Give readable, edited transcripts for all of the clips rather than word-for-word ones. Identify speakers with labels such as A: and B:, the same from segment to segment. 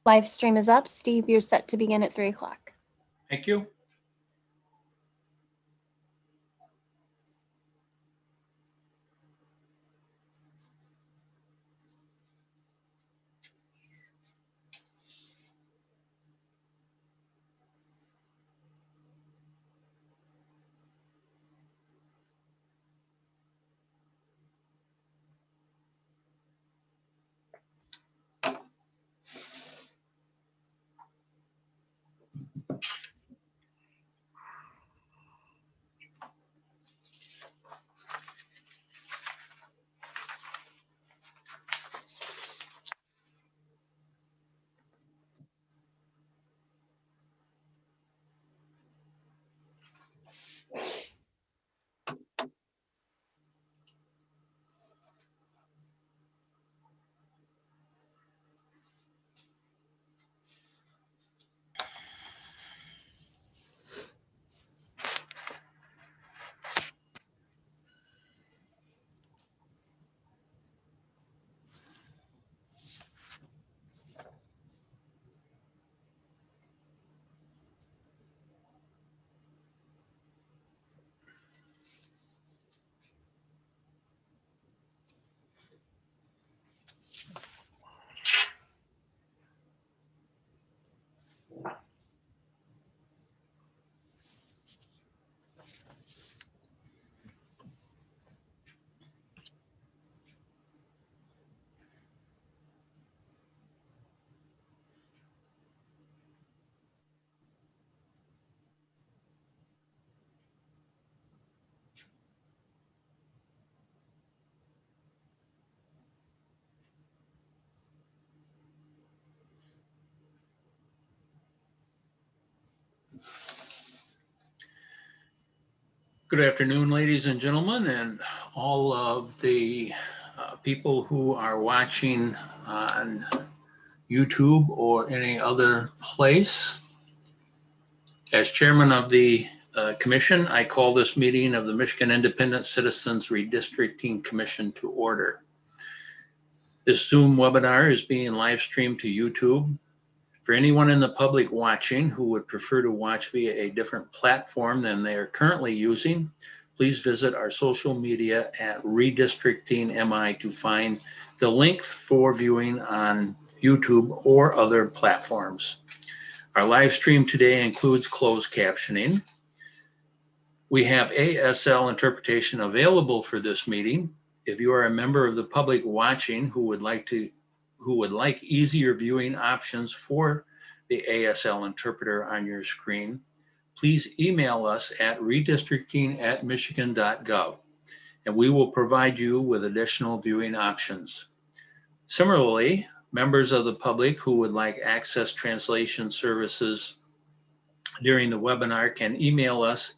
A: Live stream is up. Steve, you're set to begin at 3 o'clock.
B: Thank you. Good afternoon, ladies and gentlemen, and all of the people who are watching on YouTube or any other place. As chairman of the commission, I call this meeting of the Michigan Independent Citizens Redistricting Commission to order. This Zoom webinar is being live streamed to YouTube. For anyone in the public watching who would prefer to watch via a different platform than they are currently using, please visit our social media at Redistricting MI to find the link for viewing on YouTube or other platforms. Our live stream today includes closed captioning. We have ASL interpretation available for this meeting. If you are a member of the public watching who would like easier viewing options for the ASL interpreter on your screen, please email us at redistricting@michigan.gov, and we will provide you with additional viewing options. Similarly, members of the public who would like access translation services during the webinar can email us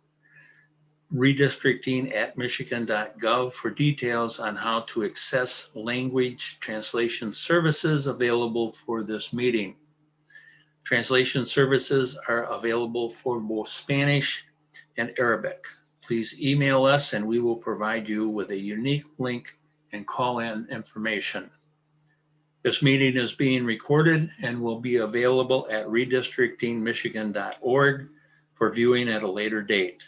B: redistricting@michigan.gov for details on how to access language translation services available for this meeting. Translation services are available for both Spanish and Arabic. Please email us and we will provide you with a unique link and call-in information. This meeting is being recorded and will be available at redistrictingmichigan.org for viewing at a later date.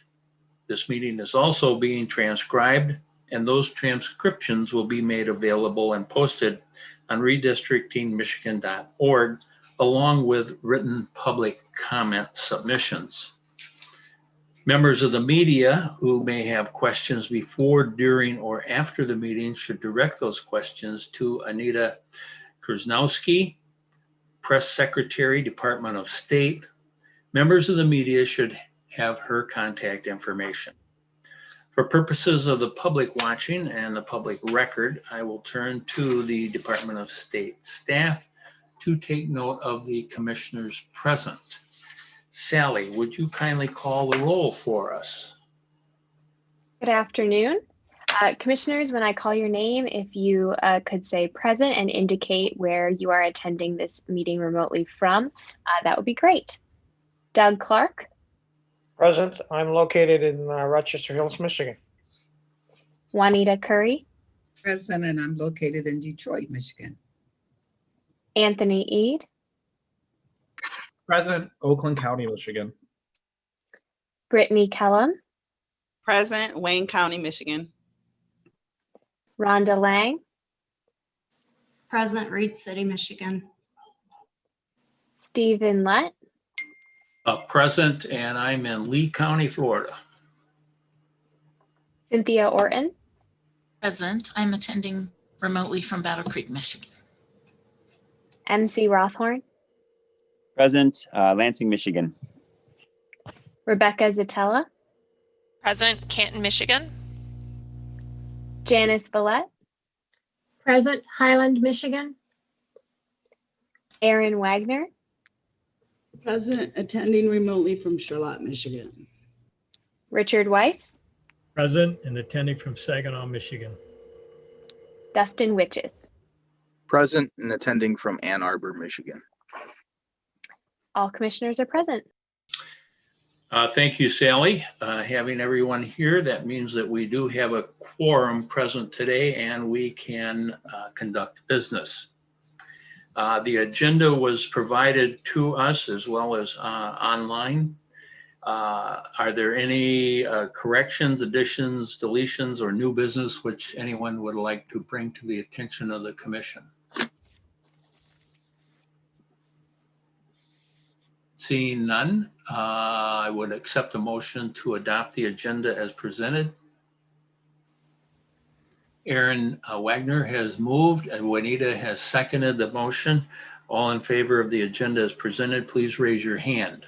B: This meeting is also being transcribed, and those transcriptions will be made available and posted on redistrictingmichigan.org, along with written public comment submissions. Members of the media who may have questions before, during, or after the meeting should direct those questions to Anita Krasnowski, Press Secretary, Department of State. Members of the media should have her contact information. For purposes of the public watching and the public record, I will turn to the Department of State staff to take note of the commissioners present. Sally, would you kindly call the roll for us?
C: Good afternoon. Commissioners, when I call your name, if you could say present and indicate where you are attending this meeting remotely from, that would be great. Doug Clark.
D: Present. I'm located in Rochester Hills, Michigan.
C: Juanita Curry.
E: Present, and I'm located in Detroit, Michigan.
C: Anthony Eade.
E: Present, Oakland County, Michigan.
C: Brittany Kellum,
F: Present, Wayne County, Michigan.
C: Rhonda Lang,
G: Present, Reed City, Michigan.
C: Stephen Lett,
B: Present, and I'm in Lee County, Florida.
C: Cynthia Orton,
H: Present. I'm attending remotely from Battle Creek, Michigan.
C: MC Rothhorn,
I: Present, Lansing, Michigan.
C: Rebecca Zatella,
J: Present, Canton, Michigan.
C: Janice Villette,
K: Present, Highland, Michigan.
C: Aaron Wagner,
L: Present, attending remotely from Charlotte, Michigan.
C: Richard Weiss,
M: Present and attending from Saginaw, Michigan.
C: Dustin Witches.
N: Present and attending from Ann Arbor, Michigan.
C: All commissioners are present.
B: Thank you, Sally. Having everyone here, that means that we do have a quorum present today and we can conduct business. The agenda was provided to us as well as online. Are there any corrections, additions, deletions, or new business which anyone would like to bring to the attention of the commission? Seeing none, I would accept a motion to adopt the agenda as presented. Aaron Wagner has moved and Juanita has seconded the motion. All in favor of the agenda as presented, please raise your hand.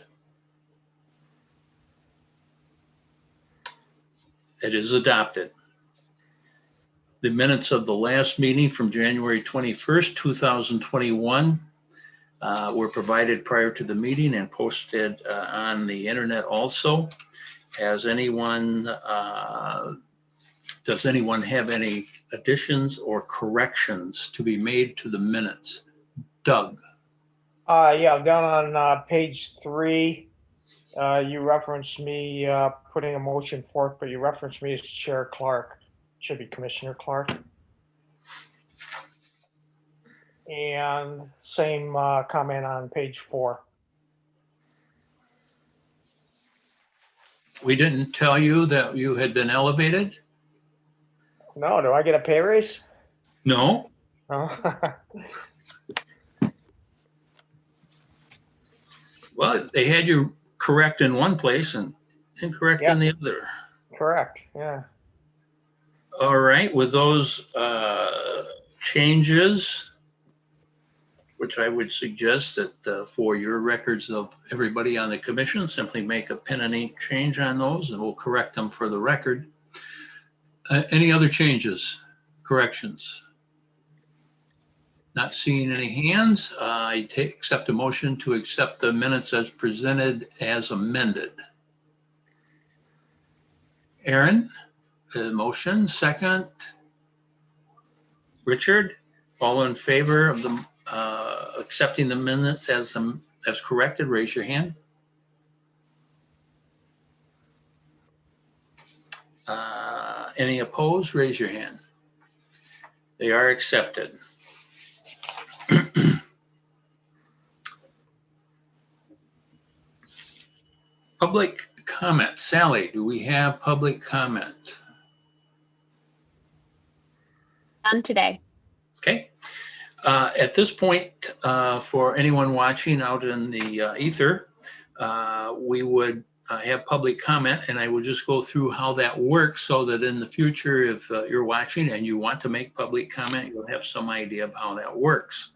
B: It is adopted. The minutes of the last meeting from January 21st, 2021 were provided prior to the meeting and posted on the internet also. Does anyone have any additions or corrections to be made to the minutes? Doug?
D: Yeah, down on page 3, you referenced me putting a motion forth, but you referenced me as Chair Clark. Should be Commissioner Clark. And same comment on page 4.
B: We didn't tell you that you had been elevated?
D: No, do I get a pay raise?
B: No.
D: No.
B: Well, they had you correct in one place and incorrect in the other.
D: Correct, yeah.
B: All right, with those changes, which I would suggest that for your records of everybody on the commission, simply make a pen and ink change on those and we'll correct them for the record. Any other changes, corrections? Not seeing any hands, I accept a motion to accept the minutes as presented as amended. Aaron, motion, second. Richard, all in favor of the accepting the minutes as corrected, raise your hand. Any opposed, raise your hand. They are accepted. Public comment. Sally, do we have public comment?
C: None today.
B: Okay. At this point, for anyone watching out in the ether, we would have public comment, and I will just go through how that works so that in the future, if you're watching and you want to make public comment, you'll have some idea of how that works.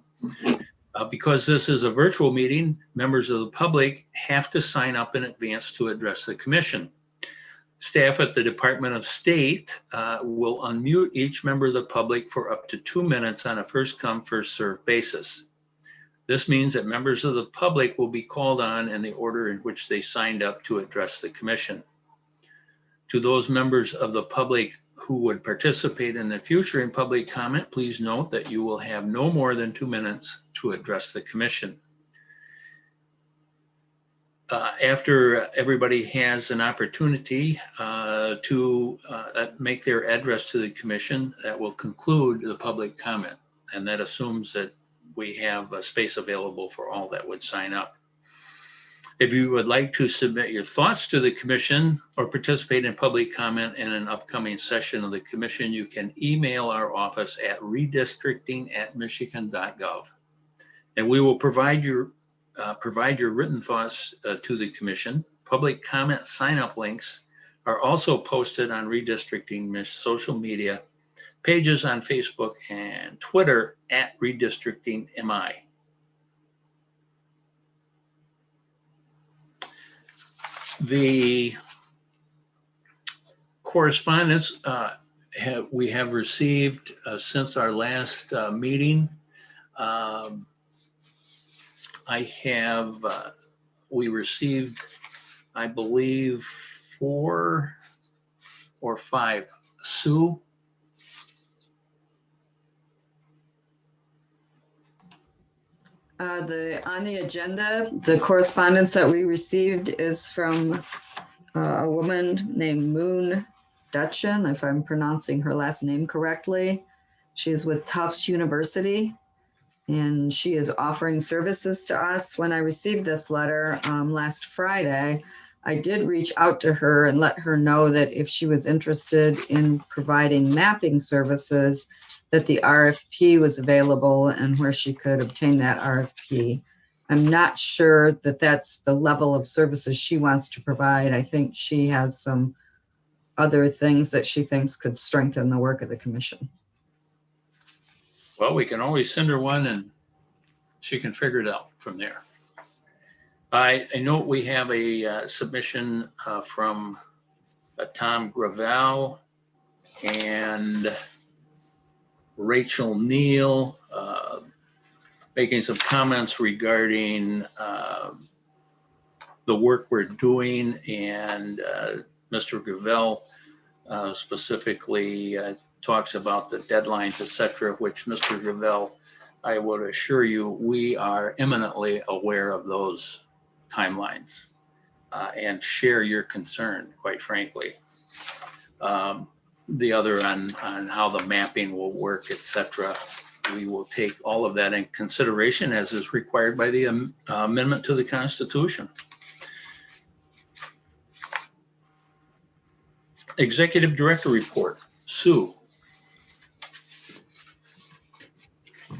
B: Because this is a virtual meeting, members of the public have to sign up in advance to address the commission. Staff at the Department of State will unmute each member of the public for up to 2 minutes on a first come, first served basis. This means that members of the public will be called on in the order in which they signed up to address the commission. To those members of the public who would participate in the future in public comment, please note that you will have no more than 2 minutes to address the commission. After everybody has an opportunity to make their address to the commission, that will conclude the public comment. And that assumes that we have a space available for all that would sign up. If you would like to submit your thoughts to the commission or participate in public comment in an upcoming session of the commission, you can email our office at redistricting@michigan.gov. And we will provide your written thoughts to the commission. Public comment sign-up links are also posted on Redistricting social media pages on Facebook and Twitter at redistrictingmi. The correspondence we have received since our last meeting. We received, I believe, 4 or 5. Sue?
G: On the agenda, the correspondence that we received is from a woman named Moon Dutchin, if I'm pronouncing her last name correctly. She's with Tufts University, and she is offering services to us. When I received this letter last Friday, I did reach out to her and let her know that if she was interested in providing mapping services, that the RFP was available and where she could obtain that RFP. I'm not sure that that's the level of services she wants to provide. I think she has some other things that she thinks could strengthen the work of the commission.
B: Well, we can always send her one and she can figure it out from there. I know we have a submission from Tom Gravel and Rachel Neal making some comments regarding the work we're doing, and Mr. Gravel specifically talks about the deadlines, etc., which Mr. Gravel, I would assure you, we are eminently aware of those timelines and share your concern, quite frankly. The other on how the mapping will work, etc. We will take all of that in consideration as is required by the amendment to the Constitution. Executive Director Report. Sue.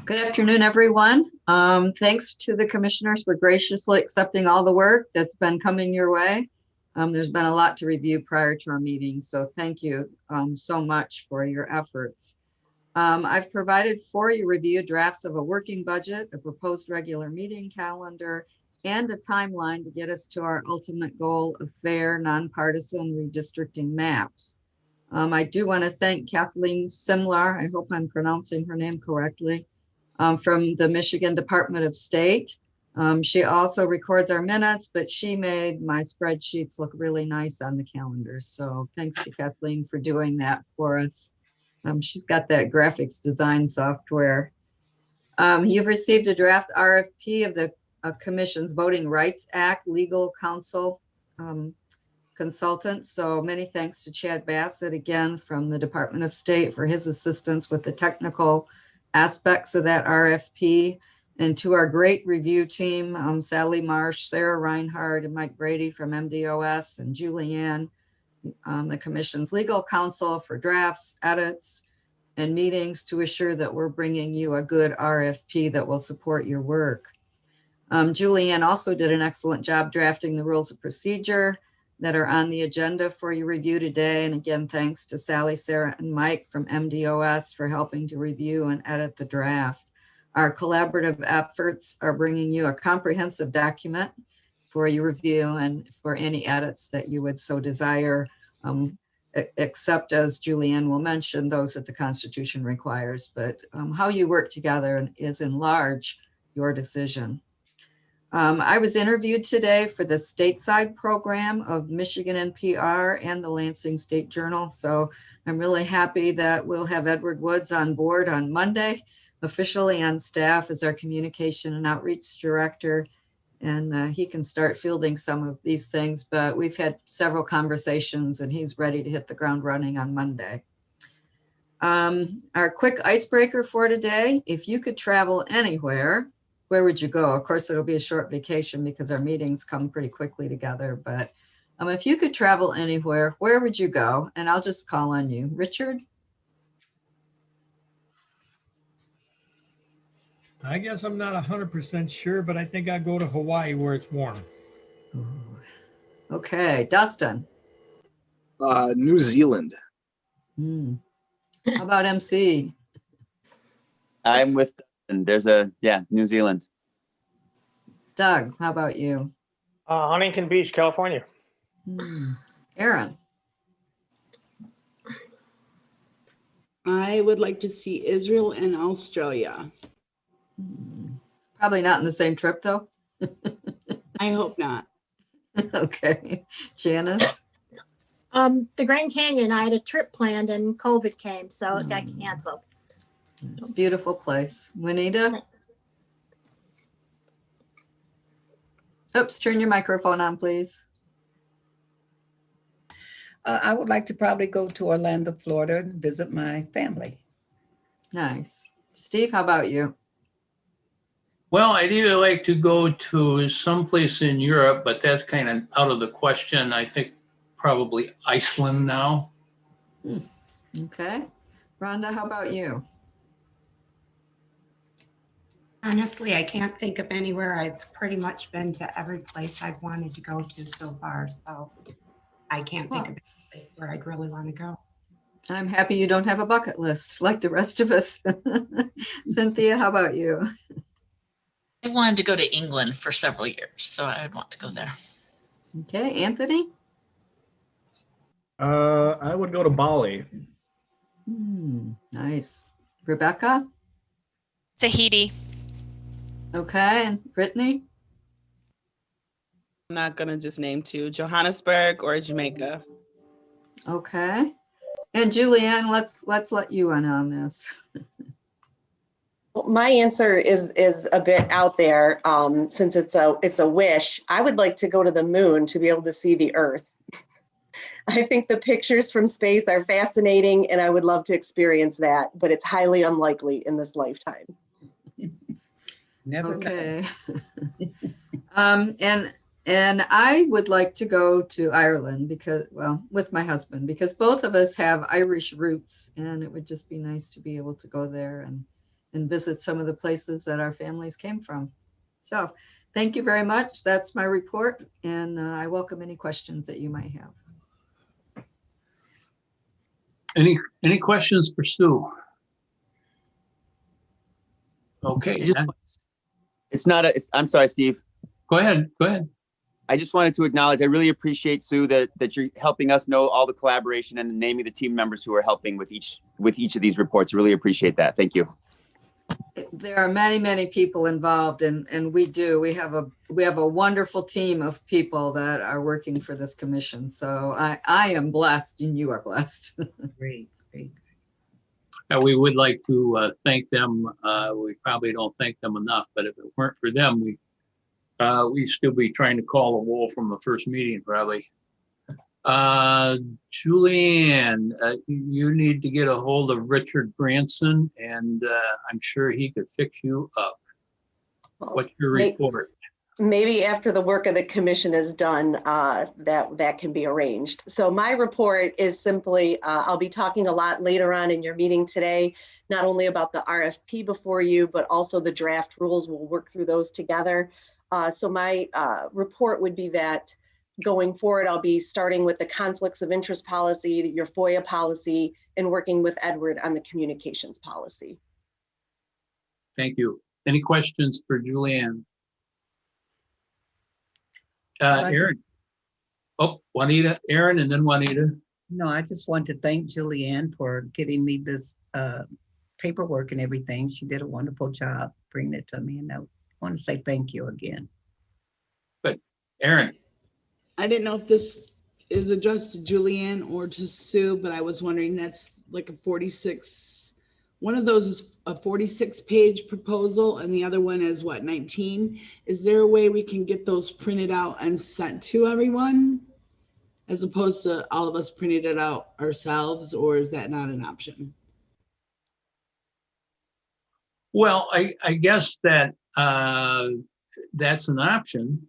G: Good afternoon, everyone. Thanks to the commissioners for graciously accepting all the work that's been coming your way. There's been a lot to review prior to our meeting, so thank you so much for your efforts. I've provided for your review drafts of a working budget, a proposed regular meeting calendar, and a timeline to get us to our ultimate goal of fair, nonpartisan redistricting maps. I do want to thank Kathleen Simlar, I hope I'm pronouncing her name correctly, from the Michigan Department of State. She also records our minutes, but she made my spreadsheets look really nice on the calendar. So thanks to Kathleen for doing that for us. She's got that graphics design software. You've received a draft RFP of the Commission's Voting Rights Act Legal Counsel consultant. So many thanks to Chad Bassett again from the Department of State for his assistance with the technical aspects of that RFP. And to our great review team, Sally Marsh, Sarah Reinhardt, and Mike Brady from MDOS, and Julianne, the Commission's legal counsel, for drafts, edits, and meetings to assure that we're bringing you a good RFP that will support your work. Julianne also did an excellent job drafting the rules of procedure that are on the agenda for your review today. And again, thanks to Sally, Sarah, and Mike from MDOS for helping to review and edit the draft. Our collaborative efforts are bringing you a comprehensive document for your review and for any edits that you would so desire, except, as Julianne will mention, those that the Constitution requires. But how you work together is in large your decision. I was interviewed today for the stateside program of Michigan NPR and the Lansing State Journal. So I'm really happy that we'll have Edward Woods on board on Monday, officially on staff as our communication and outreach director. And he can start fielding some of these things, but we've had several conversations and he's ready to hit the ground running on Monday. Our quick icebreaker for today: if you could travel anywhere, where would you go? Of course, it'll be a short vacation because our meetings come pretty quickly together, but if you could travel anywhere, where would you go? And I'll just call on you. Richard?
M: I guess I'm not 100% sure, but I think I'd go to Hawaii where it's warm.
G: Okay, Dustin?
N: New Zealand.
G: How about MC?
I: I'm with, and there's New Zealand.
G: Doug, how about you?
D: Huntington Beach, California.
G: Aaron?
L: I would like to see Israel and Australia.
G: Probably not in the same trip, though.
L: I hope not.
G: Okay. Janice?
K: The Grand Canyon, I had a trip planned and COVID came, so it got canceled.
G: It's a beautiful place. Juanita? Oops, turn your microphone on, please.
O: I would like to probably go to Orlando, Florida and visit my family.
G: Nice. Steve, how about you?
B: Well, I'd either like to go to someplace in Europe, but that's kind of out of the question. I think probably Iceland now.
G: Okay. Rhonda, how about you?
P: Honestly, I can't think of anywhere. I've pretty much been to every place I've wanted to go to so far, so I can't think of any place where I'd really want to go.
G: I'm happy you don't have a bucket list like the rest of us. Cynthia, how about you?
H: I wanted to go to England for several years, so I'd want to go there.
G: Okay, Anthony?
E: I would go to Bali.
G: Nice. Rebecca?
J: Tahiti.
G: Okay, and Brittany?
F: I'm not gonna just name two, Johannesburg or Jamaica.
G: Okay. And Julianne, let's let you in on this.
Q: Well, my answer is a bit out there. Since it's a wish, I would like to go to the moon to be able to see the Earth. I think the pictures from space are fascinating and I would love to experience that, but it's highly unlikely in this lifetime.
O: Never
G: okay. And I would like to go to Ireland because, well, with my husband, because both of us have Irish roots, and it would just be nice to be able to go there and visit some of the places that our families came from. So thank you very much. That's my report, and I welcome any questions that you might have.
B: Any questions for Sue? Okay.
I: I'm sorry, Steve.
B: Go ahead.
I: I just wanted to acknowledge, I really appreciate, Sue, that you're helping us know all the collaboration and naming the team members who are helping with each of these reports. Really appreciate that. Thank you.
G: There are many, many people involved, and we have a wonderful team of people that are working for this commission. So I am blessed, and you are blessed.
O: Great.
B: We would like to thank them. We probably don't thank them enough, but if it weren't for them, we'd still be trying to call the roll from the first meeting, probably. Julianne, you need to get a hold of Richard Branson, and I'm sure he could fix you up. What's your report?
Q: Maybe after the work of the commission is done, that can be arranged. So my report is simply, I'll be talking a lot later on in your meeting today, not only about the RFP before you, but also the draft rules. We'll work through those together. So my report would be that going forward, I'll be starting with the conflicts of interest policy, your FOIA policy, and working with Edward on the communications policy.
B: Thank you. Any questions for Julianne? Aaron. Oh, Juanita, Aaron, and then Juanita.
O: No, I just want to thank Julianne for getting me this paperwork and everything. She did a wonderful job bringing it to me, and I want to say thank you again.
B: Good. Aaron.
L: I didn't know if this is addressed to Julianne or to Sue, but I was wondering, that's like a 46, one of those is a 46-page proposal and the other one is what, 19? Is there a way we can get those printed out and sent to everyone as opposed to all of us printing it out ourselves, or is that not an option?
B: Well, I guess that that's an option.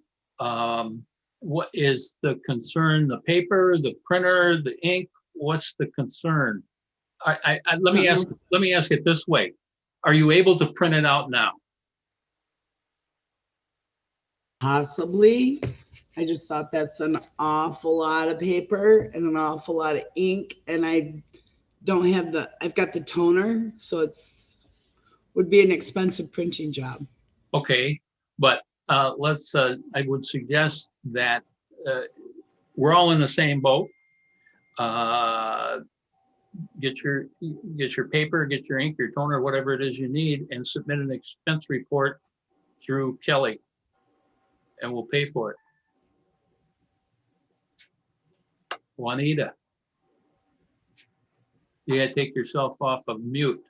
B: What is the concern? The paper, the printer, the ink? What's the concern? Let me ask it this way. Are you able to print it out now?
L: Possibly. I just thought that's an awful lot of paper and an awful lot of ink, and I don't have I've got the toner, so would be an expensive printing job.
B: Okay, but I would suggest that we're all in the same boat. Get your paper, get your ink, your toner, whatever it is you need, and submit an expense report through Kelly, and we'll pay for it. Juanita, you gotta take yourself off of mute.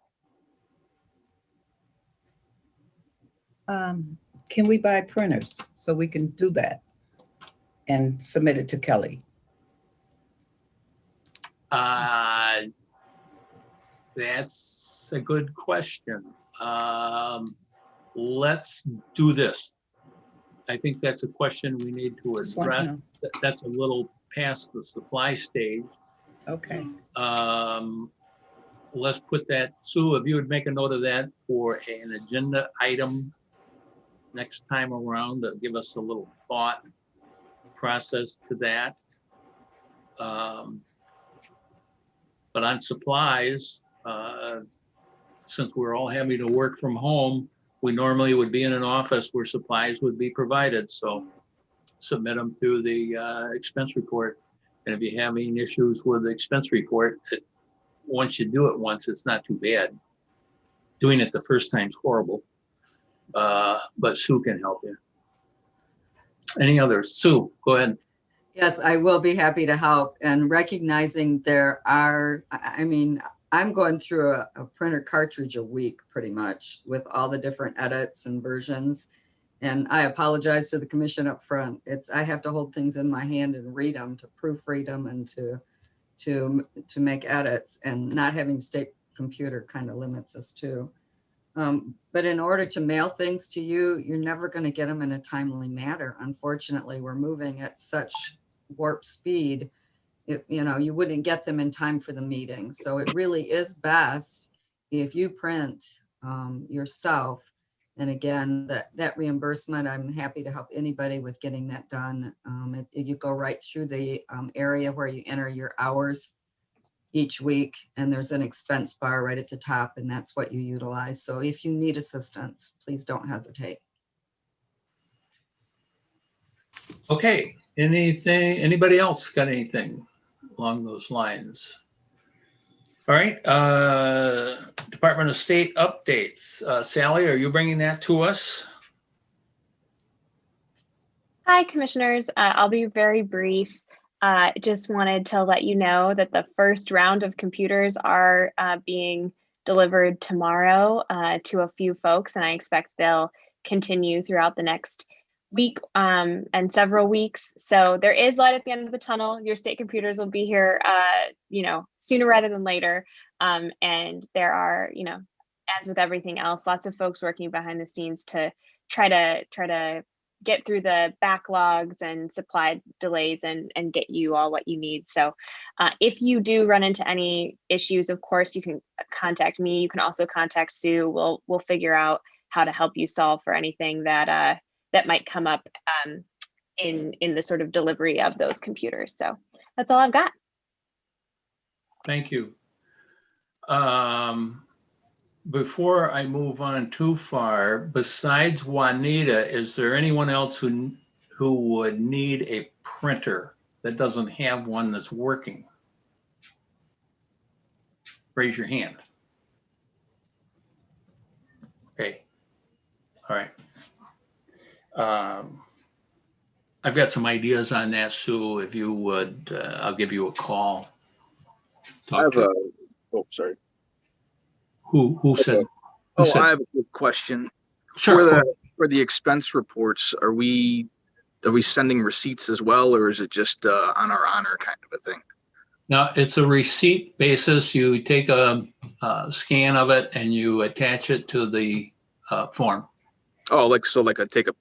O: Can we buy printers so we can do that and submit it to Kelly?
B: That's a good question. Let's do this. I think that's a question we need to address. That's a little past the supply stage.
O: Okay.
B: Let's put that, Sue, if you would make a note of that for an agenda item next time around, to give us a little thought process to that. But on supplies, since we're all having to work from home, we normally would be in an office where supplies would be provided. So submit them through the expense report. And if you have any issues with the expense report, once you do it once, it's not too bad. Doing it the first time is horrible. But Sue can help you. Any others? Sue, go ahead.
G: Yes, I will be happy to help. And recognizing there are, I mean, I'm going through a printer cartridge a week pretty much with all the different edits and versions. And I apologize to the commission up front. I have to hold things in my hand and read them, to proofread them, and to make edits, and not having state computer kind of limits us too. But in order to mail things to you, you're never going to get them in a timely manner. Unfortunately, we're moving at such warp speed. You wouldn't get them in time for the meeting. So it really is best if you print yourself. And again, that reimbursement, I'm happy to help anybody with getting that done. You go right through the area where you enter your hours each week, and there's an expense bar right at the top, and that's what you utilize. So if you need assistance, please don't hesitate.
B: Okay, anybody else got anything along those lines? All right, Department of State updates. Sally, are you bringing that to us?
C: Hi, commissioners. I'll be very brief. Just wanted to let you know that the first round of computers are being delivered tomorrow to a few folks, and I expect they'll continue throughout the next week and several weeks. So there is light at the end of the tunnel. Your state computers will be here, sooner rather than later. And there are, as with everything else, lots of folks working behind the scenes to try to get through the backlogs and supply delays and get you all what you need. So if you do run into any issues, of course, you can contact me. You can also contact Sue. We'll figure out how to help you solve for anything that might come up in the sort of delivery of those computers. So that's all I've got.
B: Thank you. Before I move on too far, besides Juanita, is there anyone else who would need a printer that doesn't have one that's working? Raise your hand. Okay. All right. I've got some ideas on that, Sue. If you would, I'll give you a call.
N: I have oh, sorry.
B: Who said?
N: I have a quick question.
B: Sure.
N: For the expense reports, are we sending receipts as well, or is it just on our honor kind of a thing?
B: Now, it's a receipt basis. You take a scan of it and you attach it to the form.
N: Oh, like take a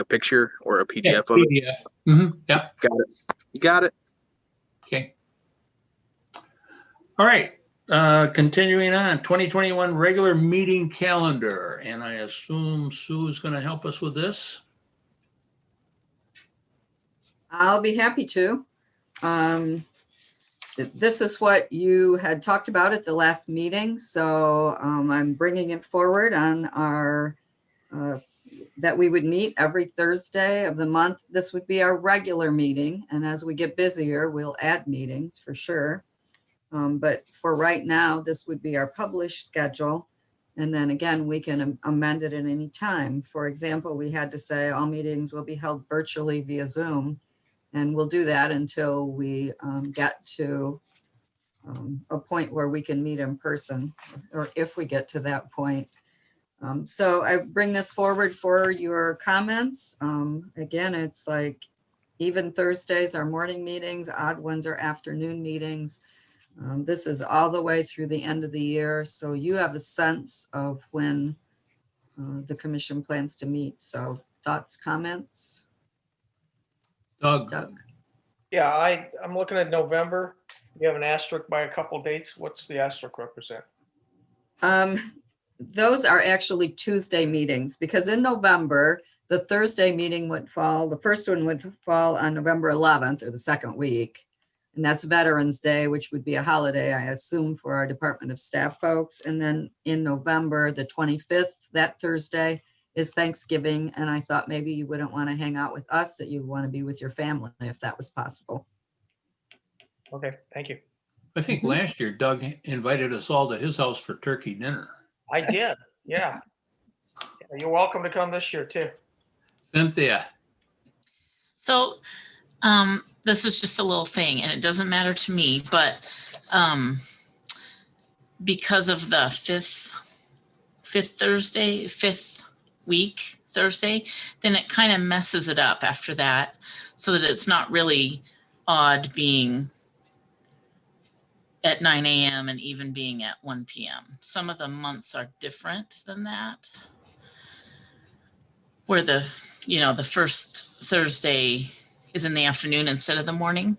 N: picture or a PDF
B: Yeah,
N: of it.
B: PDF. Mm-hmm. Yep.
N: Got it. Got it.
B: Okay. All right. Continuing on, 2021 regular meeting calendar, and I assume Sue's going to help us with this.
G: I'll be happy to. This is what you had talked about at the last meeting, so I'm bringing it forward on our that we would meet every Thursday of the month. This would be our regular meeting, and as we get busier, we'll add meetings for sure. But for right now, this would be our published schedule. And then again, we can amend it at any time. For example, we had to say all meetings will be held virtually via Zoom. And we'll do that until we get to a point where we can meet in person, or if we get to that point. So I bring this forward for your comments. Again, it's like even Thursdays are morning meetings, odd ones are afternoon meetings. This is all the way through the end of the year. So you have a sense of when the commission plans to meet. So thoughts, comments?
B: Doug.
D: Yeah, I'm looking at November. You have an asterisk by a couple dates. What's the asterisk represent?
G: Those are actually Tuesday meetings, because in November, the Thursday meeting would fall, the first one would fall on November 11th, or the second week. And that's Veterans Day, which would be a holiday, I assume, for our Department of Staff folks. And then in November, the 25th, that Thursday, is Thanksgiving. And I thought maybe you wouldn't want to hang out with us, that you want to be with your family if that was possible.
D: Okay, thank you.
B: I think last year Doug invited us all to his house for turkey dinner.
D: I did, yeah. You're welcome to come this year too.
B: Cynthia.
H: So this is just a little thing, and it doesn't matter to me, but because of the fifth week Thursday, then it kind of messes it up after that, so that it's not really odd being at 9 a.m. and even being at 1 p.m. Some of the months are different than that, where the first Thursday is in the afternoon instead of the morning.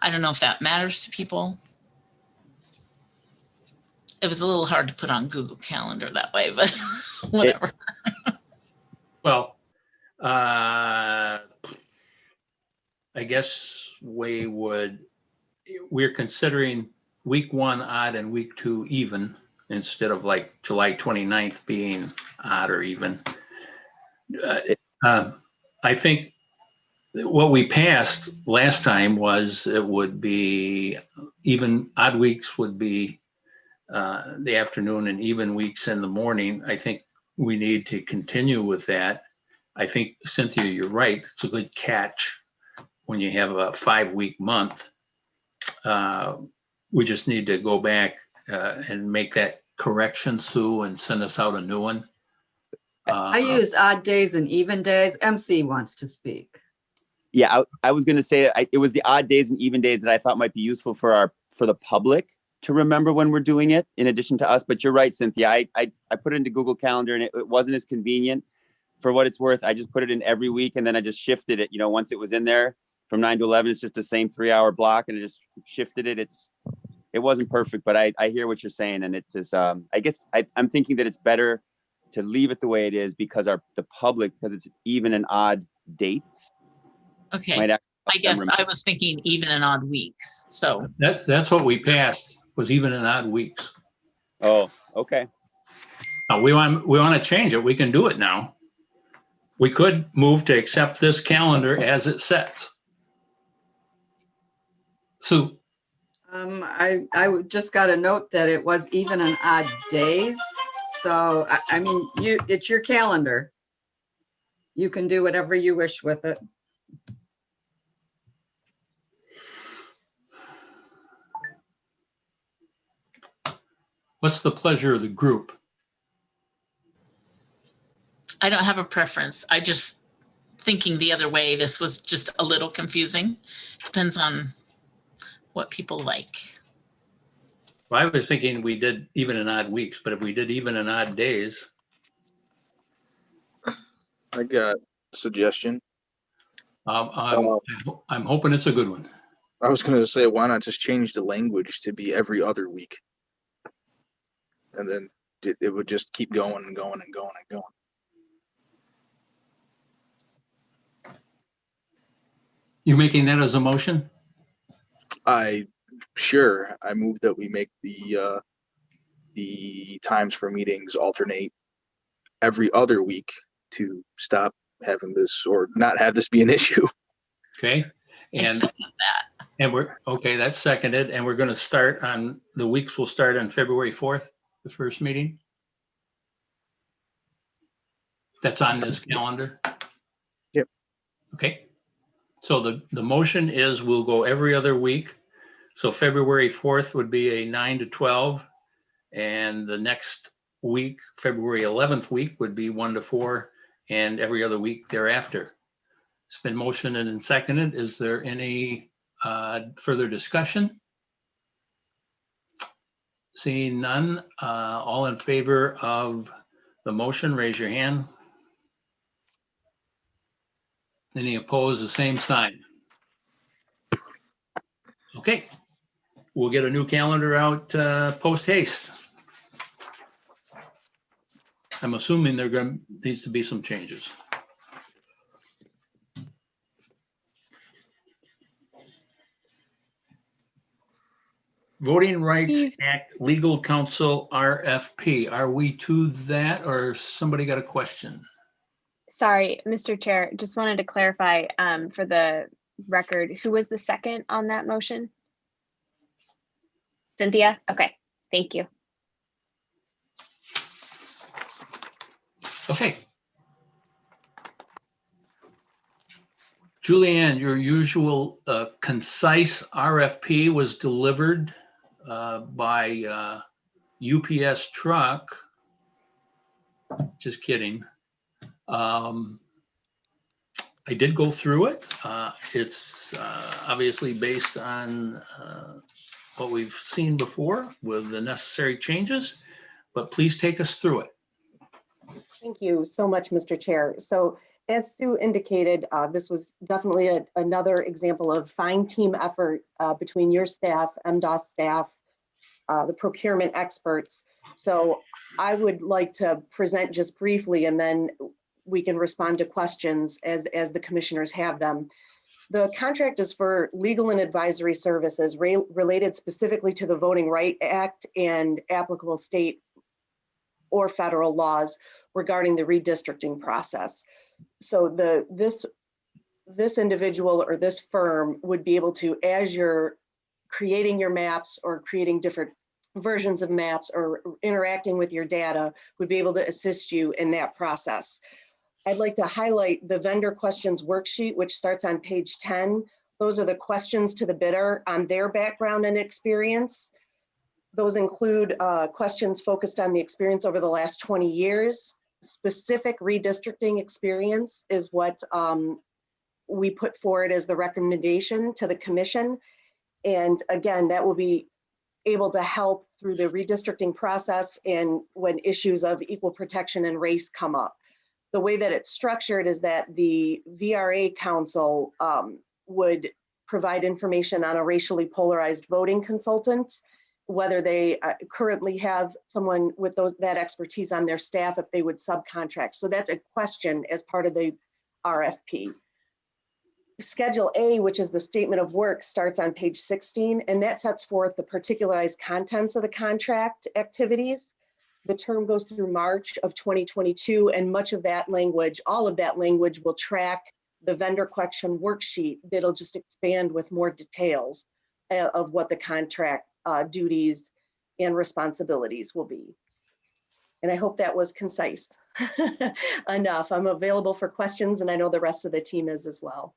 H: I don't know if that matters to people. It was a little hard to put on Google Calendar that way, but whatever.
B: Well, I guess we're considering week 1 odd and week 2 even, instead of like July 29th being odd or even. I think what we passed last time was it would be even odd weeks would be the afternoon and even weeks in the morning. I think we need to continue with that. I think, Cynthia, you're right. It's a good catch when you have a 5-week month. We just need to go back and make that correction, Sue, and send us out a new one.
G: I use odd days and even days. MC wants to speak.
I: Yeah, I was going to say it was the odd days and even days that I thought might be useful for the public to remember when we're doing it, in addition to us. But you're right, Cynthia. I put it into Google Calendar, and it wasn't as convenient. For what it's worth, I just put it in every week, and then I just shifted it. Once it was in there from 9 to 11, it's just the same 3-hour block, and I just shifted it. It wasn't perfect, but I hear what you're saying, and it's just I'm thinking that it's better to leave it the way it is, because the public, because it's even and odd dates.
H: Okay, I guess I was thinking even and odd weeks. So
B: that's what we passed, was even and odd weeks.
I: Oh, okay.
B: Now we want to change it. We can do it now. We could move to accept this calendar as it sets. Sue.
G: I just got a note that it was even and odd days. So, I mean, it's your calendar. You can do whatever you wish with it.
B: What's the pleasure of the group?
H: I don't have a preference. I just thinking the other way. This was just a little confusing. Depends on what people like.
B: Well, I was thinking we did even and odd weeks, but if we did even and odd days.
N: I got a suggestion.
B: I'm hoping it's a good one.
N: I was going to say, why not just change the language to be every other week? And then it would just keep going and going and going and going.
B: You making that as a motion?
N: Sure. I move that we make the times for meetings alternate every other week to stop having this, or not have this be an issue.
B: Okay.
H: I
B: And
H: second that.
B: and we're okay. That's seconded, and we're going to start on the weeks. Will start on February 4th, the first meeting. That's on this calendar.
N: Yep.
B: Okay. So the motion is we'll go every other week. So February 4th would be a 9 to 12, and the next week, February 11th week, would be 1 to 4, and every other week thereafter. It's been motioned and seconded. Is there any further discussion? Seeing none, all in favor of the motion, raise your hand. Any opposed, the same sign. Okay, we'll get a new calendar out post haste. I'm assuming needs to be some changes. Voting Rights Act Legal Counsel RFP. Are we to that, or somebody got a question?
C: Sorry, Mr. Chair, just wanted to clarify for the record, who was the second on that motion? Cynthia? Okay, thank you.
B: Okay. Julianne, your usual concise RFP was delivered by UPS truck. Just kidding. I did go through it. It's obviously based on what we've seen before with the necessary changes, but please take us through it.
Q: Thank you so much, Mr. Chair. So as Sue indicated, this was definitely another example of fine team effort between your staff, MDOS staff, the procurement experts. So I would like to present just briefly, and then we can respond to questions as the commissioners have them. The contract is for legal and advisory services related specifically to the Voting Rights Act and applicable state or federal laws regarding the redistricting process. So this individual or this firm would be able to, as you're creating your maps or creating different versions of maps or interacting with your data, would be able to assist you in that process. I'd like to highlight the vendor questions worksheet, which starts on page 10. Those are the questions to the bidder on their background and experience. Those include questions focused on the experience over the last 20 years. Specific redistricting experience is what we put forward as the recommendation to the commission. And again, that will be able to help through the redistricting process and when issues of equal protection and race come up. The way that it's structured is that the VRA Council would provide information on a racially polarized voting consultant, whether they currently have someone with that expertise on their staff, if they would subcontract. So that's a question as part of the RFP. Schedule A, which is the statement of work, starts on page 16, and that sets forth the particularized contents of the contract activities. The term goes through March of 2022, and much of that language, all of that language will track the vendor question worksheet that'll just expand with more details of what the contract duties and responsibilities will be. And I hope that was concise enough. I'm available for questions, and I know the rest of the team is as well.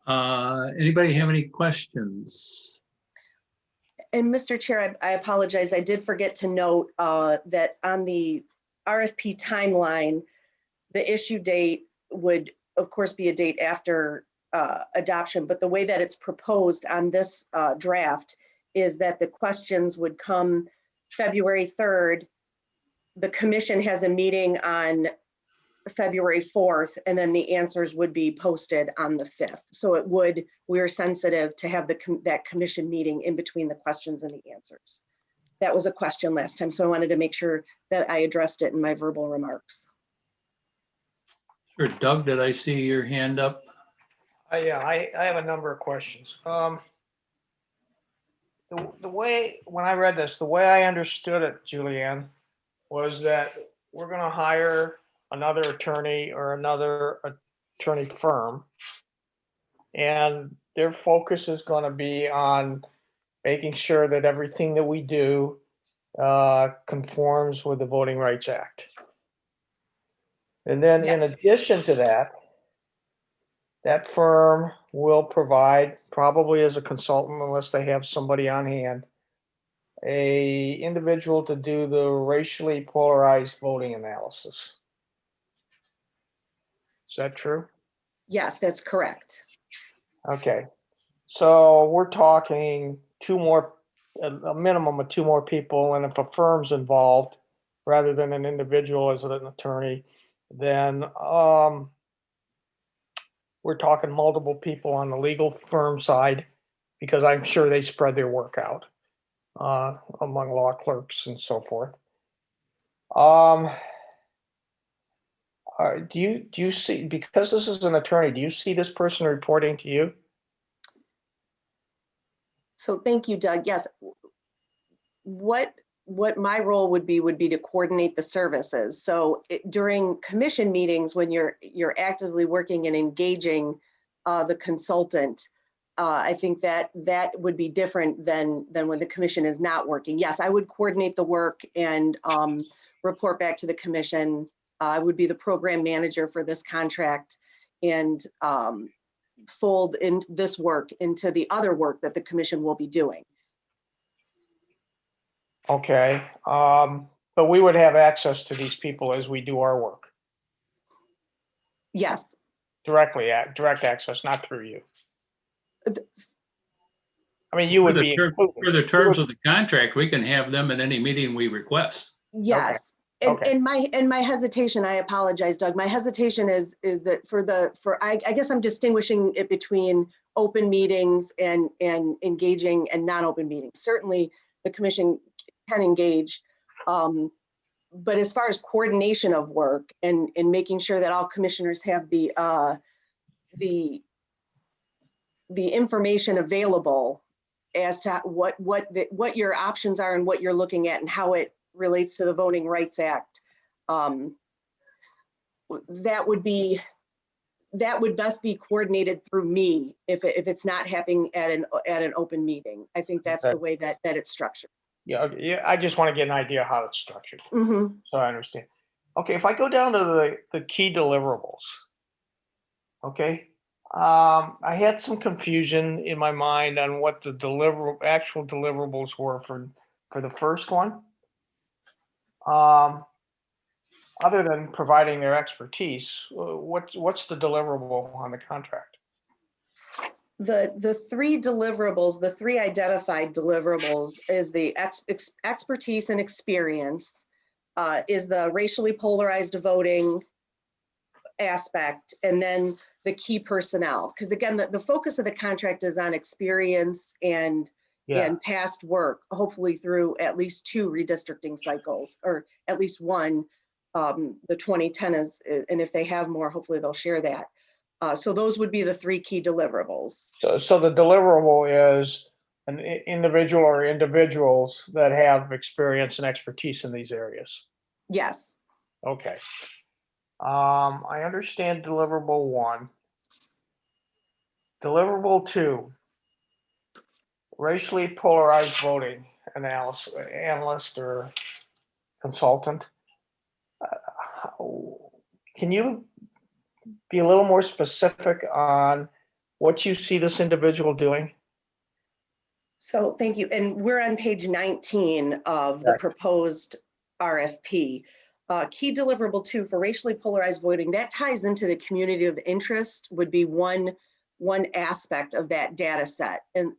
B: Anybody have any questions?
Q: And Mr. Chair, I apologize. I did forget to note that on the RFP timeline, the issue date would, of course, be a date after adoption, but the way that it's proposed on this draft is that the questions would come February 3rd. The commission has a meeting on February 4th, and then the answers would be posted on the 5th. So we're sensitive to have that commission meeting in between the questions and the answers. That was a question last time, so I wanted to make sure that I addressed it in my verbal remarks.
B: Sure. Doug, did I see your hand up?
D: Yeah, I have a number of questions. The way, when I read this, the way I understood it, Julianne, was that we're going to hire another attorney or another attorney firm, and their focus is going to be on making sure that everything that we do conforms with the Voting Rights Act. And then in addition to that, that firm will provide, probably as a consultant, unless they have somebody on hand, a individual to do the racially polarized voting analysis. Is that true?
Q: Yes, that's correct.
D: Okay. So we're talking a minimum of 2 more people. And if a firm's involved, rather than an individual as an attorney, then we're talking multiple people on the legal firm side, because I'm sure they spread their work out among law clerks and so forth. Do you see, because this is an attorney, do you see this person reporting to you?
Q: So thank you, Doug. Yes. What my role would be to coordinate the services. So during commission meetings, when you're actively working and engaging the consultant, I think that would be different than when the commission is not working. Yes, I would coordinate the work and report back to the commission. I would be the program manager for this contract and fold in this work into the other work that the commission will be doing.
D: Okay, but we would have access to these people as we do our work.
Q: Yes.
D: Direct access, not through you. I mean, you would be
B: for the terms of the contract. We can have them at any meeting we request.
Q: Yes.
D: Okay.
Q: And my hesitation, I apologize, Doug. My hesitation is that I guess I'm distinguishing it between open meetings and engaging and non-open meetings. Certainly the commission can engage, but as far as coordination of work and making sure that all commissioners have the information available as to what your options are and what you're looking at and how it relates to the Voting Rights Act, that would best be coordinated through me if it's not happening at an open meeting. I think that's the way that it's structured.
D: Yeah, I just want to get an idea how it's structured.
Q: Mm-hmm.
D: So I understand. Okay, if I go down to the key deliverables, okay, I had some confusion in my mind on what the actual deliverables were for the first one. Other than providing their expertise, what's the deliverable on the contract?
Q: The 3 deliverables, the 3 identified deliverables is the expertise and experience, is the racially polarized voting aspect, and then the key personnel. Because again, the focus of the contract is on experience and past work, hopefully through at least 2 redistricting cycles, or at least 1. The 2010 is, and if they have more, hopefully they'll share that. So those would be the 3 key deliverables.
D: So the deliverable is an individual or individuals that have experience and expertise in these areas.
Q: Yes.
D: Okay. I understand deliverable 1. Deliverable 2, racially polarized voting analyst or consultant. Can you be a little more specific on what you see this individual doing?
Q: So thank you. And we're on page 19 of the proposed RFP. Key deliverable 2 for racially polarized voting, that ties into the community of interest, would be one aspect of that data set and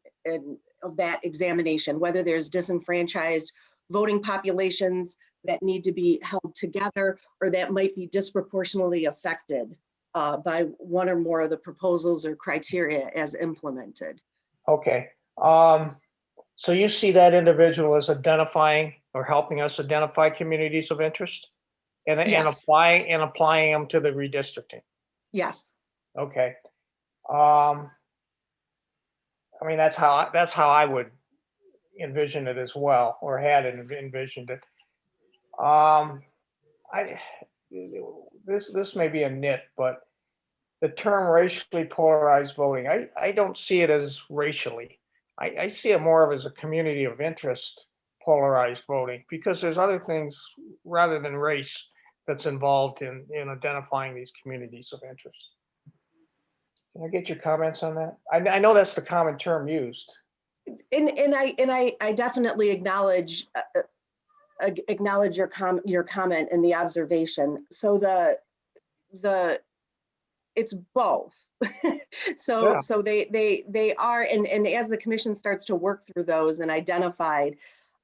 Q: of that examination, whether there's disenfranchised voting populations that need to be held together or that might be disproportionately affected by one or more of the proposals or criteria as implemented.
D: Okay. So you see that individual as identifying or helping us identify communities of interest and
Q: Yes.
D: applying them to the redistricting.
Q: Yes.
D: Okay. I mean, that's how I would envision it as well, or had envisioned it. This may be a nit, but the term racially polarized voting, I don't see it as racially. I see it more of as a community of interest polarized voting, because there's other things rather than race that's involved in identifying these communities of interest. Can I get your comments on that? I know that's the common term used.
Q: And I definitely acknowledge your comment and the observation. So it's both. So they are, and as the commission starts to work through those and identified,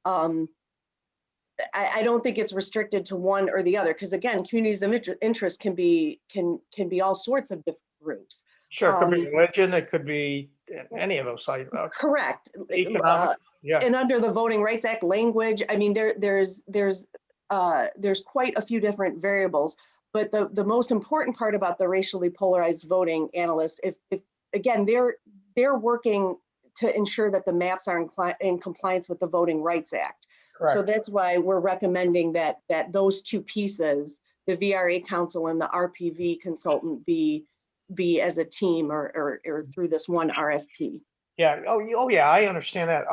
Q: I don't think it's restricted to one or the other, because again, communities of interest can be all sorts of different groups.
D: Sure, it could be religion, it could be any of those sites.
Q: Correct.
D: Economic, yeah.
Q: And under the Voting Rights Act language, I mean, there's quite a few different variables. But the most important part about the racially polarized voting analysts, if again, they're working to ensure that the maps are in compliance with the Voting Rights Act. Correct. So that's why we're recommending that those two pieces, the VRA counsel and the RPV consultant, be as a team or through this one RFP.
D: Yeah. Oh yeah, I understand that.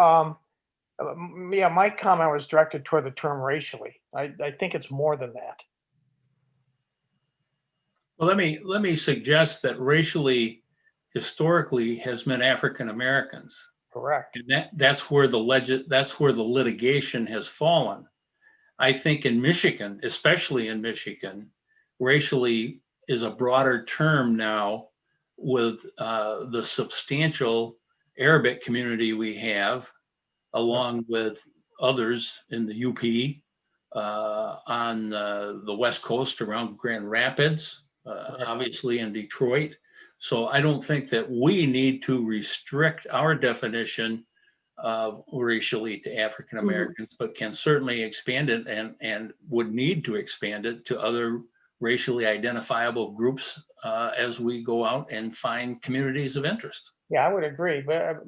D: Yeah, my comment was directed toward the term racially. I think it's more than that.
B: Well, let me suggest that racially, historically, has meant African Americans.
D: Correct.
B: And that's where the litigation has fallen. I think in Michigan, especially in Michigan, racially is a broader term now with the substantial Arabic community we have, along with others in the UP, on the West Coast around Grand Rapids, obviously in Detroit. So I don't think that we need to restrict our definition of racially to African Americans, but can certainly expand it and would need to expand it to other racially identifiable groups as we go out and find communities of interest.
D: Yeah, I would agree, but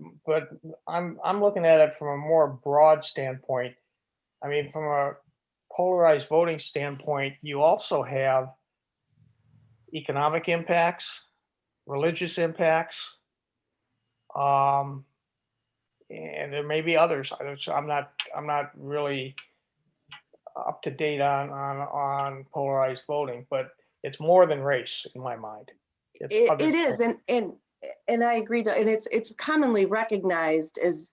D: I'm looking at it from a more broad standpoint. I mean, from a polarized voting standpoint, you also have economic impacts, religious impacts, and there may be others. I'm not really up to date on polarized voting, but it's more than race in my mind.
Q: It is, and I agree. And it's commonly recognized as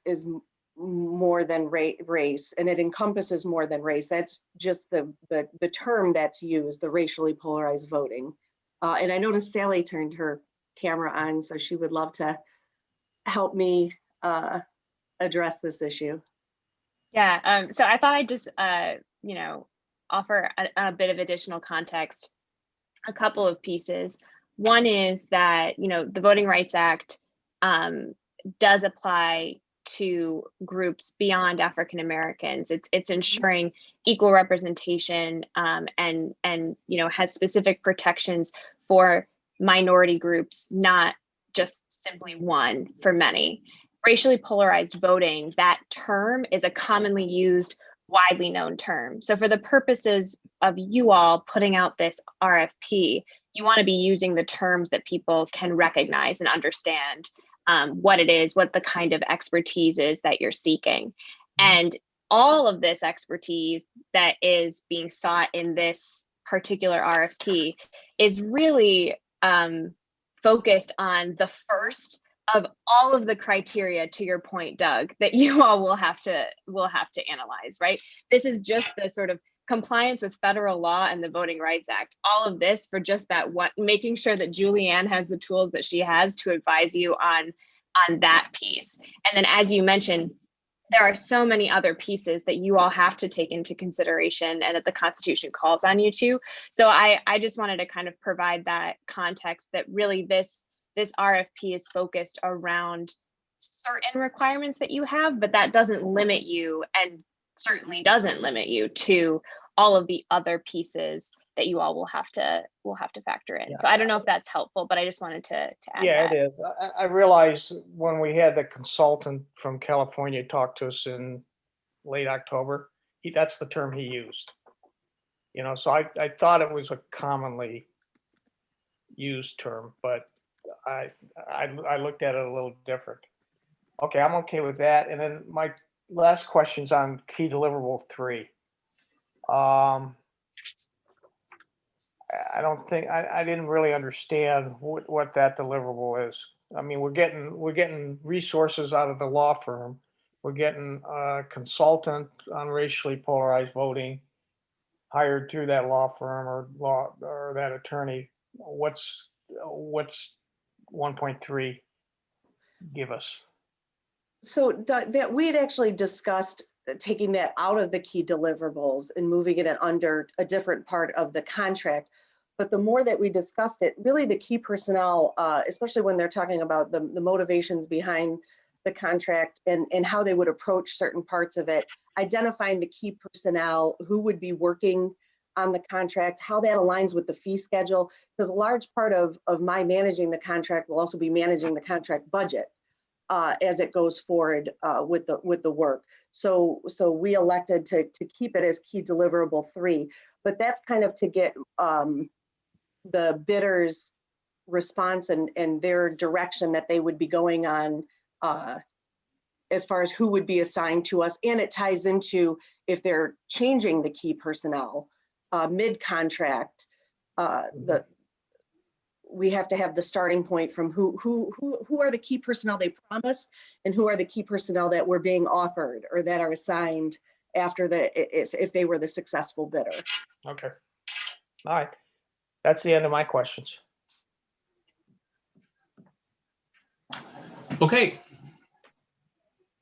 Q: more than race, and it encompasses more than race. That's just the term that's used, the racially polarized voting. And I noticed Sally turned her camera on, so she would love to help me address this issue.
C: Yeah, so I thought I'd just, offer a bit of additional context, a couple of pieces. One is that, the Voting Rights Act does apply to groups beyond African Americans. It's ensuring equal representation and has specific protections for minority groups, not just simply one for many. Racially polarized voting, that term is a commonly used, widely known term. So for the purposes of you all putting out this RFP, you want to be using the terms that people can recognize and understand what it is, what the kind of expertise is that you're seeking. And all of this expertise that is being sought in this particular RFP is really focused on the first of all of the criteria, to your point, Doug, that you all will have to analyze, right? This is just the sort of compliance with federal law and the Voting Rights Act. All of this for just that one, making sure that Julianne has the tools that she has to advise you on that piece. And then, as you mentioned, there are so many other pieces that you all have to take into consideration and that the Constitution calls on you to. So I just wanted to kind of provide that context that really this RFP is focused around certain requirements that you have, but that doesn't limit you, and certainly doesn't limit you to all of the other pieces that you all will have to factor in. So I don't know if that's helpful, but I just wanted to add
D: Yeah,
C: that.
D: it is. I realized when we had the consultant from California talk to us in late October, that's the term he used. You know, so I thought it was a commonly used term, but I looked at it a little different. Okay, I'm okay with that. And then my last question's on key deliverable 3. I don't think I didn't really understand what that deliverable is. I mean, we're getting resources out of the law firm. We're getting a consultant on racially polarized voting hired through that law firm or that attorney. What's 1.3 give us?
Q: So that we had actually discussed taking that out of the key deliverables and moving it under a different part of the contract. But the more that we discussed it, really the key personnel, especially when they're talking about the motivations behind the contract and how they would approach certain parts of it, identifying the key personnel who would be working on the contract, how that aligns with the fee schedule, because a large part of my managing the contract will also be managing the contract budget as it goes forward with the work. So we elected to keep it as key deliverable 3, but that's kind of to get the bidders' response and their direction that they would be going on as far as who would be assigned to us. And it ties into if they're changing the key personnel mid-contract, we have to have the starting point from who are the key personnel they promised and who are the key personnel that were being offered or that are assigned after if they were the successful bidder.
D: Okay. All right. That's the end of my questions.
B: Okay.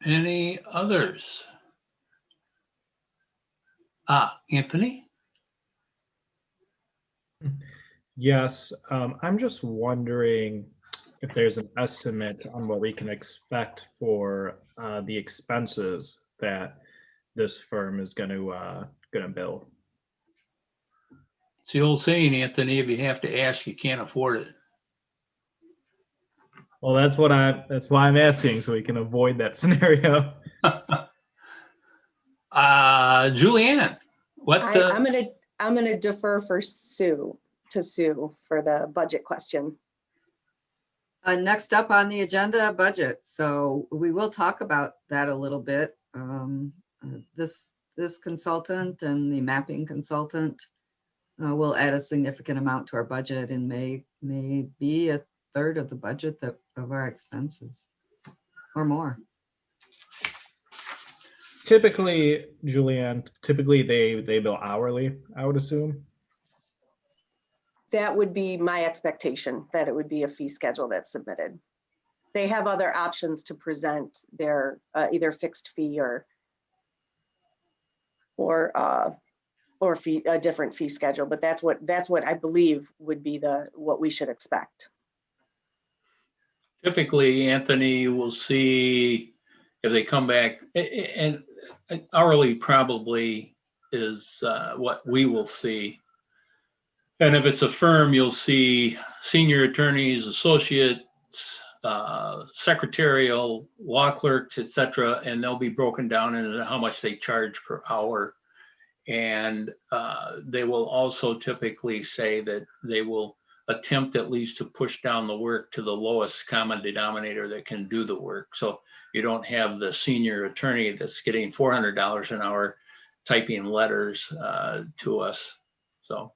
B: Any others? Anthony?
E: Yes, I'm just wondering if there's an estimate on what we can expect for the expenses that this firm is going to bill.
B: It's the old saying, Anthony, if you have to ask, you can't afford it.
E: Well, that's why I'm asking, so we can avoid that scenario.
B: Julianne, what?
Q: I'm gonna defer for Sue for the budget question.
G: Next up on the agenda, budget. So we will talk about that a little bit. This consultant and the mapping consultant will add a significant amount to our budget and may be a third of the budget of our expenses or more.
E: Typically, Julianne, they bill hourly, I would assume.
Q: That would be my expectation, that it would be a fee schedule that's submitted. They have other options to present their either fixed fee or a different fee schedule, but that's what I believe would be what we should expect.
B: Typically, Anthony, will see if they come back, and hourly probably is what we will see. And if it's a firm, you'll see senior attorneys, associates, secretarial, law clerks, etc., and they'll be broken down into how much they charge per hour. And they will also typically say that they will attempt at least to push down the work to the lowest common denominator that can do the work. So you don't have the senior attorney that's getting $400 an hour typing letters to us. So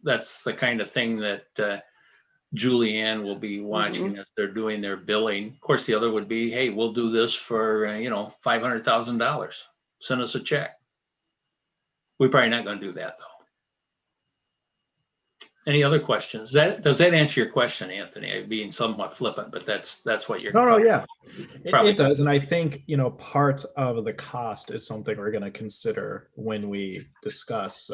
B: that's the kind of thing that Julianne will be watching as they're doing their billing. Of course, the other would be, hey, we'll do this for $500,000. Send us a check. We're probably not going to do that, though. Any other questions? Does that answer your question, Anthony? I'm being somewhat flippant, but that's what you're.
E: No, yeah,
B: Probably.
E: it does. And I think, part of the cost is something we're going to consider when we discuss,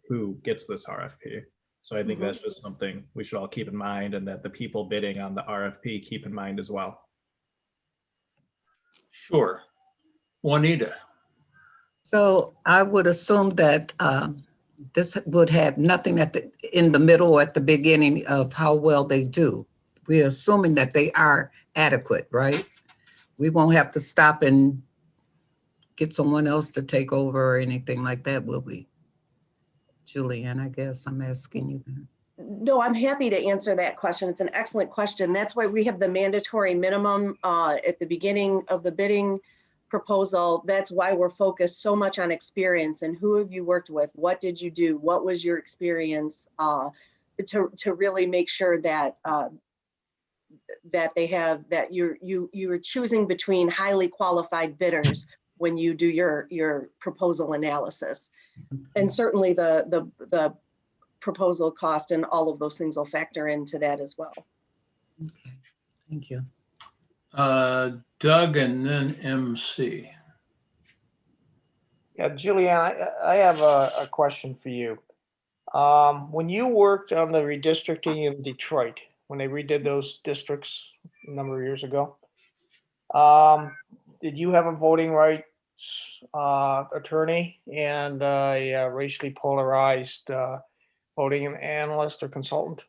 E: who gets this RFP. So I think that's just something we should all keep in mind, and that the people bidding on the RFP keep in mind as well.
B: Sure. Juanita.
O: So I would assume that this would have nothing in the middle or at the beginning of how well they do. We're assuming that they are adequate, right? We won't have to stop and get someone else to take over or anything like that, will we? Julianne, I guess I'm asking you that.
Q: No, I'm happy to answer that question. It's an excellent question. That's why we have the mandatory minimum at the beginning of the bidding proposal. That's why we're focused so much on experience and who have you worked with? What did you do? What was your experience to really make sure that that you're choosing between highly qualified bidders when you do your proposal analysis. And certainly the proposal cost and all of those things will factor into that as well.
O: Okay, thank you.
B: Doug and then MC.
D: Yeah, Julianne, I have a question for you. When you worked on the redistricting in Detroit, when they redid those districts a number of years ago, did you have a voting rights attorney and a racially polarized voting analyst or consultant?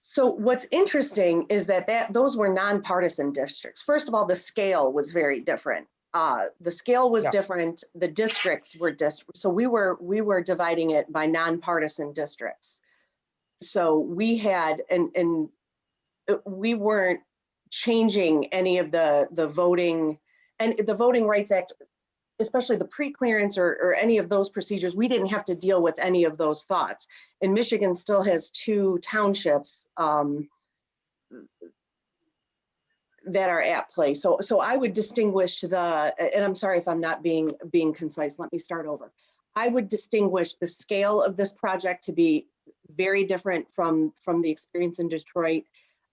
Q: So what's interesting is that those were nonpartisan districts. First of all, the scale was very different. The scale was different. The districts were different. So we were dividing it by nonpartisan districts. So we had, and we weren't changing any of the voting, and the Voting Rights Act, especially the pre-clearance or any of those procedures, we didn't have to deal with any of those thoughts. And Michigan still has 2 townships that are at play. So I would distinguish and I'm sorry if I'm not being concise, let me start over. I would distinguish the scale of this project to be very different from the experience in Detroit.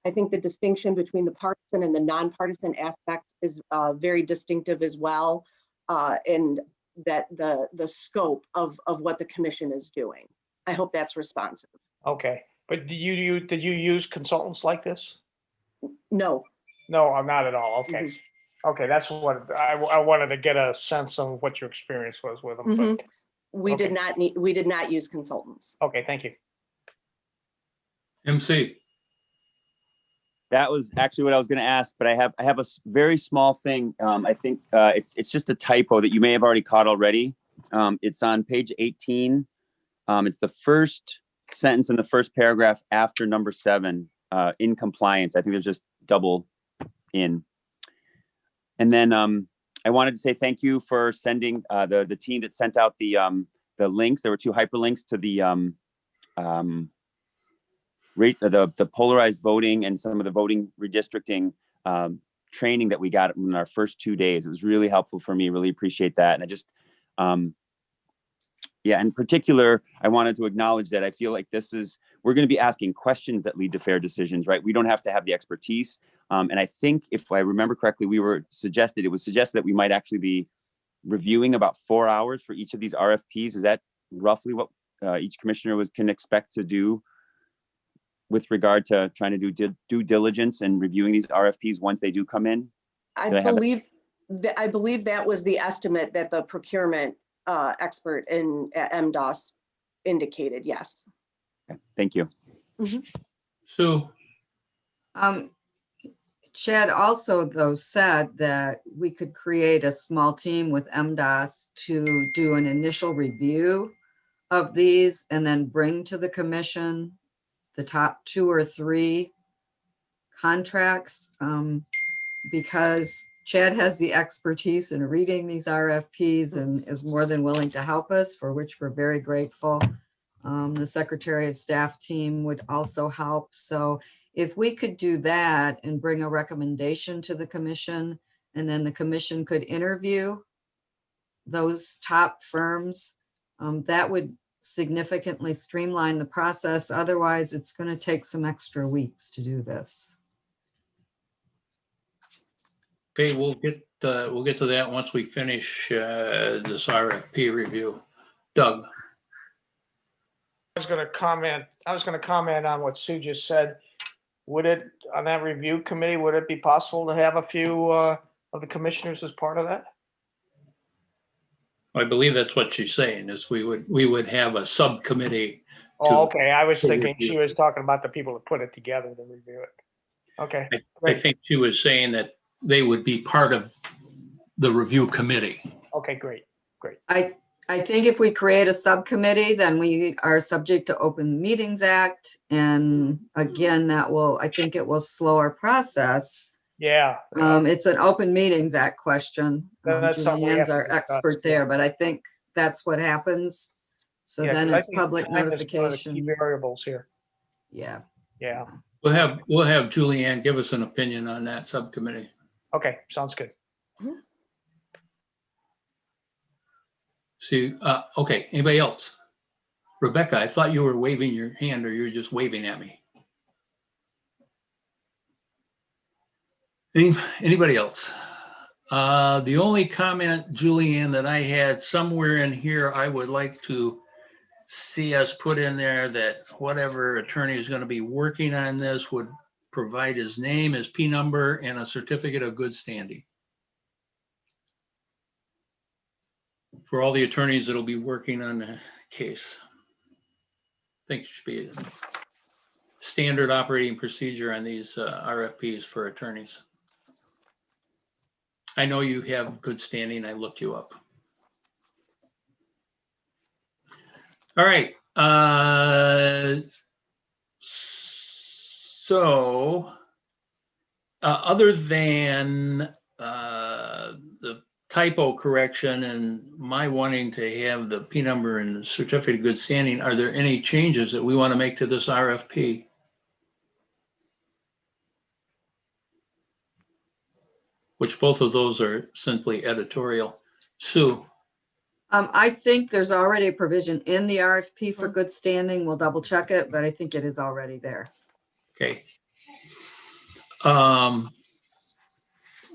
Q: I think the distinction between the partisan and the nonpartisan aspects is very distinctive as well. And that the scope of what the commission is doing. I hope that's responsive.
D: Okay, but did you use consultants like this?
Q: No.
D: No, I'm not at all. Okay. Okay, that's what I wanted to get a sense of what your experience was with them. But,
Q: we did not use consultants.
D: Okay, thank you.
B: MC.
I: That was actually what I was going to ask, but I have a very small thing. I think it's just a typo that you may have already caught already. It's on page 18. It's the first sentence in the first paragraph after number 7, in compliance. I think there's just double in. And then I wanted to say thank you for sending the team that sent out the links. There were 2 hyperlinks to the polarized voting and some of the voting redistricting training that we got in our first 2 days. It was really helpful for me. Really appreciate that. And I just, in particular, I wanted to acknowledge that I feel like we're going to be asking questions that lead to fair decisions, right? We don't have to have the expertise. And I think if I remember correctly, it was suggested that we might actually be reviewing about 4 hours for each of these RFPs. Is that roughly what each commissioner can expect to do with regard to trying to do due diligence and reviewing these RFPs once they do come in?
Q: I believe that was the estimate that the procurement expert at MDOS indicated. Yes.
I: Okay, thank you.
B: Sue.
G: Chad also, though, said that we could create a small team with MDOS to do an initial review of these and then bring to the commission the top 2 or 3 contracts, because Chad has the expertise in reading these RFPs and is more than willing to help us, for which we're very grateful. The Secretary of Staff team would also help. So if we could do that and bring a recommendation to the commission, and then the commission could interview those top firms, that would significantly streamline the process. Otherwise, it's going to take some extra weeks to do this.
B: Okay, we'll get to that once we finish this RFP review. Doug?
D: I was going to comment on what Sue just said. Would it, on that review committee, would it be possible to have a few of the commissioners as part of that?
B: I believe that's what she's saying, is we would have a subcommittee.
D: Oh, okay. I was
B: to
D: thinking
B: review.
D: she was talking about the people that put it together to review it. Okay.
B: I
D: Great.
B: think she was saying that they would be part of the review committee.
D: Okay, great.
G: I think if we create a subcommittee, then we are subject to Open Meetings Act. And again, I think it will slow our process.
D: Yeah.
G: It's an Open Meetings Act question.
D: That's something we have
G: Julianne's
D: to
G: our
D: discuss.
G: expert there, but I think that's what happens. So
D: Yeah,
G: then
D: 'cause I
G: it's
D: think
G: public
D: time is one of the key
G: notification.
D: variables here.
G: Yeah.
D: Yeah.
B: We'll have Julianne give us an opinion on that subcommittee.
D: Okay, sounds good.
B: See, okay, anybody else? Rebecca, I thought you were waving your hand, or you were just waving at me. Anybody else? The only comment, Julianne, that I had somewhere in here, I would like to see us put in there that whatever attorney is going to be working on this would provide his name, his P number, and a certificate of good standing. For all the attorneys that'll be working on the case. I think it should be a standard operating procedure on these RFPs for attorneys. I know you have good standing. I looked you up. All right. So other than the typo correction and my wanting to have the P number and certificate of good standing, are there any changes that we want to make to this RFP? Which both of those are simply editorial. Sue?
G: I think there's already a provision in the RFP for good standing. We'll double check it, but I think it is already there.
B: Okay.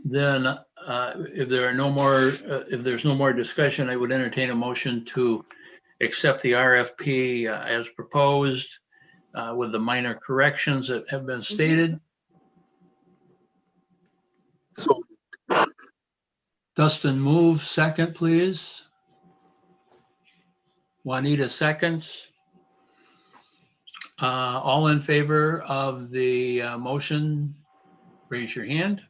B: Then if there's no more discussion, I would entertain a motion to accept the RFP as proposed with the minor corrections that have been stated.
N: So
B: Dustin moves, second, please. Juanita seconds. All in favor of the motion, raise your hand.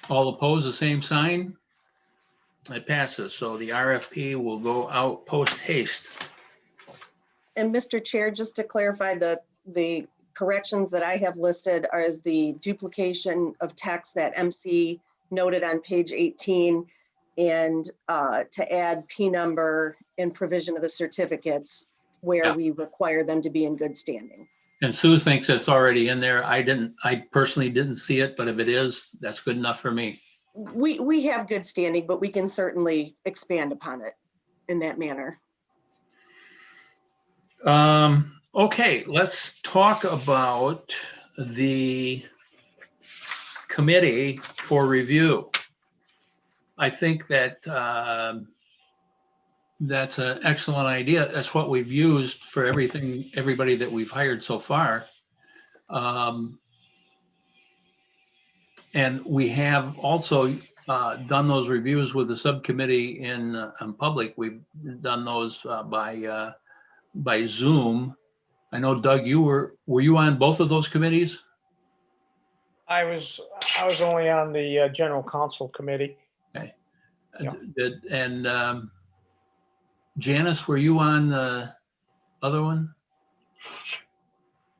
B: All opposed, the same sign. It passes. So the RFP will go out post haste.
Q: And Mr. Chair, just to clarify, the corrections that I have listed are as the duplication of text that MC noted on page 18, and to add P number in provision of the certificates where we require them to be in good standing.
B: And Sue thinks it's already in there. I personally didn't see it, but if it is, that's good enough for me.
Q: We have good standing, but we can certainly expand upon it in that manner.
B: Okay, let's talk about the committee for review. I think that that's an excellent idea. That's what we've used for everybody that we've hired so far. And we have also done those reviews with the subcommittee in public. We've done those by Zoom. I know, Doug, were you on both of those committees?
D: I was only on the general counsel committee.
B: Okay.
D: Yeah.
B: And Janice, were you on the other one?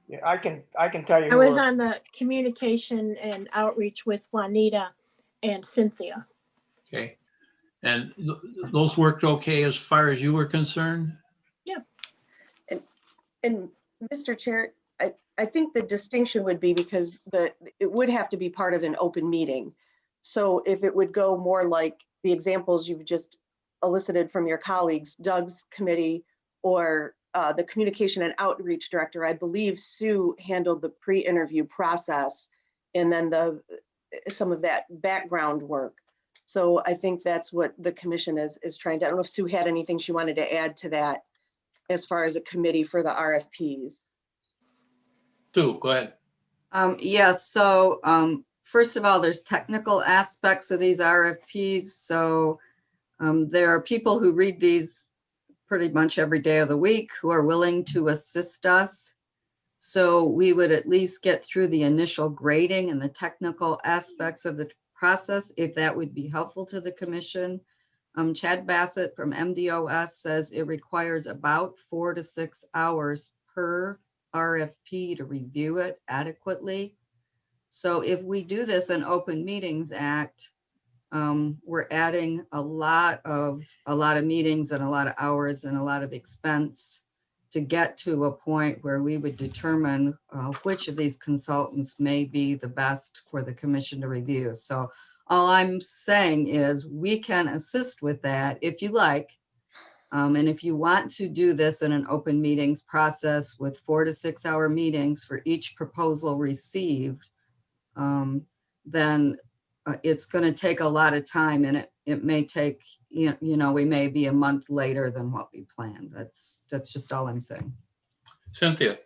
D: Yeah, I can tell you.
K: I was on the communication and outreach with Juanita and Cynthia.
B: Okay. And those worked okay as far as you were concerned?
K: Yeah.
Q: And Mr. Chair, I think the distinction would be because it would have to be part of an open meeting. So if it would go more like the examples you've just elicited from your colleagues, Doug's committee or the communication and outreach director, I believe Sue handled the pre-interview process and then some of that background work. So I think that's what the commission is trying to, I don't know if Sue had anything she wanted to add to that as far as a committee for the RFPs.
B: Sue, go ahead.
G: Yes, so first of all, there's technical aspects of these RFPs. So there are people who read these pretty much every day of the week who are willing to assist us. So we would at least get through the initial grading and the technical aspects of the process, if that would be helpful to the commission. Chad Bassett from MDOS says it requires about 4 to 6 hours per RFP to review it adequately. So if we do this in Open Meetings Act, we're adding a lot of meetings and a lot of hours and a lot of expense to get to a point where we would determine which of these consultants may be the best for the commission to review. So all I'm saying is we can assist with that if you like. And if you want to do this in an open meetings process with 4 to 6 hour meetings for each proposal received, then it's going to take a lot of time, and it may take, we may be a month later than what we planned. That's just all I'm saying.
B: Cynthia.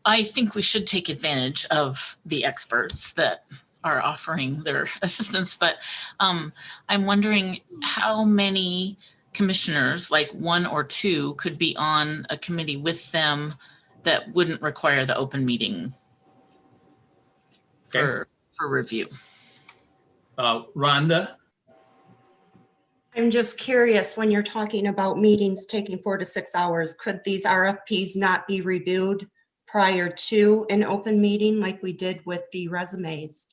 H: I think we should take advantage of the experts that are offering their assistance, but I'm wondering how many commissioners, like 1 or 2, could be on a committee with them that wouldn't require the open meeting for review.
B: Rhonda?
P: I'm just curious, when you're talking about meetings taking 4 to 6 hours, could these RFPs not be reviewed prior to an open meeting like we did with the resumes?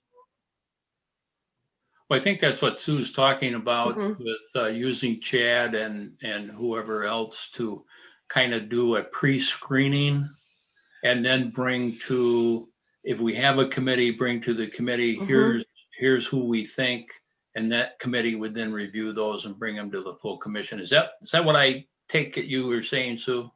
B: Well, I think that's what Sue's talking about with using Chad and whoever else to kind of do a pre-screening and then bring to, if we have a committee, bring to the committee, here's who we think, and that committee would then review those and bring them to the full commission. Is that what I take it you were saying, Sue?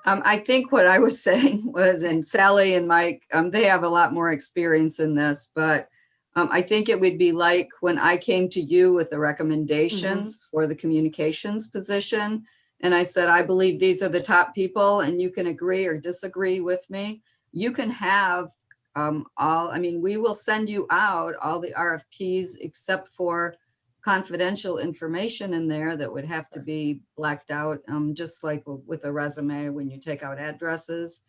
G: I think what I was saying was, and Sally and Mike, they have a lot more experience in this, but I think it would be like when I came to you with the recommendations for the communications position. And I said, I believe these are the top people, and you can agree or disagree with me. You can have we will send you out all the RFPs except for confidential information in there that would have to be blacked out, just like with a resume when you take out addresses.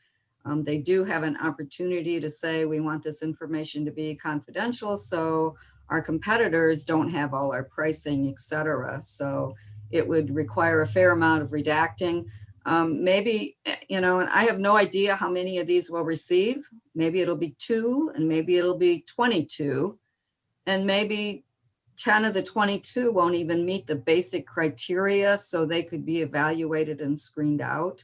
G: They do have an opportunity to say, we want this information to be confidential, so our competitors don't have all our pricing, et cetera. So it would require a fair amount of redacting. Maybe, and I have no idea how many of these we'll receive. Maybe it'll be 2, and maybe it'll be 22, and maybe 10 of the 22 won't even meet the basic criteria, so they could be evaluated and screened out.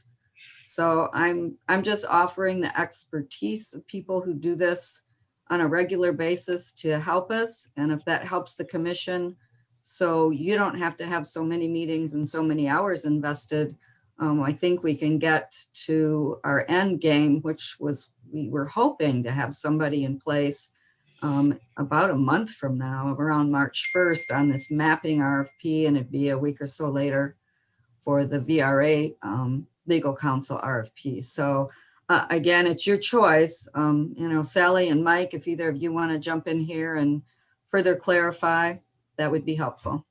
G: So I'm just offering the expertise of people who do this on a regular basis to help us. And if that helps the commission, so you don't have to have so many meetings and so many hours invested, I think we can get to our end game, which was we were hoping to have somebody in place about a month from now, around March 1st, on this mapping RFP, and it'd be a week or so later for the VRA legal counsel RFP. So again, it's your choice. Sally and Mike, if either of you want to jump in here and further clarify, that would be helpful.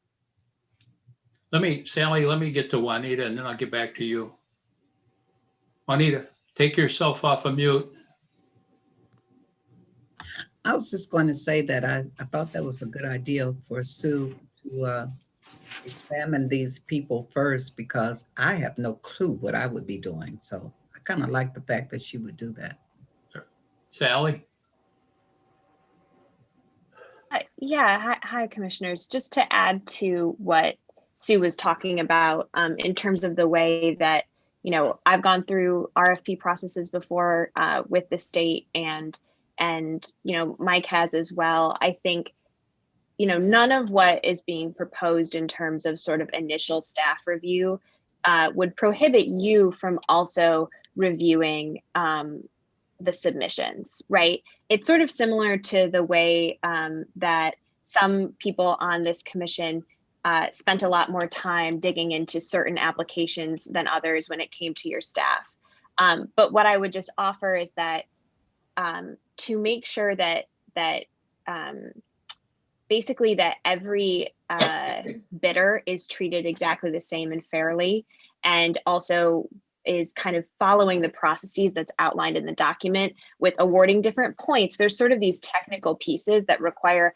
B: Sally, let me get to Juanita, and then I'll get back to you. Juanita, take yourself off of mute.
O: I was just going to say that I thought that was a good idea for Sue to examine these people first, because I have no clue what I would be doing. So I kind of like the fact that she would do that.
B: Sally?
C: Yeah, hi, commissioners. Just to add to what Sue was talking about in terms of the way that, I've gone through RFP processes before with the state, and and Mike has as well. I think none of what is being proposed in terms of sort of initial staff review would prohibit you from also reviewing the submissions, right? It's sort of similar to the way that some people on this commission spent a lot more time digging into certain applications than others when it came to your staff. But what I would just offer is that to make sure that basically that every bidder is treated exactly the same and fairly, and also is kind of following the processes that's outlined in the document with awarding different points. There's sort of these technical pieces that require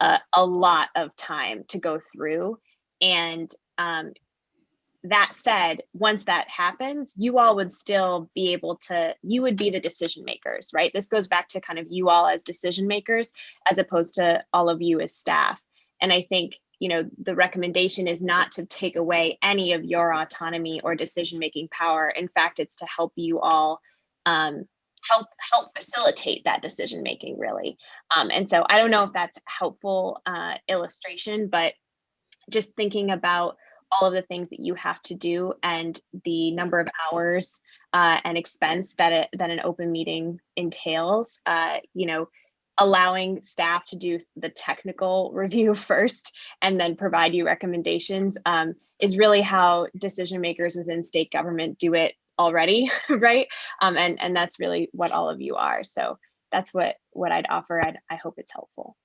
C: a lot of time to go through. And that said, once that happens, you all would still be able to, you would be the decision makers, right? This goes back to kind of you all as decision makers, as opposed to all of you as staff. And I think, the recommendation is not to take away any of your autonomy or decision-making power. In fact, it's to help you all help facilitate that decision-making, really. And so I don't know if that's helpful illustration, but just thinking about all of the things that you have to do and the number of hours and expense that an open meeting entails, allowing staff to do the technical review first and then provide you recommendations is really how decision makers within state government do it already, right? And that's really what all of you are. So that's what I'd offer. I hope it's helpful.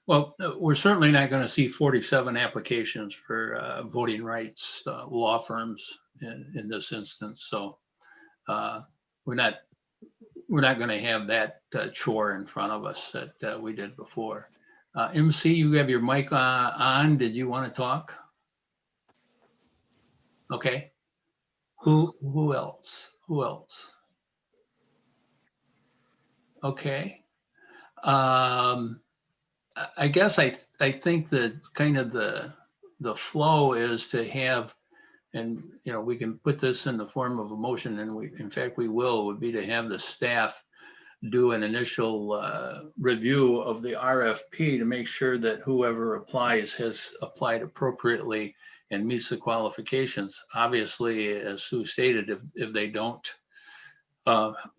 B: Well, we're certainly not going to see 47 applications for voting rights law firms in this instance. So we're not going to have that chore in front of us that we did before. MC, you have your mic on. Did you want to talk? Okay. Who else? Who else? Okay. I guess I think that kind of the flow is to have, and we can put this in the form of a motion, and we would be to have the staff do an initial review of the RFP to make sure that whoever applies has applied appropriately and meets the qualifications. Obviously, as Sue stated, if they don't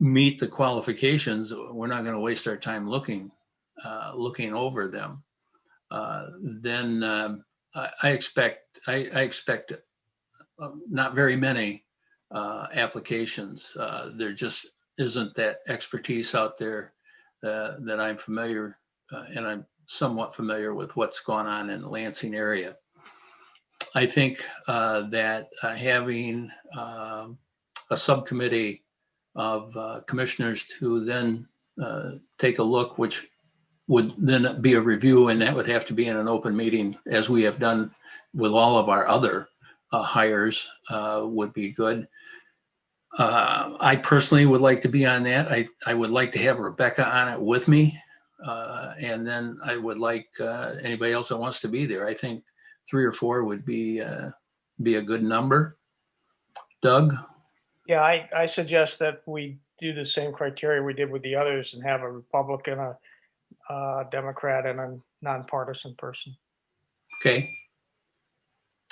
B: meet the qualifications, we're not going to waste our time looking over them. Then I expect not very many applications. There just isn't that expertise out there that I'm familiar, and I'm somewhat familiar with what's going on in the Lansing area. I think that having a subcommittee of commissioners to then take a look, which would then be a review, and that would have to be in an open meeting, as we have done with all of our other hires, would be good. I personally would like to be on that. I would like to have Rebecca on it with me. And then I would like anybody else that wants to be there. I think 3 or 4 would be a good number. Doug?
D: Yeah, I suggest that we do the same criteria we did with the others and have a Republican, a Democrat, and a nonpartisan person.
B: Okay.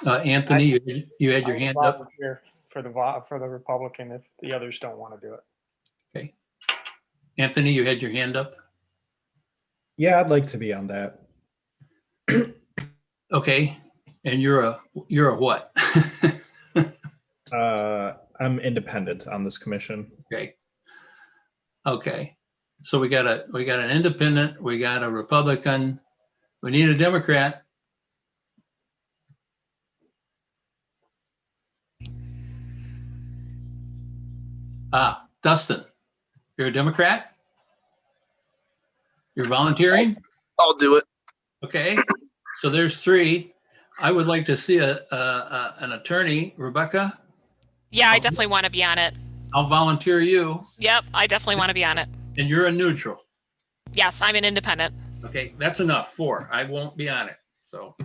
B: Anthony, you had your hand up.
D: For the Republican if the others don't want to do it.
B: Okay. Anthony, you had your hand up.
E: Yeah, I'd like to be on that.
B: Okay. And you're a what?
E: I'm independent on this commission.
B: Okay. Okay. So we got an independent, we got a Republican, we need a Democrat. Dustin, you're a Democrat? You're volunteering?
N: I'll do it.
B: Okay, so there's 3. I would like to see an attorney. Rebecca?
J: Yeah, I definitely want to be on it.
B: I'll volunteer you.
J: Yep, I definitely want to be on it.
B: And you're a neutral.
J: Yes, I'm an independent.
B: Okay, that's enough. 4. I won't be on it. So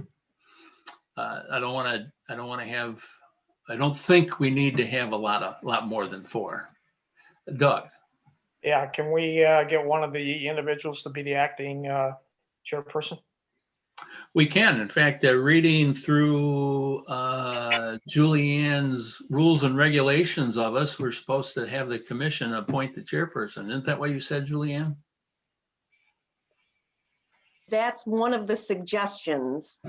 B: I don't think we need to have a lot more than 4. Doug?
D: Yeah, can we get one of the individuals to be the acting chairperson?
B: We can. In fact, reading through Julianne's rules and regulations of us, we're supposed to have the commission appoint the chairperson. Isn't that what you said, Julianne?
Q: That's one of the suggestions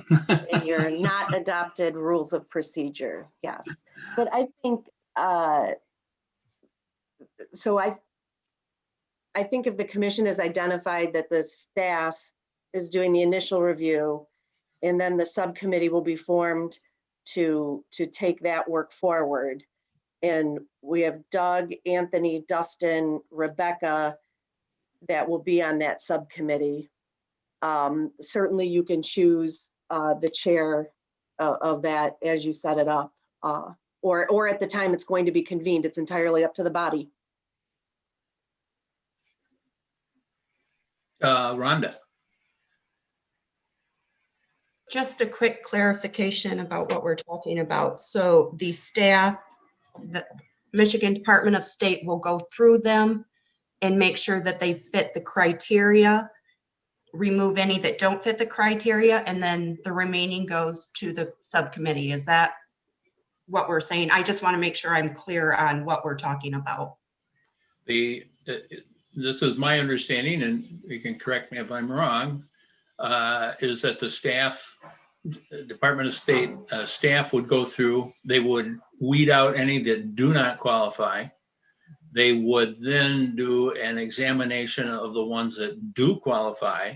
Q: in your not adopted rules of procedure. Yes. But I think, so I think if the commission has identified that the staff is doing the initial review, and then the subcommittee will be formed to take that work forward. And we have Doug, Anthony, Dustin, Rebecca that will be on that subcommittee. Certainly you can choose the chair of that as you set it up, or at the time it's going to be convened. It's entirely up to the body.
B: Rhonda.
P: Just a quick clarification about what we're talking about. So the staff, the Michigan Department of State will go through them and make sure that they fit the criteria, remove any that don't fit the criteria, and then the remaining goes to the subcommittee. Is that what we're saying? I just want to make sure I'm clear on what we're talking about.
B: This is my understanding, and you can correct me if I'm wrong, is that the staff, Department of State staff would go through, they would weed out any that do not qualify. They would then do an examination of the ones that do qualify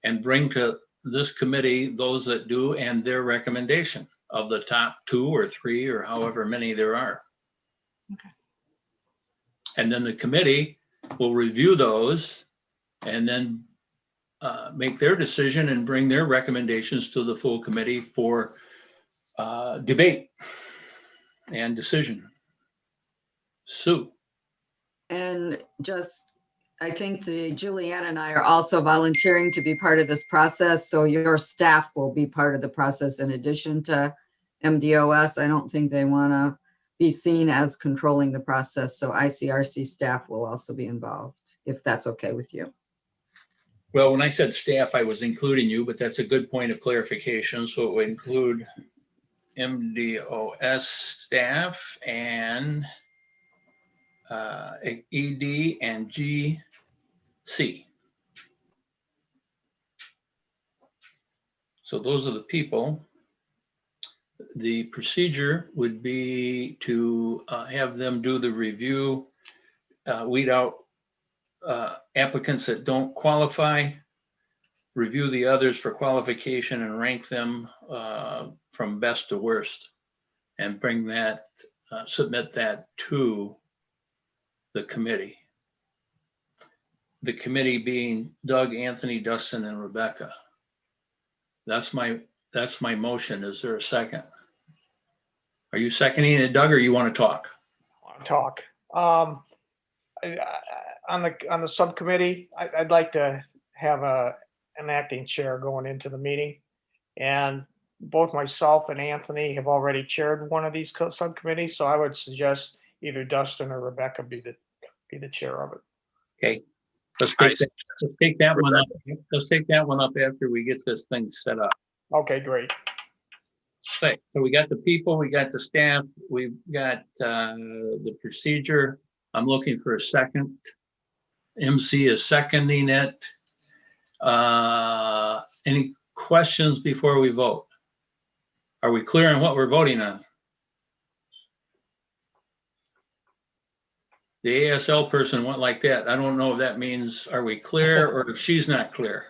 B: and bring to this committee those that do and their recommendation of the top 2 or 3 or however many there are.
P: Okay.
B: And then the committee will review those and then make their decision and bring their recommendations to the full committee for debate and decision. Sue.
G: And just, I think Julianne and I are also volunteering to be part of this process. So your staff will be part of the process in addition to MDOS. I don't think they want to be seen as controlling the process. So ICRC staff will also be involved, if that's okay with you.
B: Well, when I said staff, I was including you, but that's a good point of clarification. So it would include MDOS staff and ED and GC. So those are the people. The procedure would be to have them do the review, weed out applicants that don't qualify, review the others for qualification and rank them from best to worst, and bring that, submit that to the committee. The committee being Doug, Anthony, Dustin, and Rebecca. That's my motion. Is there a second? Are you seconding it, Doug, or you want to talk?
D: I want to talk. On the subcommittee, I'd like to have an acting chair going into the meeting. And both myself and Anthony have already chaired one of these subcommittees, so I would suggest either Dustin or Rebecca be the chair of it.
B: Okay, let's take that one up. Let's take that one up after we get this thing set up.
D: Okay, great.
B: So we got the people, we got the staff, we've got the procedure. I'm looking for a second. MC is seconding it. Any questions before we vote? Are we clear on what we're voting on? The ASL person went like that. I don't know if that means, are we clear, or if she's not clear?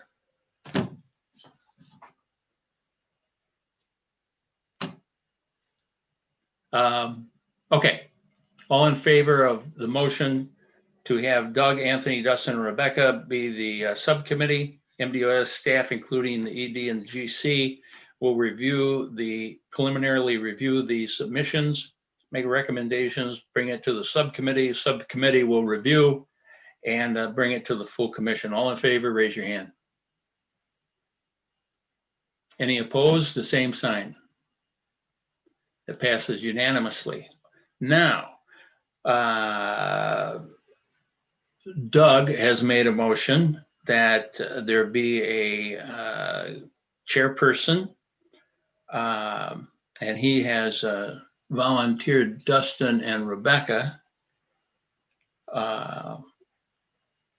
B: Okay, all in favor of the motion to have Doug, Anthony, Dustin, and Rebecca be the subcommittee, MDOS staff, including the ED and the GC, will preliminarily review the submissions, make recommendations, bring it to the subcommittee. Subcommittee will review and bring it to the full commission. All in favor, raise your hand. Any opposed? The same sign. It passes unanimously. Now, Doug has made a motion that there be a chairperson. And he has volunteered Dustin and Rebecca.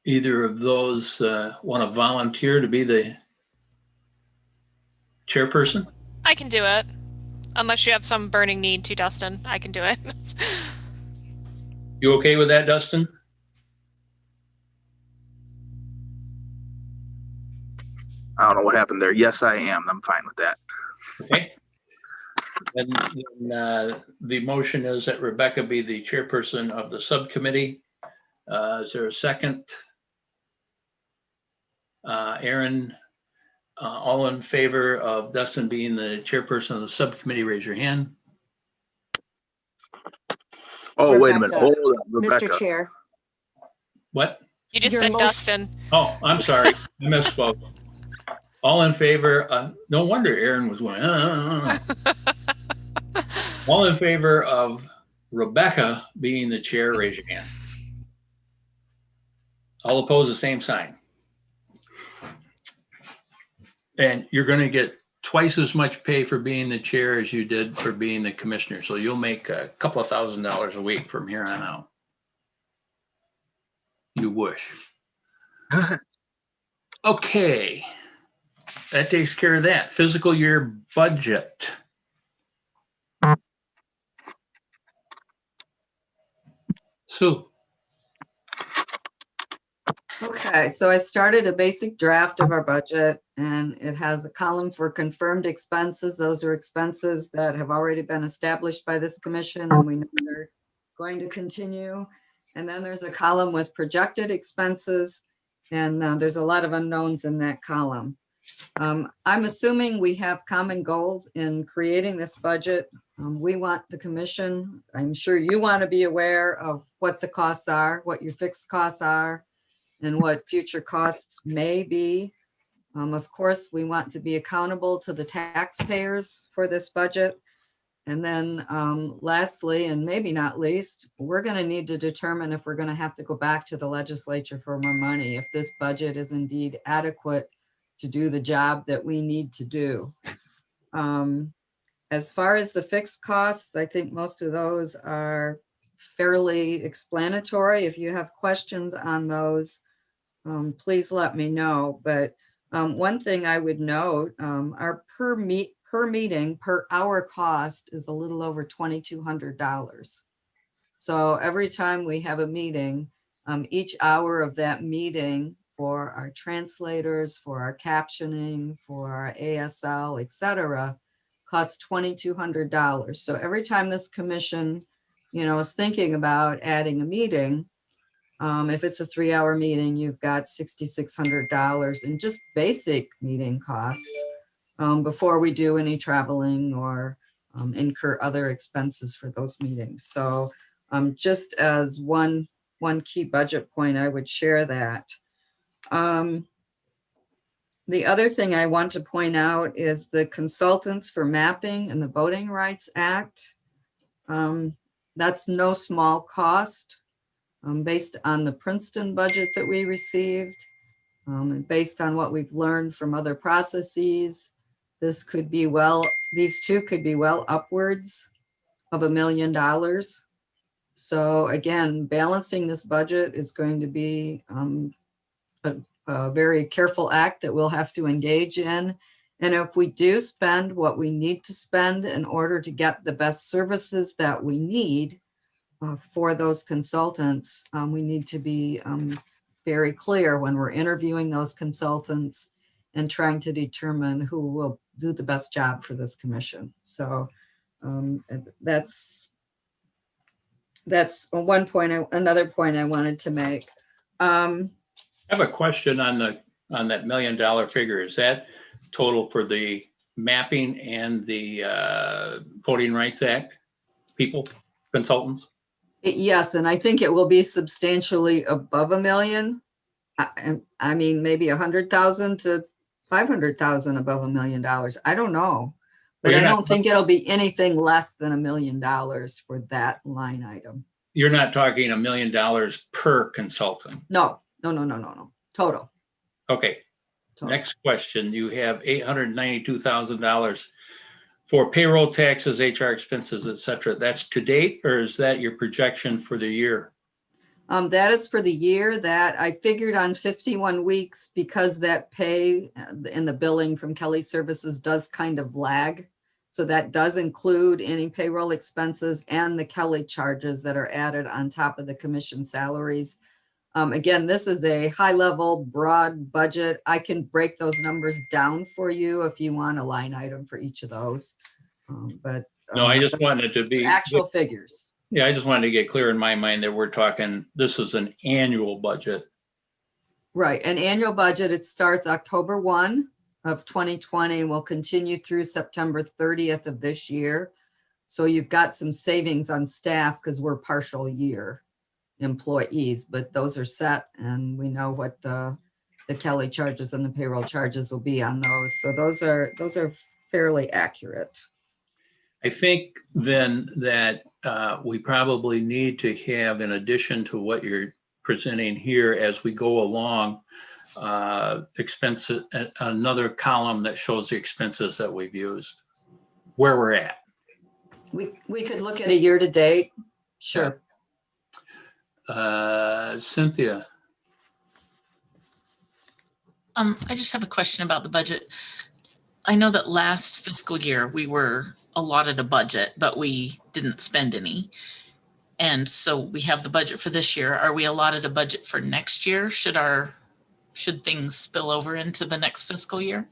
B: Either of those want to volunteer to be the chairperson?
J: I can do it. Unless you have some burning need to, Dustin. I can do it.
B: You okay with that, Dustin?
N: I don't know what happened there. Yes, I am. I'm fine with that.
B: Okay. And the motion is that Rebecca be the chairperson of the subcommittee. Is there a second? Aaron, all in favor of Dustin being the chairperson of the subcommittee, raise your hand.
N: Oh, wait a minute.
Q: Rebecca.
N: Hold on, Rebecca.
Q: Mr. Chair.
B: What?
J: You just
Q: Your
J: said
Q: motion-
J: Dustin.
B: Oh, I'm sorry. I misspoke. All in favor, no wonder Aaron was going, All in favor of Rebecca being the chair, raise your hand. All opposed, the same sign. And you're going to get twice as much pay for being the chair as you did for being the commissioner. So you'll make a couple of $1,000s a week from here on out. You wish. Okay. That takes care of that. Fiscal year budget. Sue.
G: Okay, so I started a basic draft of our budget and it has a column for confirmed expenses. Those are expenses that have already been established by this commission and we know they're going to continue. And then there's a column with projected expenses and there's a lot of unknowns in that column. I'm assuming we have common goals in creating this budget. We want the commission, I'm sure you want to be aware of what the costs are, what your fixed costs are, and what future costs may be. Of course, we want to be accountable to the taxpayers for this budget. And then lastly, and maybe not least, we're going to need to determine if we're going to have to go back to the legislature for more money, if this budget is indeed adequate to do the job that we need to do. As far as the fixed costs, I think most of those are fairly explanatory. If you have questions on those, please let me know. But one thing I would note, our per meeting per hour cost is a little over $2,200. So every time we have a meeting, each hour of that meeting for our translators, for our captioning, for our ASL, et cetera, costs $2,200. So every time this commission, is thinking about adding a meeting, if it's a 3-hour meeting, you've got $6,600 in just basic meeting costs before we do any traveling or incur other expenses for those meetings. So just as one key budget point, I would share that. The other thing I want to point out is the consultants for mapping and the Voting Rights Act. That's no small cost. Based on the Princeton budget that we received, and based on what we've learned from other processes, these two could be well upwards of $1 million. So again, balancing this budget is going to be a very careful act that we'll have to engage in. And if we do spend what we need to spend in order to get the best services that we need, for those consultants, we need to be very clear when we're interviewing those consultants and trying to determine who will do the best job for this commission. So that's one point. Another point I wanted to make.
B: I have a question on that $1 million figure. Is that total for the mapping and the Voting Rights Act people, consultants?
G: Yes, and I think it will be substantially above $1 million. I mean, maybe 100,000 to 500,000 above $1 million. I don't know, but I don't think it'll be anything less than $1 million for that line item.
B: You're not talking $1 million per consultant.
G: No, total.
B: Okay. Next question. You have $892,000 for payroll, taxes, HR expenses, et cetera. That's to date, or is that your projection for the year?
G: That is for the year. That I figured on 51 weeks because that pay and the billing from Kelly Services does kind of lag. So that does include any payroll expenses and the Kelly charges that are added on top of the commission salaries. Again, this is a high level, broad budget. I can break those numbers down for you if you want a line item for each of those.
B: No, I just wanted to be
G: actual figures.
B: Yeah, I just wanted to get clear in my mind that we're talking, this is an annual budget.
G: Right, an annual budget, it starts October 1 of 2020, will continue through September 30th of this year. So you've got some savings on staff because we're partial year employees, but those are set and we know what the Kelly charges and the payroll charges will be on those. So those are fairly accurate.
B: I think then that we probably need to have, in addition to what you're presenting here as we go along, expenses, another column that shows the expenses that we've used, where we're at.
G: We could look at a year to date. Sure.
B: Cynthia.
H: I just have a question about the budget. I know that last fiscal year we were allotted a budget, but we didn't spend any. And so we have the budget for this year. Are we allotted a budget for next year? Should things spill over into the next fiscal year?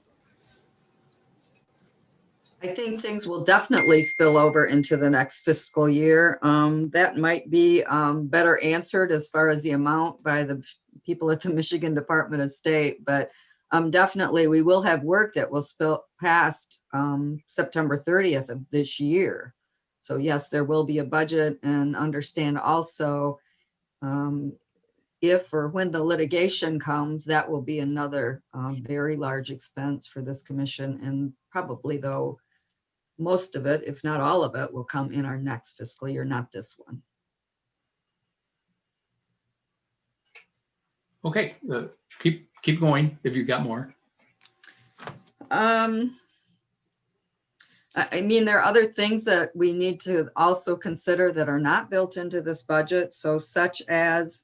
G: I think things will definitely spill over into the next fiscal year. That might be better answered as far as the amount by the people at the Michigan Department of State, but definitely we will have work that will spill past September 30th of this year. So yes, there will be a budget, and understand also if or when the litigation comes, that will be another very large expense for this commission, and probably though most of it, if not all of it, will come in our next fiscal year, not this one.
B: Okay, keep going if you've got more.
G: I mean, there are other things that we need to also consider that are not built into this budget. So such as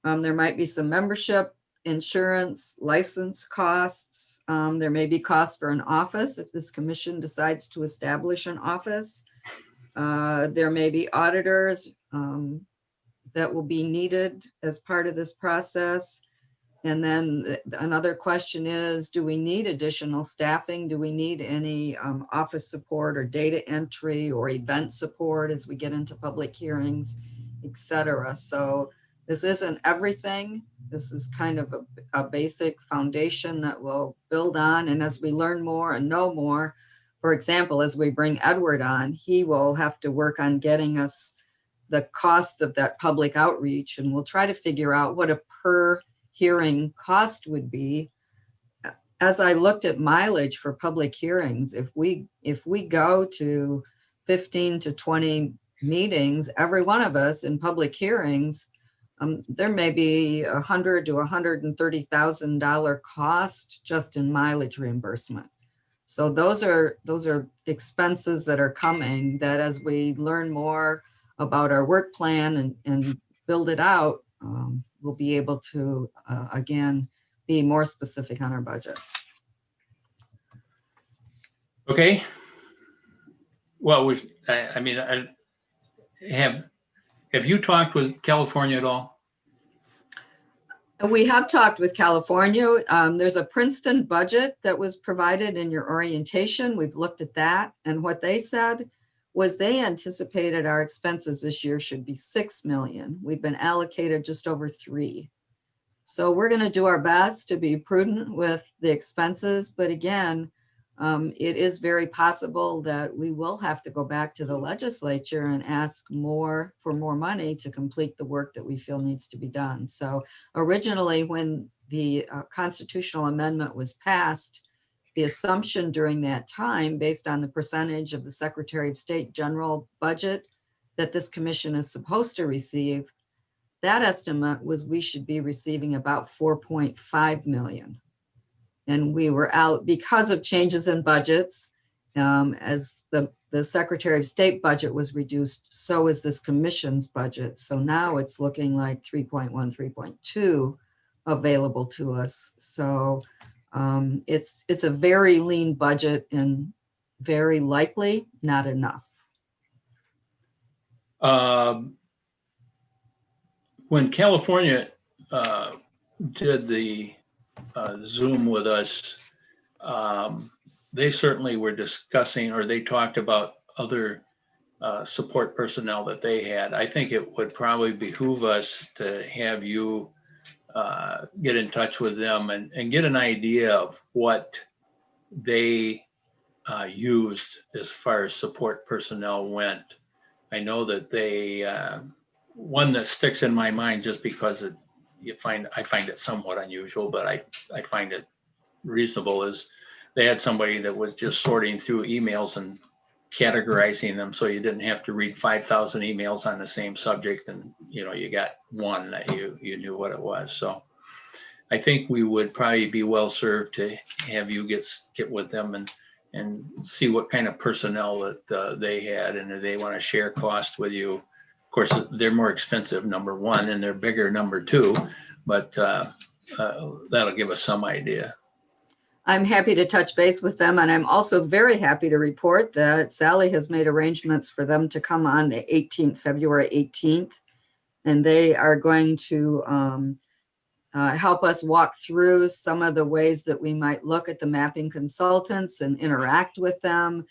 G: there might be some membership, insurance, license costs. There may be costs for an office if this commission decides to establish an office. There may be auditors that will be needed as part of this process. And then another question is, do we need additional staffing? Do we need any office support or data entry or event support as we get into public hearings, et cetera? So this isn't everything. This is kind of a basic foundation that we'll build on. And as we learn more and know more, for example, as we bring Edward on, he will have to work on getting us the cost of that public outreach. And we'll try to figure out what a per hearing cost would be. As I looked at mileage for public hearings, if we go to 15 to 20 meetings, every one of us in public hearings, there may be $100,000 to $130,000 cost just in mileage reimbursement. So those are expenses that are coming, that as we learn more about our work plan and build it out, we'll be able to, again, be more specific on our budget.
B: Okay. Well, have you talked with California at all?
G: We have talked with California. There's a Princeton budget that was provided in your orientation. We've looked at that, and what they said was they anticipated our expenses this year should be $6 million. We've been allocated just over $3 million. So we're going to do our best to be prudent with the expenses. But again, it is very possible that we will have to go back to the legislature and ask for more money to complete the work that we feel needs to be done. So originally, when the constitutional amendment was passed, the assumption during that time, based on the percentage of the Secretary of State general budget that this commission is supposed to receive, that estimate was we should be receiving about 4.5 million. And we were out because of changes in budgets, as the Secretary of State budget was reduced, so is this commission's budget. So now it's looking like 3.1, 3.2 available to us. So it's a very lean budget and very likely not enough.
B: When California did the Zoom with us, they certainly were discussing, or they talked about other support personnel that they had. I think it would probably behoove us to have you get in touch with them and get an idea of what they used as far as support personnel went. I know that they, one that sticks in my mind just because I find it somewhat unusual, but I find it reasonable, is they had somebody that was just sorting through emails and categorizing them, so you didn't have to read 5,000 emails on the same subject, and you got one that you knew what it was. So I think we would probably be well served to have you get with them and see what kind of personnel that they had, and if they want to share cost with you. Of course, they're more expensive, number one, and they're bigger, number two, but that'll give us some idea.
G: I'm happy to touch base with them, and I'm also very happy to report that Sally has made arrangements for them to come on the 18th, February 18th, and they are going to help us walk through some of the ways that we might look at the mapping consultants and interact with them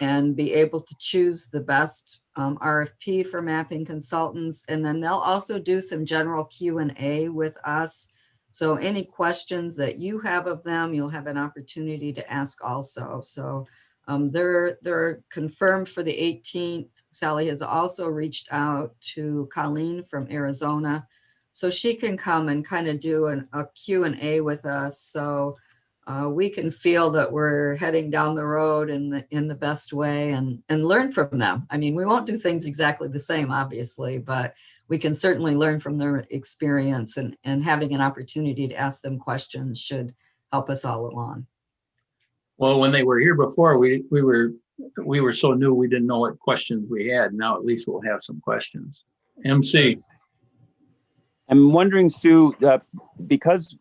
G: and be able to choose the best RFP for mapping consultants. And then they'll also do some general Q&A with us. So any questions that you have of them, you'll have an opportunity to ask also. So they're confirmed for the 18th. Sally has also reached out to Colleen from Arizona, so she can come and kind of do a Q&A with us, so we can feel that we're heading down the road in the best way and learn from them. I mean, we won't do things exactly the same, obviously, but we can certainly learn from their experience, and having an opportunity to ask them questions should help us all along.
B: Well, when they were here before, we were so new, we didn't know what questions we had. Now at least we'll have some questions. MC.
I: I'm wondering, Sue, because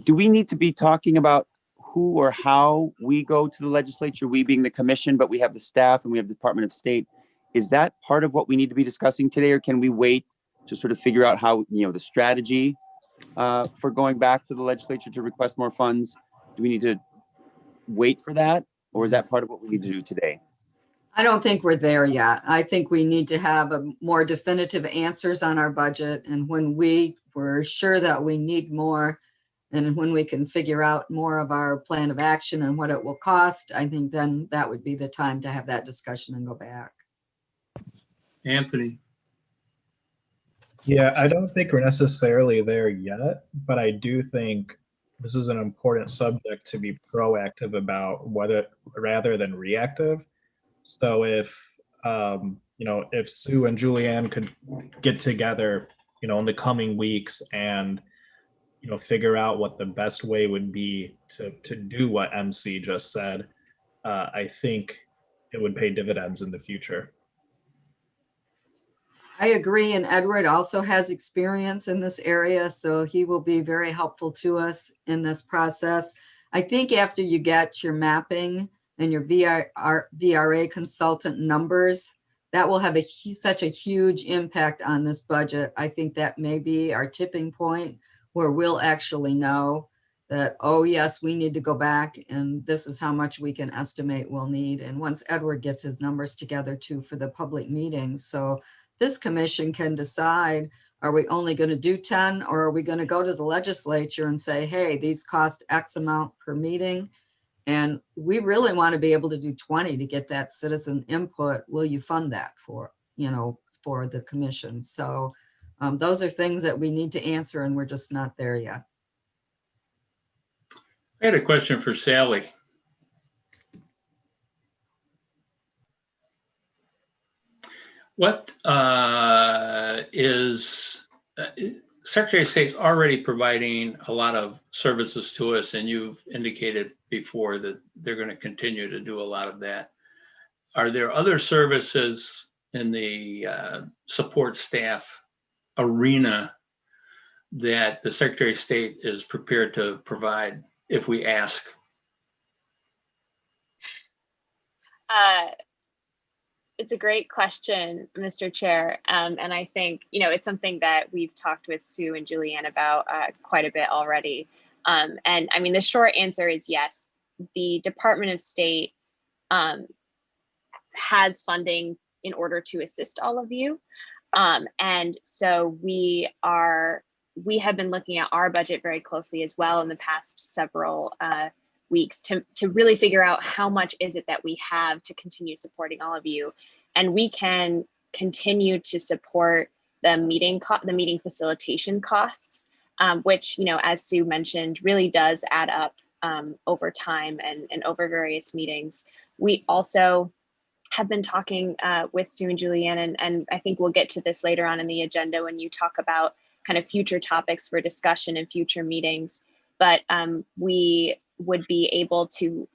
I: do we need to be talking about who or how we go to the legislature, we being the commission, but we have the staff and we have the Department of State? Is that part of what we need to be discussing today, or can we wait to sort of figure out how, the strategy for going back to the legislature to request more funds? Do we need to wait for that, or is that part of what we need to do today?
G: I don't think we're there yet. I think we need to have a more definitive answers on our budget. And when we're sure that we need more, and when we can figure out more of our plan of action and what it will cost, I think then that would be the time to have that discussion and go back.
B: Anthony.
E: Yeah, I don't think we're necessarily there yet, but I do think this is an important subject to be proactive about, rather than reactive. So if Sue and Julianne could get together, in the coming weeks and, figure out what the best way would be to do what MC just said, I think it would pay dividends in the future.
G: I agree, and Edward also has experience in this area, so he will be very helpful to us in this process. I think after you get your mapping and your VRA consultant numbers, that will have such a huge impact on this budget. I think that may be our tipping point where we'll actually know that, oh yes, we need to go back and this is how much we can estimate we'll need. And once Edward gets his numbers together too for the public meetings, so this commission can decide, are we only going to do 10, or are we going to go to the legislature and say, hey, these cost X amount per meeting, and we really want to be able to do 20 to get that citizen input. Will you fund that for the commission? So those are things that we need to answer, and we're just not there yet.
B: I had a question for Sally. What is Secretary of State's already providing a lot of services to us, and you've indicated before that they're going to continue to do a lot of that. Are there other services in the support staff arena that the Secretary of State is prepared to provide if we ask?
C: It's a great question, Mr. Chair. And I think, it's something that we've talked with Sue and Julianne about quite a bit already. And I mean, the short answer is yes. The Department of State has funding in order to assist all of you. And so we have been looking at our budget very closely as well in the past several weeks to really figure out how much is it that we have to continue supporting all of you. And we can continue to support the meeting facilitation costs, which, as Sue mentioned, really does add up over time and over various meetings. We also have been talking with Sue and Julianne, and I think we'll get to this later on in the agenda when you talk about kind of future topics for discussion in future meetings. But we would be able to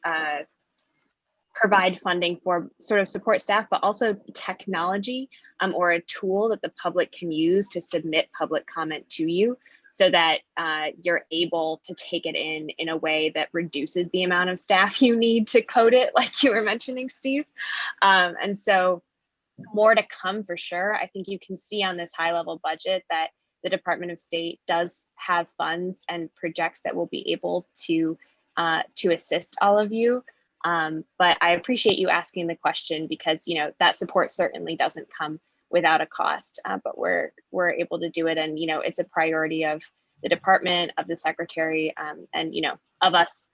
C: provide funding for sort of support staff, but also technology or a tool that the public can use to submit public comment to you so that you're able to take it in a way that reduces the amount of staff you need to code it, like you were mentioning, Steve. And so more to come for sure. I think you can see on this high level budget that the Department of State does have funds and projects that will be able to assist all of you. But I appreciate you asking the question because, that support certainly doesn't come without a cost, but we're able to do it. And, it's a priority of the department, of the secretary, and, of us,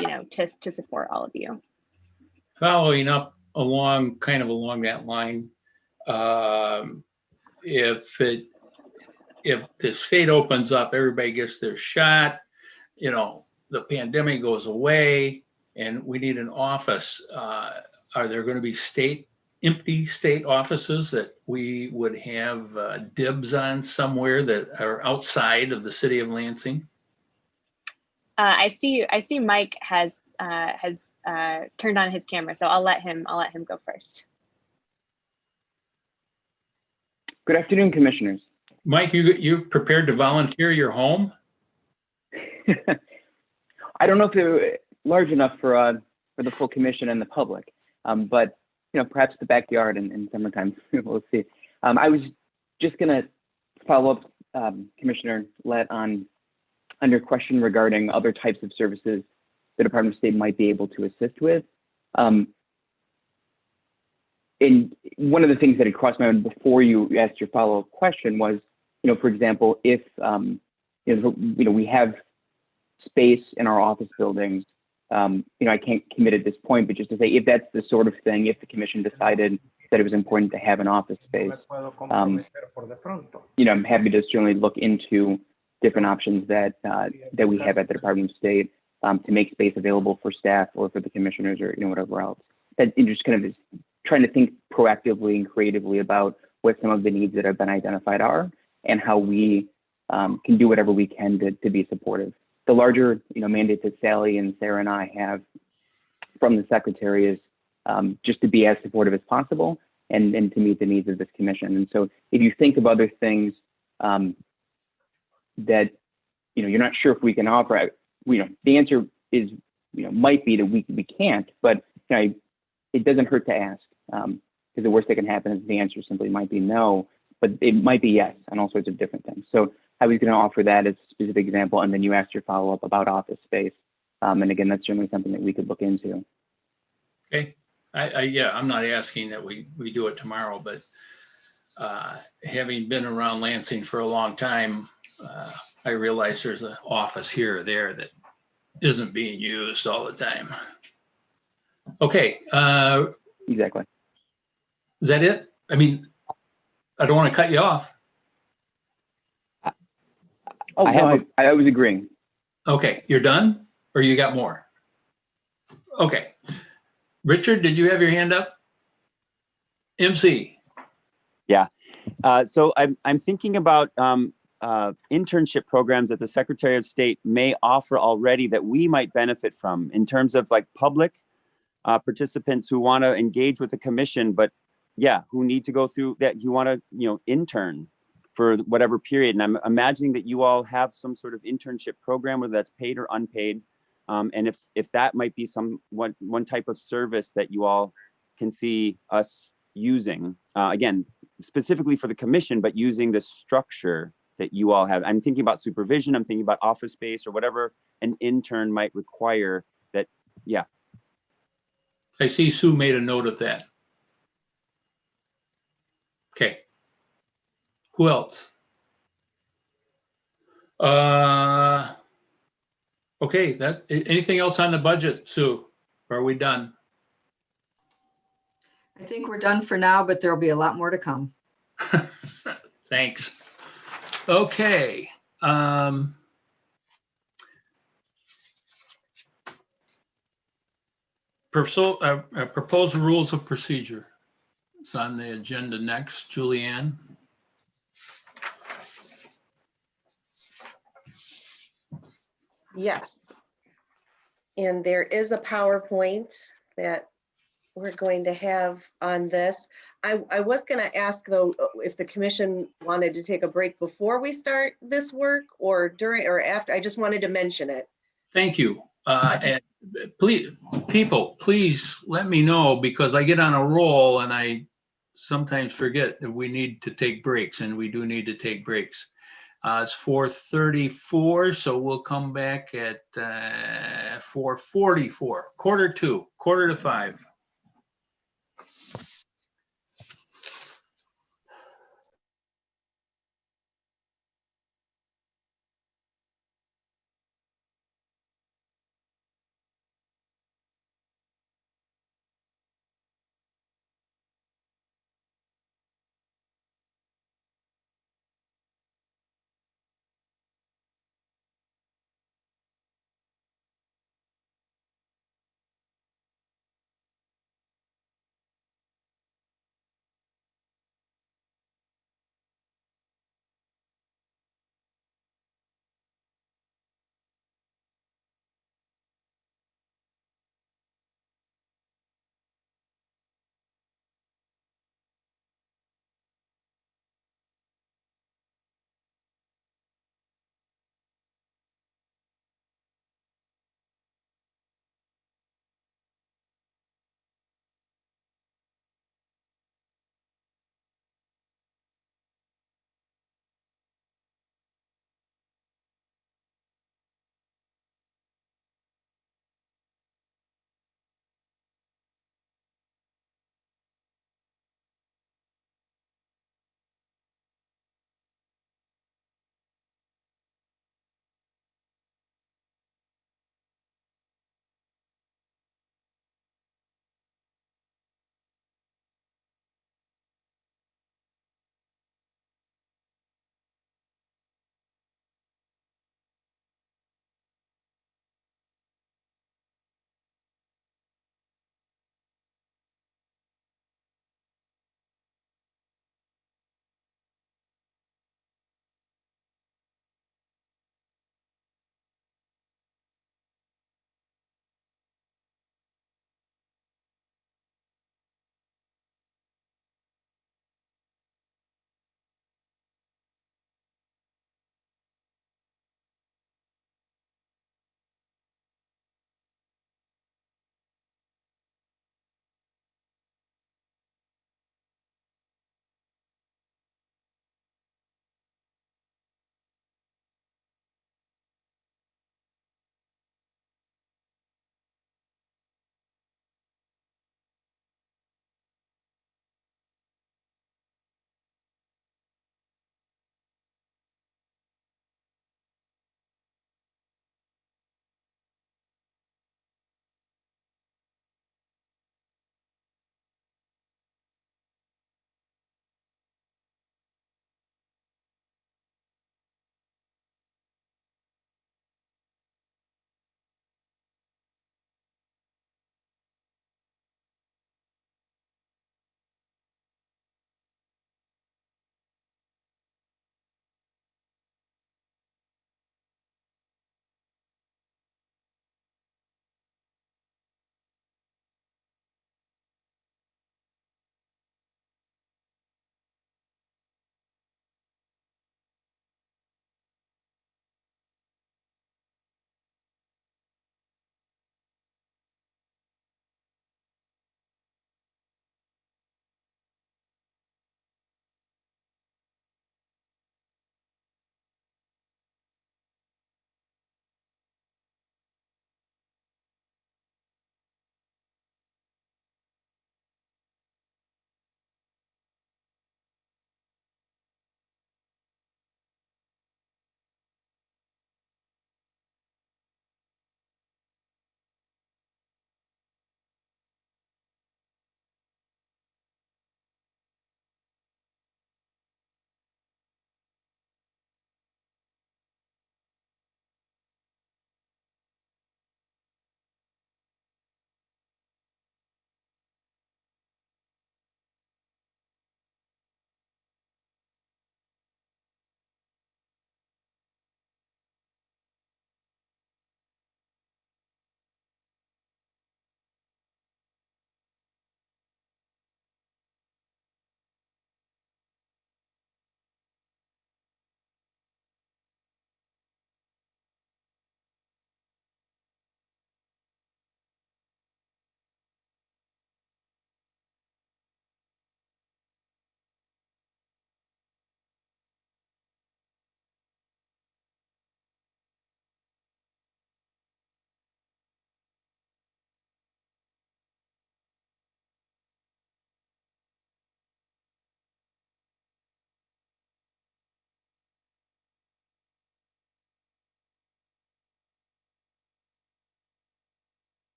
C: to support all of you.
B: Following up along that line, if the state opens up, everybody gets their shot, the pandemic goes away and we need an office, are there going to be empty state offices that we would have dibs on somewhere that are outside of the city of Lansing?
C: I see Mike has turned on his camera, so I'll let him go first.
R: Good afternoon, commissioners.
B: Mike, you prepared to volunteer your home?
R: I don't know if they're large enough for the full commission and the public, but perhaps the backyard in summertime. We'll see. I was just going to follow up, Commissioner Lett, on your question regarding other types of services the Department of State might be able to assist with. And one of the things that had crossed my mind before you asked your follow-up question was, for example, if we have space in our office buildings, I can't commit at this point, but just to say, if that's the sort of thing, if the commission decided that it was important to have an office space, I'm happy to certainly look into different options that we have at the Department of State to make space available for staff or for the commissioners or whatever else. That just kind of is trying to think proactively and creatively about what some of the needs that have been identified are and how we can do whatever we can to be supportive. The larger mandate that Sally and Sarah and I have from the secretary is just to be as supportive as possible and to meet the needs of this commission. And so if you think of other things that you're not sure if we can offer, the answer is might be that we can't, but it doesn't hurt to ask, because the worst that can happen is the answer simply might be no, but it might be yes on all sorts of different things. So I was going to offer that as a specific example, and then you asked your follow-up about office space, and again, that's certainly something that we could look into.
B: Okay, I'm not asking that we do it tomorrow, but having been around Lansing for a long time, I realize there's an office here or there that isn't being used all the time. Okay.
R: Exactly.
B: Is that it? I mean, I don't want to cut you off.
R: I was agreeing.
B: Okay, you're done, or you got more? Okay. Richard, did you have your hand up? MC.
I: Yeah. So I'm thinking about internship programs that the Secretary of State may offer already that we might benefit from in terms of like public participants who want to engage with the commission, but yeah, who need to go through that, you want to, intern for whatever period. And I'm imagining that you all have some sort of internship program, whether that's paid or unpaid. And if that might be one type of service that you all can see us using, again, specifically for the commission, but using the structure that you all have. I'm thinking about supervision, I'm thinking about office space or whatever an intern might require that, yeah.
B: I see Sue made a note of that. Okay. Who else? Okay, anything else on the budget, Sue? Or are we done?
G: I think we're done for now, but there'll be a lot more to come.
B: Thanks. Okay. Proposed rules of procedure. It's on the agenda next. Julianne.
Q: Yes. And there is a PowerPoint that we're going to have on this. I was going to ask though, if the commission wanted to take a break before we start this work or during or after. I just wanted to mention it.
B: Thank you. And please, people, please let me know because I get on a roll and I sometimes forget that we need to take breaks, and we do need to take breaks. It's 4:34, so we'll come back at 4:44, quarter to 5.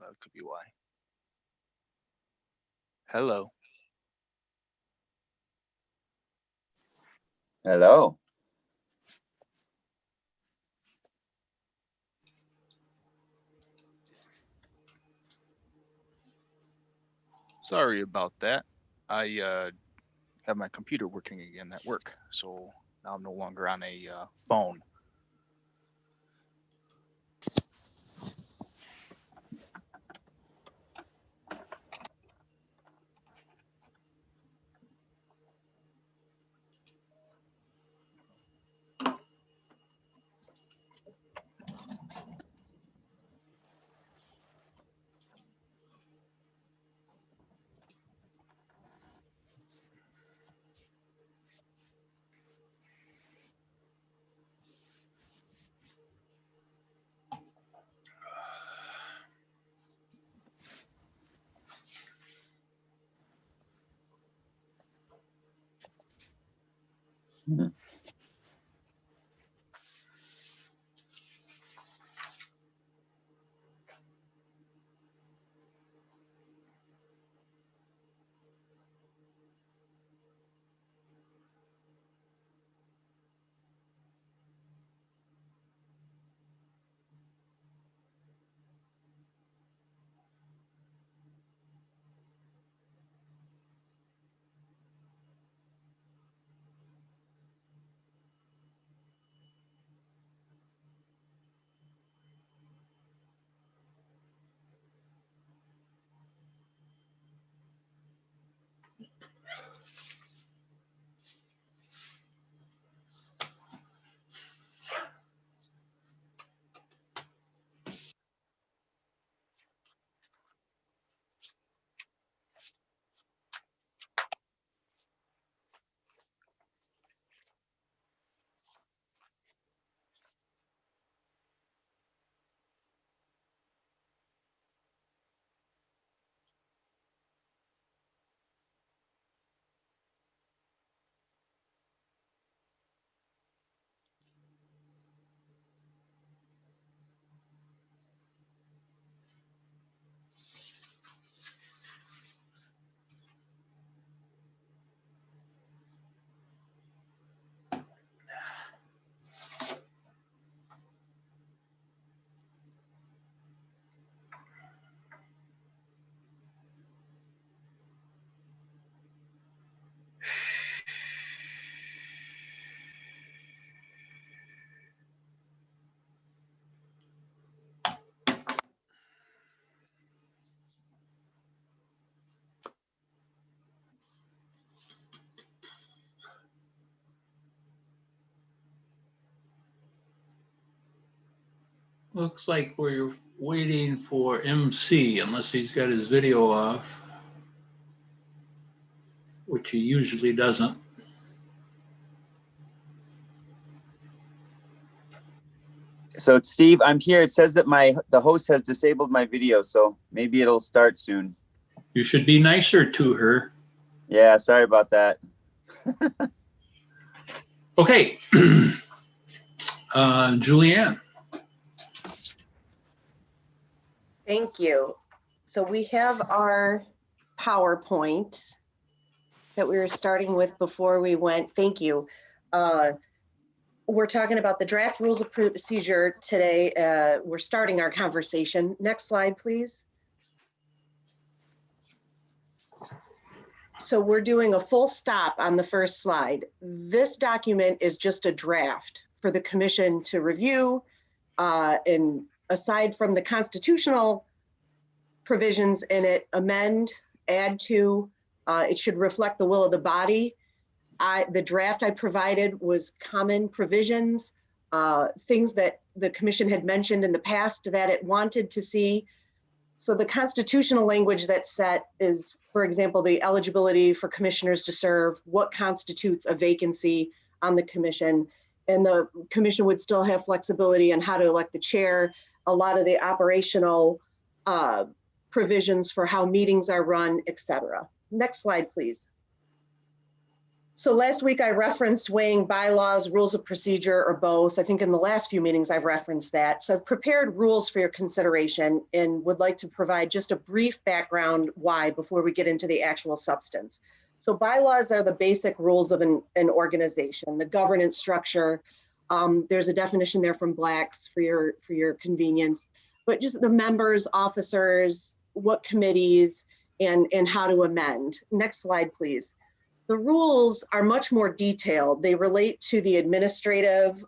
N: that could be why. Hello.
I: Hello.
N: Sorry about that. I have my computer working again at work, so now I'm no longer on a phone.
B: Looks like we're waiting for MC unless he's got his video off, which he usually doesn't.
I: So Steve, I'm here. It says that the host has disabled my video, so maybe it'll start soon.
B: You should be nicer to her.
I: Yeah, sorry about that.
B: Okay. Julianne.
Q: Thank you. So we have our PowerPoint that we were starting with before we went. Thank you. We're talking about the draft rules of procedure today. We're starting our conversation. Next slide, please. So we're doing a full stop on the first slide. This document is just a draft for the commission to review, and aside from the constitutional provisions in it, amend, add to, it should reflect the will of the body. The draft I provided was common provisions, things that the commission had mentioned in the past that it wanted to see. So the constitutional language that's set is, for example, the eligibility for commissioners to serve, what constitutes a vacancy on the commission, and the commission would still have flexibility on how to elect the chair, a lot of the operational provisions for how meetings are run, etc. Next slide, please. So last week I referenced weighing bylaws, rules of procedure, or both. I think in the last few meetings I've referenced that. So I've prepared rules for your consideration and would like to provide just a brief background why before we get into the actual substance. So bylaws are the basic rules of an organization, the governance structure. There's a definition there from Blacks for your convenience, but just the members, officers, what committees, and how to amend. Next slide, please. The rules are much more detailed. They relate to the administration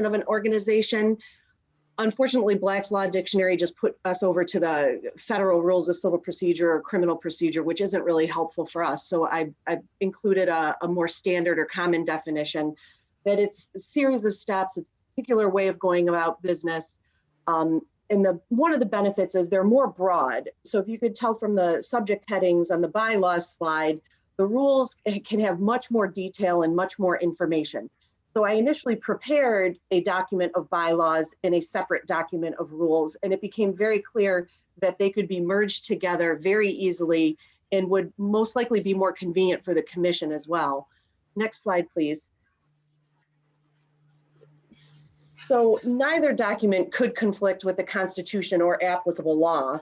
Q: of an organization. Unfortunately, Black's Law Dictionary just put us over to the federal rules of civil procedure or criminal procedure, which isn't really helpful for us. So I've included a more standard or common definition that it's a series of steps, a particular way of going about business. And one of the benefits is they're more broad. So if you could tell from the subject headings on the bylaws slide, the rules can have much more detail and much more information. So I initially prepared a document of bylaws in a separate document of rules, and it became very clear that they could be merged together very easily and would most likely be more convenient for the commission as well. Next slide, please. So neither document could conflict with the Constitution or applicable law.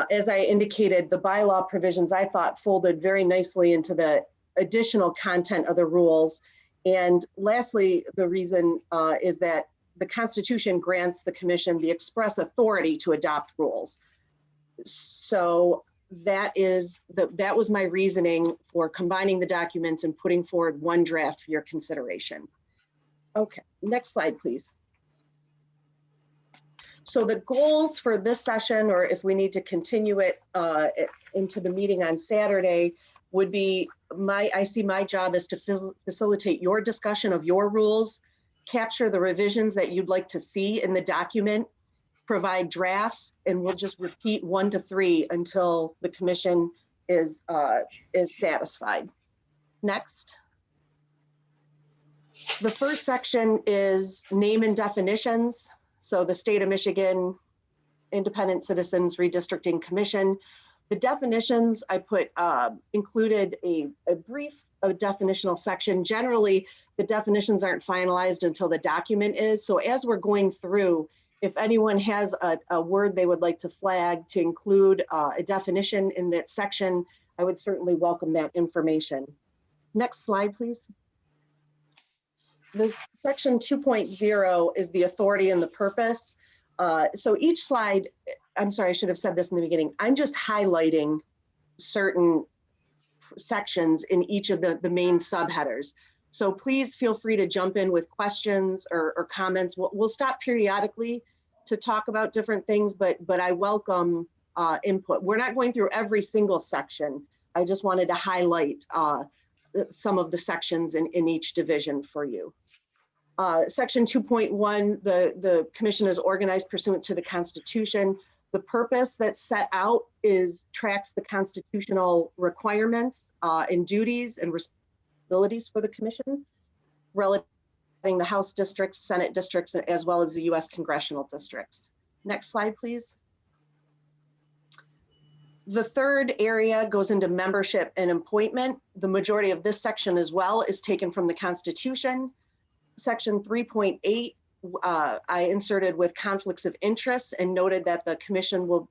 Q: As I indicated, the bylaw provisions I thought folded very nicely into the additional content of the rules. And lastly, the reason is that the Constitution grants the commission the express authority to adopt rules. So that was my reasoning for combining the documents and putting forward one draft for your consideration. Okay, next slide, please. So the goals for this session, or if we need to continue it into the meeting on Saturday, would be I see my job is to facilitate your discussion of your rules, capture the revisions that you'd like to see in the document, provide drafts, and we'll just repeat 1 to 3 until the commission is satisfied. Next. The first section is name and definitions. So the State of Michigan Independent Citizens Redistricting Commission. The definitions I put included a brief definitional section. Generally, the definitions aren't finalized until the document is. So as we're going through, if anyone has a word they would like to flag to include a definition in that section, I would certainly welcome that information. Next slide, please. This section 2.0 is the authority and the purpose. So each slide, I'm sorry, I should have said this in the beginning. I'm just highlighting certain sections in each of the main subheaders. So please feel free to jump in with questions or comments. We'll stop periodically to talk about different things, but I welcome input. We're not going through every single section. I just wanted to highlight some of the sections in each division for you. Section 2.1, the commission is organized pursuant to the Constitution. The purpose that's set out tracks the constitutional requirements and duties and responsibilities for the commission, relative to the House districts, Senate districts, as well as the U.S. congressional districts. Next slide, please. The third area goes into membership and appointment. The majority of this section as well is taken from the Constitution. Section 3.8, I inserted with conflicts of interest and noted that the commission will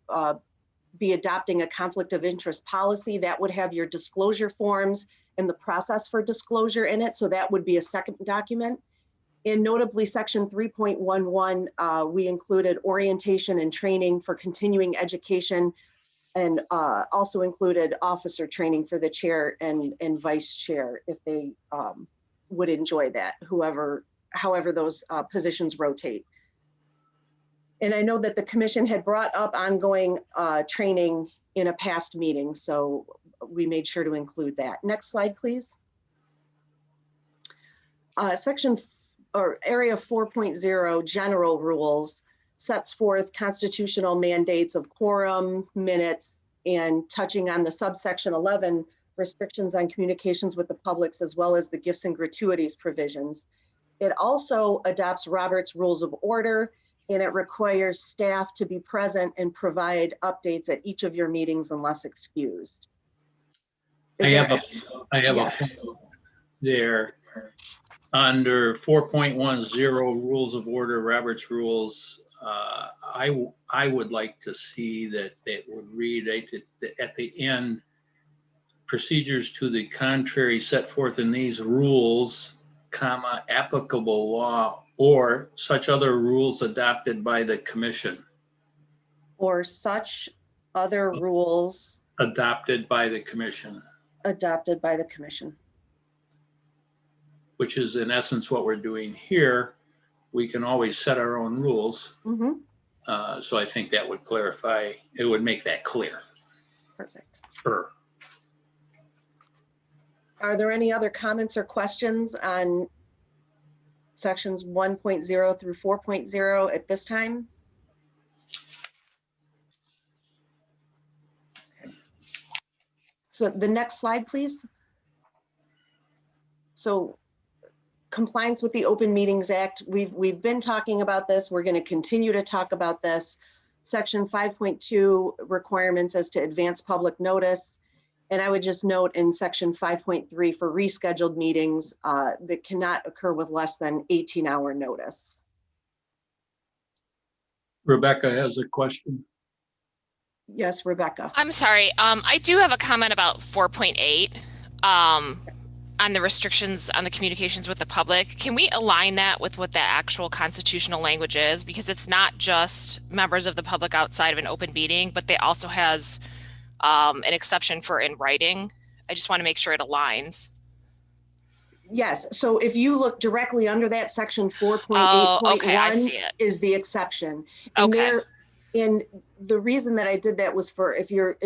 Q: be adopting a conflict of interest policy that would have your disclosure forms and the process for disclosure in it. So that would be a second document. And notably, section 3.11, we included orientation and training for continuing education, and also included officer training for the chair and vice chair if they would enjoy that, however those positions rotate. And I know that the commission had brought up ongoing training in a past meeting, so we made sure to include that. Next slide, please. Area 4.0 general rules sets forth constitutional mandates of quorum, minutes, and touching on the subsection 11, restrictions on communications with the publics, as well as the gifts and gratuities provisions. It also adopts Robert's Rules of Order, and it requires staff to be present and provide updates at each of your meetings unless excused.
B: I have a
P: Yes.
B: point there. Under 4.10 Rules of Order, Robert's Rules, I would like to see that it would read at the end, procedures to the contrary set forth in these rules, comma, applicable law or such other rules adopted by the commission.
P: Or such other rules
B: Adopted by the commission,
P: adopted by the commission.
B: which is in essence what we're doing here. We can always set our own rules.
P: Mm-hmm.
B: So I think that would clarify, it would make that clear.
P: Perfect.
B: Sure.
P: Are there any other comments or questions on sections 1.0 through 4.0 at this time? Okay. So the next slide, please. So compliance with the Open Meetings Act, we've been talking about this. We're going to continue to talk about this. Section 5.2 requirements as to advance public notice. And I would just note in section 5.3 for rescheduled meetings that cannot occur with less than 18-hour notice.
B: Rebecca has a question.
P: Yes, Rebecca.
J: I'm sorry. I do have a comment about 4.8 on the restrictions on the communications with the public. Can we align that with what the actual constitutional language is? Because it's not just members of the public outside of an open meeting, but they also has an exception for in writing. I just want to make sure it aligns.
P: Yes, so if you look directly under that, section 4.8.1
J: okay, I see it.
P: is the exception. And
J: Okay.
P: And the reason that I did that was for if you're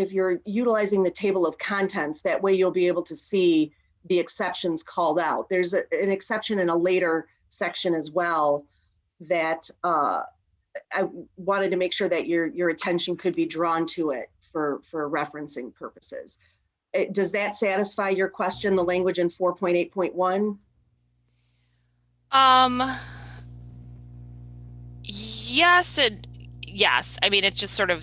P: utilizing the table of contents, that way you'll be able to see the exceptions called out. There's an exception in a later section as well that I wanted to make sure that your attention could be drawn to it for referencing purposes. Does that satisfy your question, the language in 4.8.1?
J: Yes, yes. I mean, it's just sort of,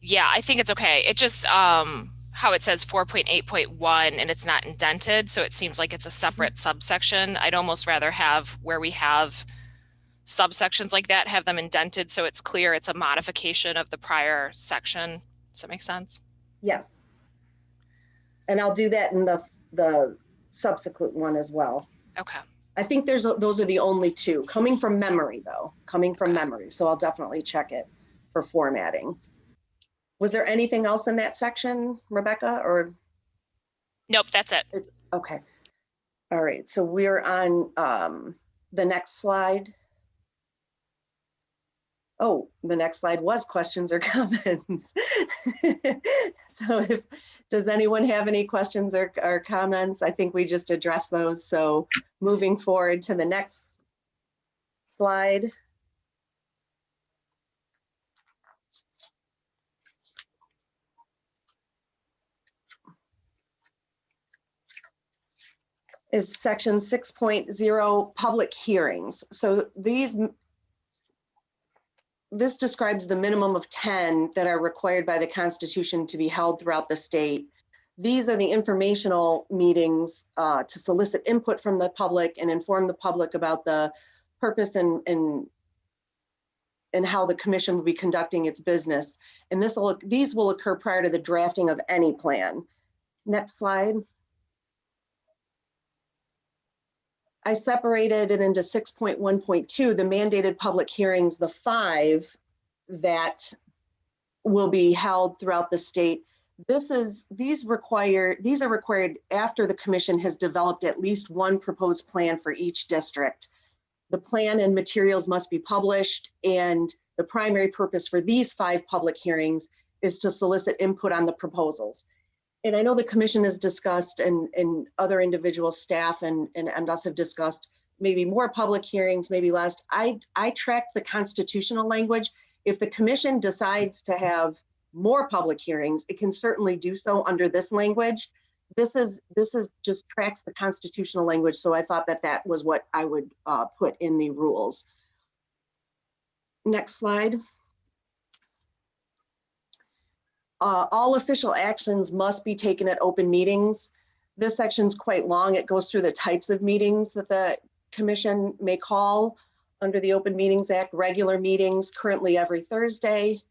J: yeah, I think it's okay. It just, how it says 4.8.1 and it's not indented. So it seems like it's a separate subsection. I'd almost rather have where we have subsections like that, have them indented so it's clear it's a modification of the prior section. Does that make sense?
P: Yes. And I'll do that in the subsequent one as well.
J: Okay.
P: I think those are the only two, coming from memory though, memory. So I'll definitely check it for formatting. Was there anything else in that section, Rebecca, or?
J: Nope, that's it.
P: Okay. All right, so we're on the next slide. Oh, the next slide was questions or comments. So does anyone have any questions or comments? I think we just addressed those. So moving forward to the next slide. Is section 6.0 public hearings. So this describes the minimum of 10 that are required by the Constitution to be held throughout the state. These are the informational meetings to solicit input from the public and inform the public about the purpose and how the commission will be conducting its business. And these will occur prior to the drafting of any plan. Next slide. I separated it into 6.1.2, the mandated public hearings, the 5 that will be held throughout the state. These are required after the commission has developed at least one proposed plan for each district. The plan and materials must be published, and the primary purpose for these 5 public hearings is to solicit input on the proposals. And I know the commission has discussed and other individual staff and MDOS have discussed maybe more public hearings, maybe less. I track the constitutional language. If the commission decides to have more public hearings, it can certainly do so under this language. This is just tracks the constitutional language. So I thought that was what I would put in the rules. Next slide.
Q: All official actions must be taken at open meetings. This section's quite long. It goes through the types of meetings that the commission may call under the Open Meetings Act. Regular meetings, currently every Thursday.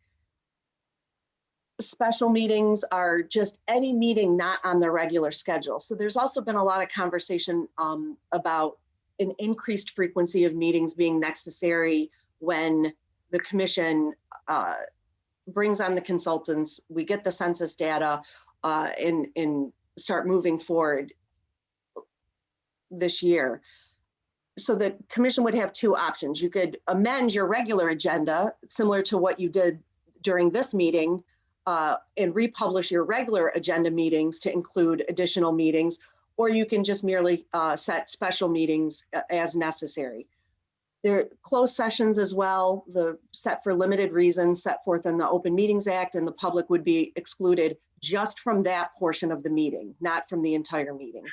Q: Special meetings are just any meeting not on the regular schedule. So there's also been a lot of conversation about an increased frequency of meetings being necessary when the commission brings on the consultants, we get the census data and start moving forward this year. So the commission would have two options. You could amend your regular agenda, similar to what you did during this meeting, and republish your regular agenda meetings to include additional meetings, or you can just merely set special meetings as necessary. There are closed sessions as well, set for limited reasons set forth in the Open Meetings Act, and the public would be excluded just from that portion of the meeting, not from the entire meeting.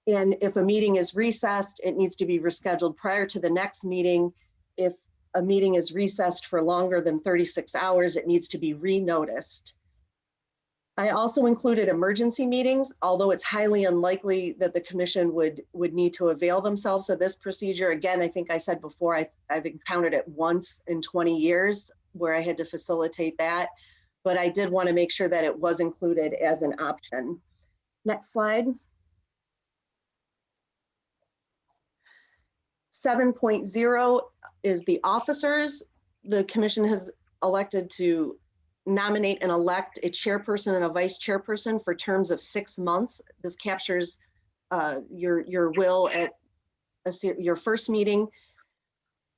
Q: And if a meeting is recessed, it needs to be rescheduled prior to the next meeting. If a meeting is recessed for longer than 36 hours, it needs to be re-noticed. I also included emergency meetings, although it's highly unlikely that the commission would need to avail themselves of this procedure. Again, I think I said before, I've encountered it once in 20 years where I had to facilitate that, but I did want to make sure that it was included as an option. Next slide. 7.0 is the officers. The commission has elected to nominate and elect a chairperson and a vice chairperson for terms of 6 months. This captures your will at your first meeting.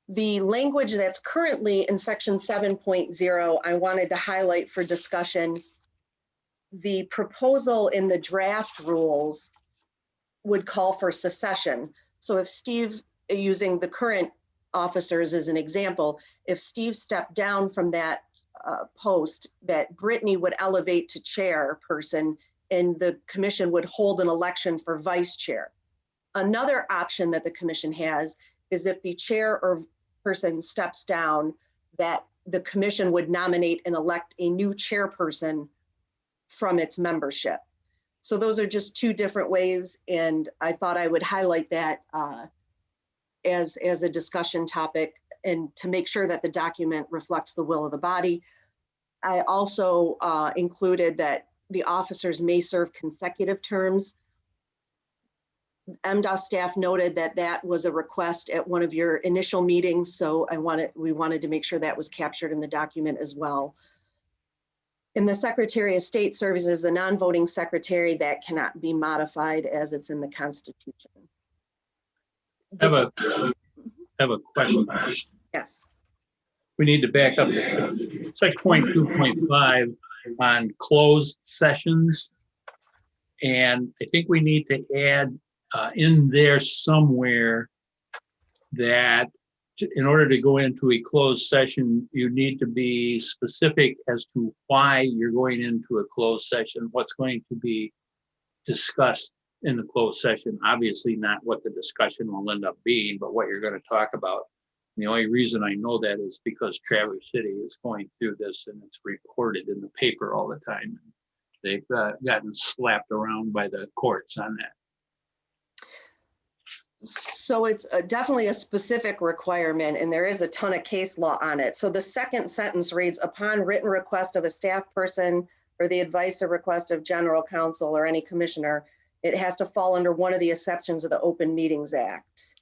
Q: The language that's currently in section 7.0, I wanted to highlight for discussion. The proposal in the draft rules would call for secession. So if Steve, using the current officers as an example, if Steve stepped down from that post, that Brittany would elevate to chairperson and the commission would hold an election for vice chair. Another option that the commission has is if the chair or person steps down, that the commission would nominate and elect a new chairperson from its membership. So those are just two different ways, and I thought I would highlight that as a discussion topic and to make sure that the document reflects the will of the body. I also included that the officers may serve consecutive terms. MDOT staff noted that that was a request at one of your initial meetings, so we wanted to make sure that was captured in the document as well. And the Secretary of State serves as the non-voting secretary. That cannot be modified as it's in the Constitution.
B: I have a question.
Q: Yes.
B: We need to back up to section 2.5 on closed sessions. And I think we need to add in there somewhere that in order to go into a closed session, you need to be specific as to why you're going into a closed session, what's going to be discussed in the closed session. Obviously not what the discussion will end up being, but what you're going to talk about. And the only reason I know that is because Traverse City is going through this and it's reported in the paper all the time. They've gotten slapped around by the courts on that.
Q: So it's definitely a specific requirement, and there is a ton of case law on it. So the second sentence reads, upon written request of a staff person or the advice or request of general counsel or any commissioner, it has to fall under one of the exceptions of the Open Meetings Act.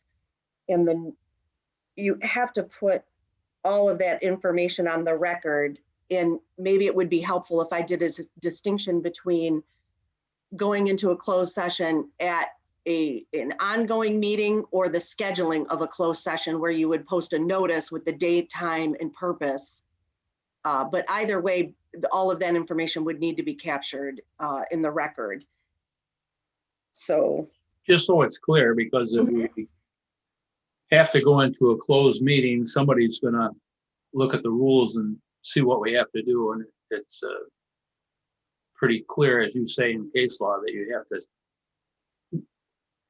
Q: And then you have to put all of that information on the record. And maybe it would be helpful if I did a distinction between going into a closed session at an ongoing meeting or the scheduling of a closed session where you would post a notice with the date, time, and purpose. But either way, all of that information would need to be captured in the record. So
B: just so it's clear, because if we have to go into a closed meeting, somebody's going to look at the rules and see what we have to do. And it's pretty clear, as you say in case law, that you have to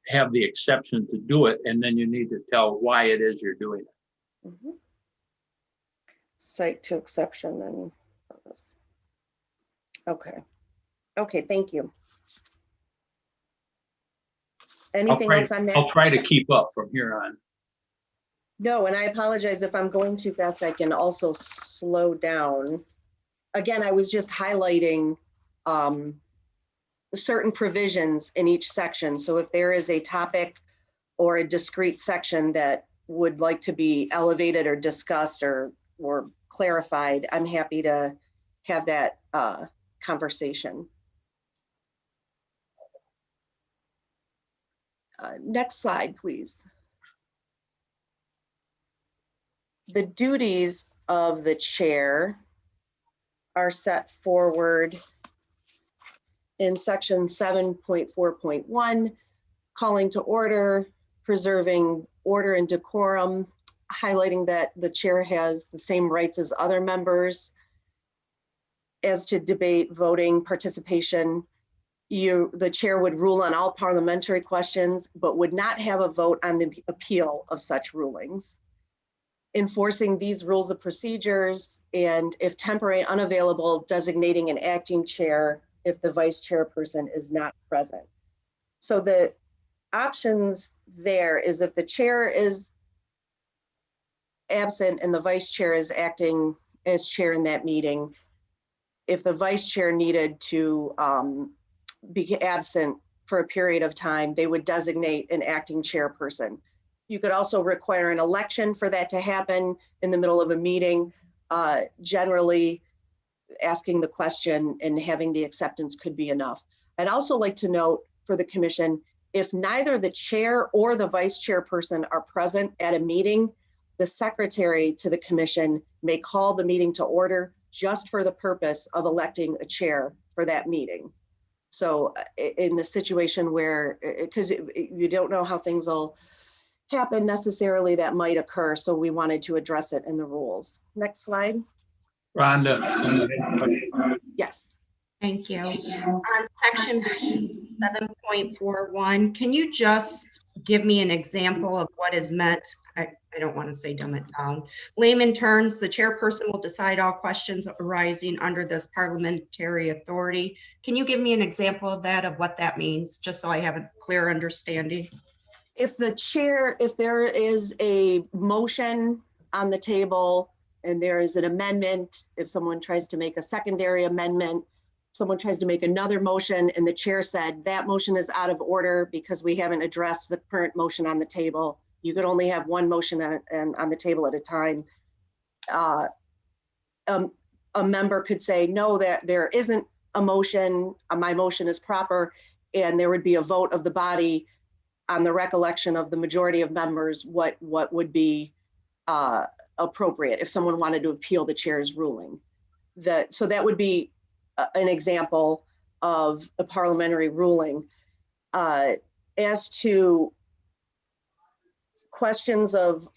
B: have the exception to do it, and then you need to tell why it is you're doing it.
Q: Cite to exception and purpose. Okay. Okay, thank you. Anything else on that?
B: I'll try to keep up from here on.
Q: No, and I apologize if I'm going too fast. I can also slow down. Again, I was just highlighting certain provisions in each section. So if there is a topic or a discrete section that would like to be elevated or discussed or clarified, I'm happy to have that conversation. Next slide, please. The duties of the chair are set forward in section 7.4.1, calling to order, preserving order and decorum, highlighting that the chair has the same rights as other members. As to debate, voting, participation, the chair would rule on all parliamentary questions, but would not have a vote on the appeal of such rulings. Enforcing these rules of procedures, and if temporary unavailable, designating an acting chair if the vice chairperson is not present. So the options there is if the chair is absent and the vice chair is acting as chair in that meeting, if the vice chair needed to be absent for a period of time, they would designate an acting chairperson. You could also require an election for that to happen in the middle of a meeting. Generally, asking the question and having the acceptance could be enough. I'd also like to note for the commission, if neither the chair or the vice chairperson are present at a meeting, the secretary to the commission may call the meeting to order just for the purpose of electing a chair for that meeting. So in the situation where, because you don't know how things will happen necessarily, that might occur. So we wanted to address it in the rules. Next slide.
B: Rhonda.
Q: Yes.
P: Thank you. On section 7.41, can you just give me an example of what is meant? I don't want to say dumb it down. Layman terms, the chairperson will decide all questions arising under this parliamentary authority. Can you give me an example of that, of what that means, just so I have a clear understanding?
Q: If the chair, if there is a motion on the table and there is an amendment, if someone tries to make a secondary amendment, someone tries to make another motion and the chair said that motion is out of order because we haven't addressed the current motion on the table. You could only have one motion on the table at a time. A member could say, no, there isn't a motion, my motion is proper, and there would be a vote of the body on the recollection of the majority of members what would be appropriate if someone wanted to appeal the chair's ruling. So that would be an example of a parliamentary ruling. As to questions of,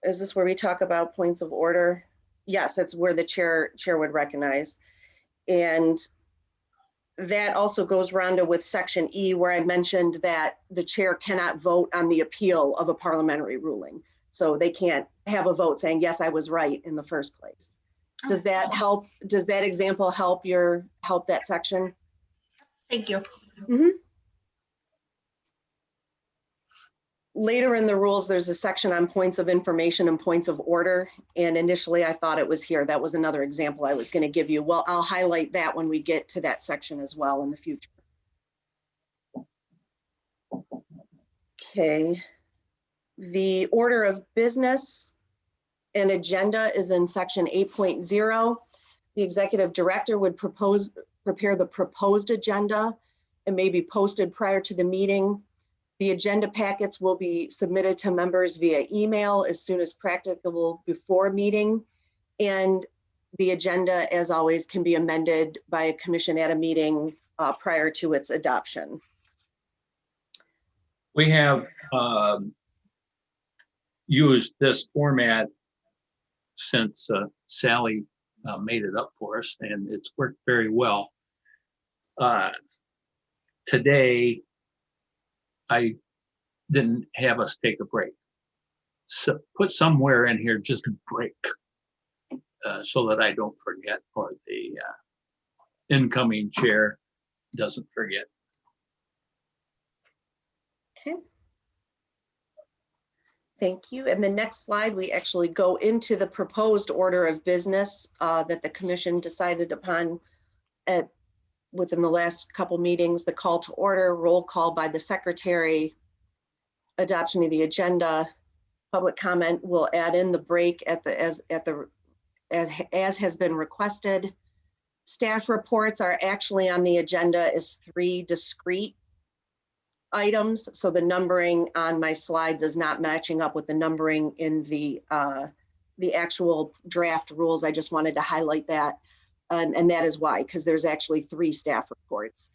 Q: is this where we talk about points of order? Yes, that's where the chair would recognize. And that also goes, Rhonda, with section E, where I mentioned that the chair cannot vote on the appeal of a parliamentary ruling. So they can't have a vote saying, yes, I was right in the first place. Does that help? Does that example help that section?
P: Thank you.
Q: Mm-hmm. Later in the rules, there's a section on points of information and points of order. And initially I thought it was here. That was another example I was going to give you. Well, I'll highlight that when we get to that section as well in the future. Okay. The order of business and agenda is in section 8.0. The executive director would prepare the proposed agenda and may be posted prior to the meeting. The agenda packets will be submitted to members via email as soon as practicable before meeting. And the agenda, as always, can be amended by a commission at a meeting prior to its adoption.
B: We have used this format since Sally made it up for us, and it's worked very well. Today, I didn't have us take a break. So put somewhere in here just a break so that I don't forget or incoming chair doesn't forget.
Q: Okay. Thank you. And the next slide, we actually go into the proposed order of business that the commission decided upon within the last couple meetings. The call to order, roll call by the secretary, adoption of the agenda, public comment. We'll add in the break as has been requested. Staff reports are actually on the agenda as 3 discrete items. So the numbering on my slides is not matching up with the numbering in the actual draft rules. I just wanted to highlight that. And that is why, because there's actually 3 staff reports.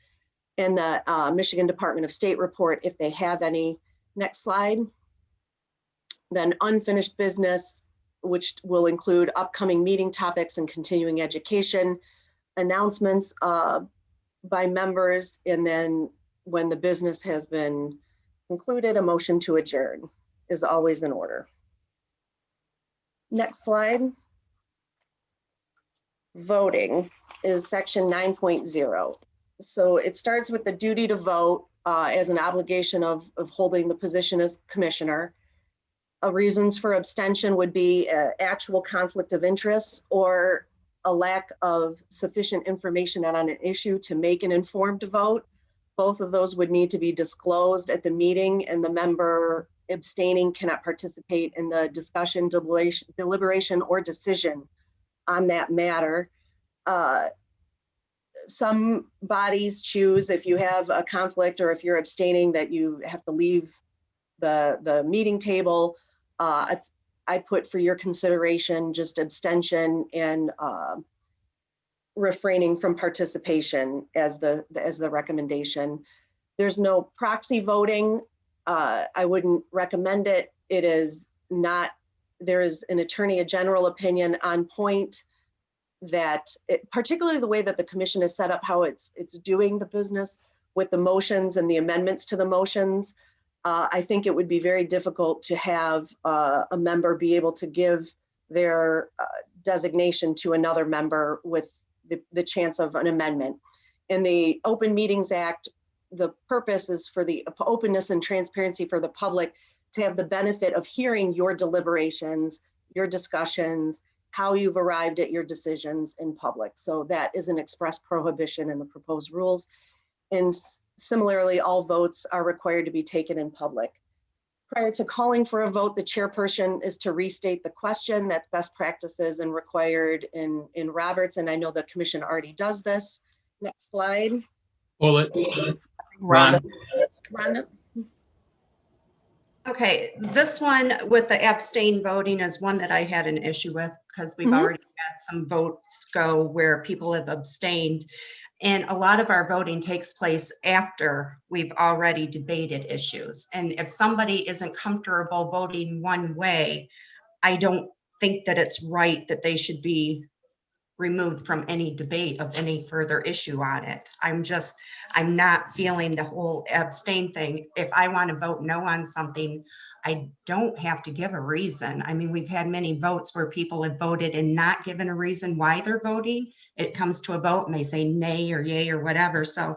Q: And the Michigan Department of State report, if they have any. Next slide. Then unfinished business, which will include upcoming meeting topics and continuing education, announcements by members, and then when the business has been concluded, a motion to adjourn is always in order. Next slide. Voting is section 9.0. So it starts with the duty to vote as an obligation of holding the position as commissioner. Reasons for abstention would be actual conflict of interest or a lack of sufficient information on an issue to make an informed vote. Both of those would need to be disclosed at the meeting, and the member abstaining cannot participate in the discussion, deliberation, or decision on that matter. Some bodies choose, if you have a conflict or if you're abstaining, that you have to leave the meeting table. I put for your consideration just abstention and refraining from participation as the recommendation. There's no proxy voting. I wouldn't recommend it. It is not, there is an attorney general opinion on point that particularly the way that the commission is set up, how it's doing the business with the motions and the amendments to the motions. I think it would be very difficult to have a member be able to give their designation to another member with the chance of an amendment. In the Open Meetings Act, the purpose is for the openness and transparency for the public to have the benefit of hearing your deliberations, your discussions, how you've arrived at your decisions in public. So that is an express prohibition in the proposed rules. And similarly, all votes are required to be taken in public. Prior to calling for a vote, the chairperson is to restate the question. That's best practices and required in Roberts. And I know the commission already does this. Next slide.
B: Well,
P: Rhonda. Okay, this one with the abstain voting is one that I had an issue with because we've already had some votes go where people have abstained. And a lot of our voting takes place after we've already debated issues. And if somebody isn't comfortable voting one way, I don't think that it's right that they should be removed from any debate of any further issue on it. I'm not feeling the whole abstain thing. If I want to vote no on something, I don't have to give a reason. I mean, we've had many votes where people have voted and not given a reason why they're voting. It comes to a vote and they say nay or yay or whatever. So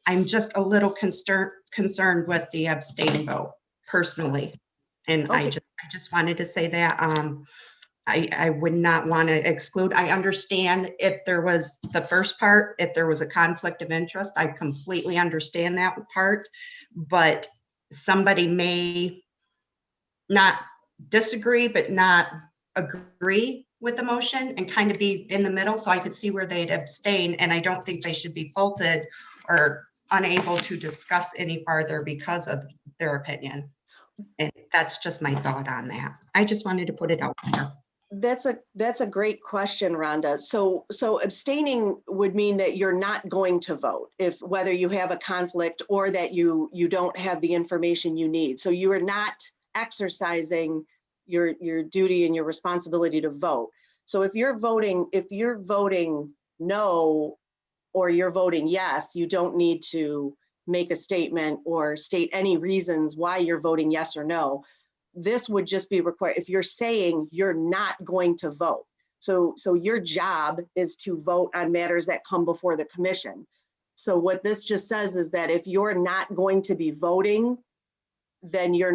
P: I'm just a little concerned with the abstain vote personally. And okay. I just wanted to say that I would not want to exclude. I understand if there was the first part, if there was a conflict of interest, I completely understand that part, but somebody may not disagree, but not agree with the motion and kind of be in the middle. So I could see where they'd abstain, and I don't think they should be faulted or unable to discuss any farther because of their opinion. And that's just my thought on that. I just wanted to put it out there.
Q: That's a great question, Rhonda. So abstaining would mean that you're not going to vote, if whether you have a conflict or that you don't have the information you need. So you are not exercising your duty and your responsibility to vote. So if you're voting no or you're voting yes, you don't need to make a statement or state any reasons why you're voting yes or no. This would just be required if you're saying you're not going to vote. So your job is to vote on matters that come before the commission. So what this just says is that if you're not going to be voting, then you're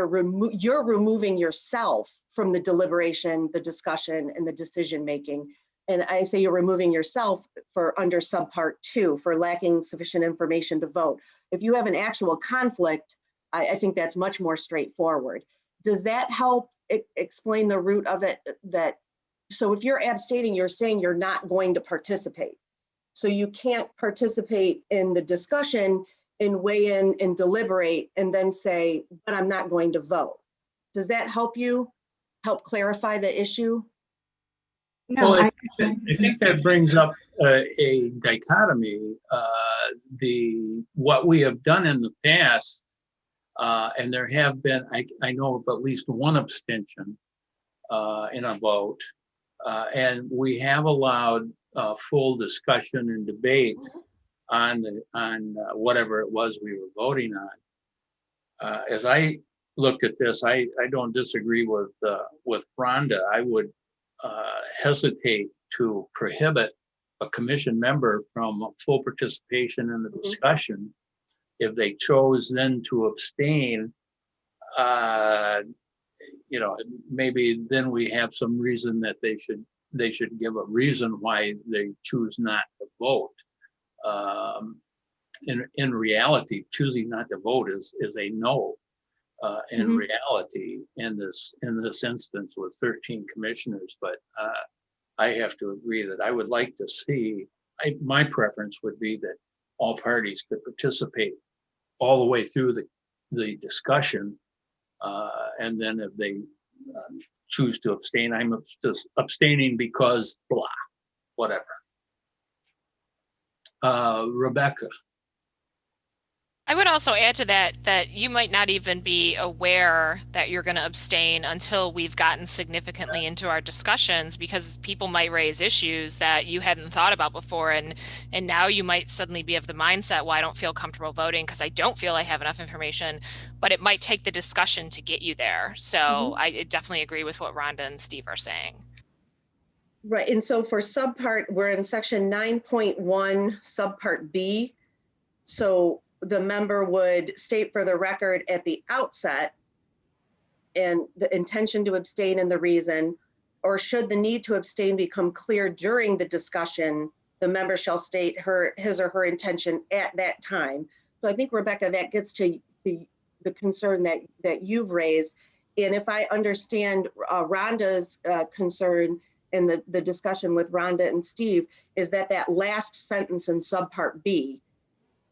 Q: removing yourself from the deliberation, the discussion, and the decision making. And I say you're removing yourself for under subpart 2 for lacking sufficient information to vote. If you have an actual conflict, I think that's much more straightforward. Does that help explain the root of it? So if you're abstaining, you're saying you're not going to participate. So you can't participate in the discussion and weigh in and deliberate and then say, but I'm not going to vote. Does that help clarify the issue?
P: No,
B: Well, I think that brings up a dichotomy. What we have done in the past, and there have been, I know of at least one abstention in a vote, and we have allowed full discussion and debate on whatever it was we were voting on. As I looked at this, I don't disagree with Rhonda. I would hesitate to prohibit a commission member from full participation in the discussion. If they chose then to abstain, maybe then we have some reason that they should give a reason why they choose not to vote. In reality, choosing not to vote is a no. In reality, in this instance with 13 commissioners, but I have to agree that I would like to see. My preference would be that all parties could participate all the way through the discussion, and then if they choose to abstain, I'm just abstaining because blah, whatever. Rebecca.
J: I would also add to that you might not even be aware that you're going to abstain until we've gotten significantly into our discussions, because people might raise issues that you hadn't thought about before, and now you might suddenly be of the mindset, well, I don't feel comfortable voting because I don't feel I have enough information, but it might take the discussion to get you there. So I definitely agree with what Rhonda and Steve are saying.
Q: Right, and so for subpart, we're in section 9.1 subpart B. So the member would state for the record at the outset and the intention to abstain and the reason, or should the need to abstain become clear during the discussion, the member shall state his or her intention at that time. So I think, Rebecca, that gets to the concern that you've raised. And if I understand Rhonda's concern in the discussion with Rhonda and Steve, is that last sentence in subpart B,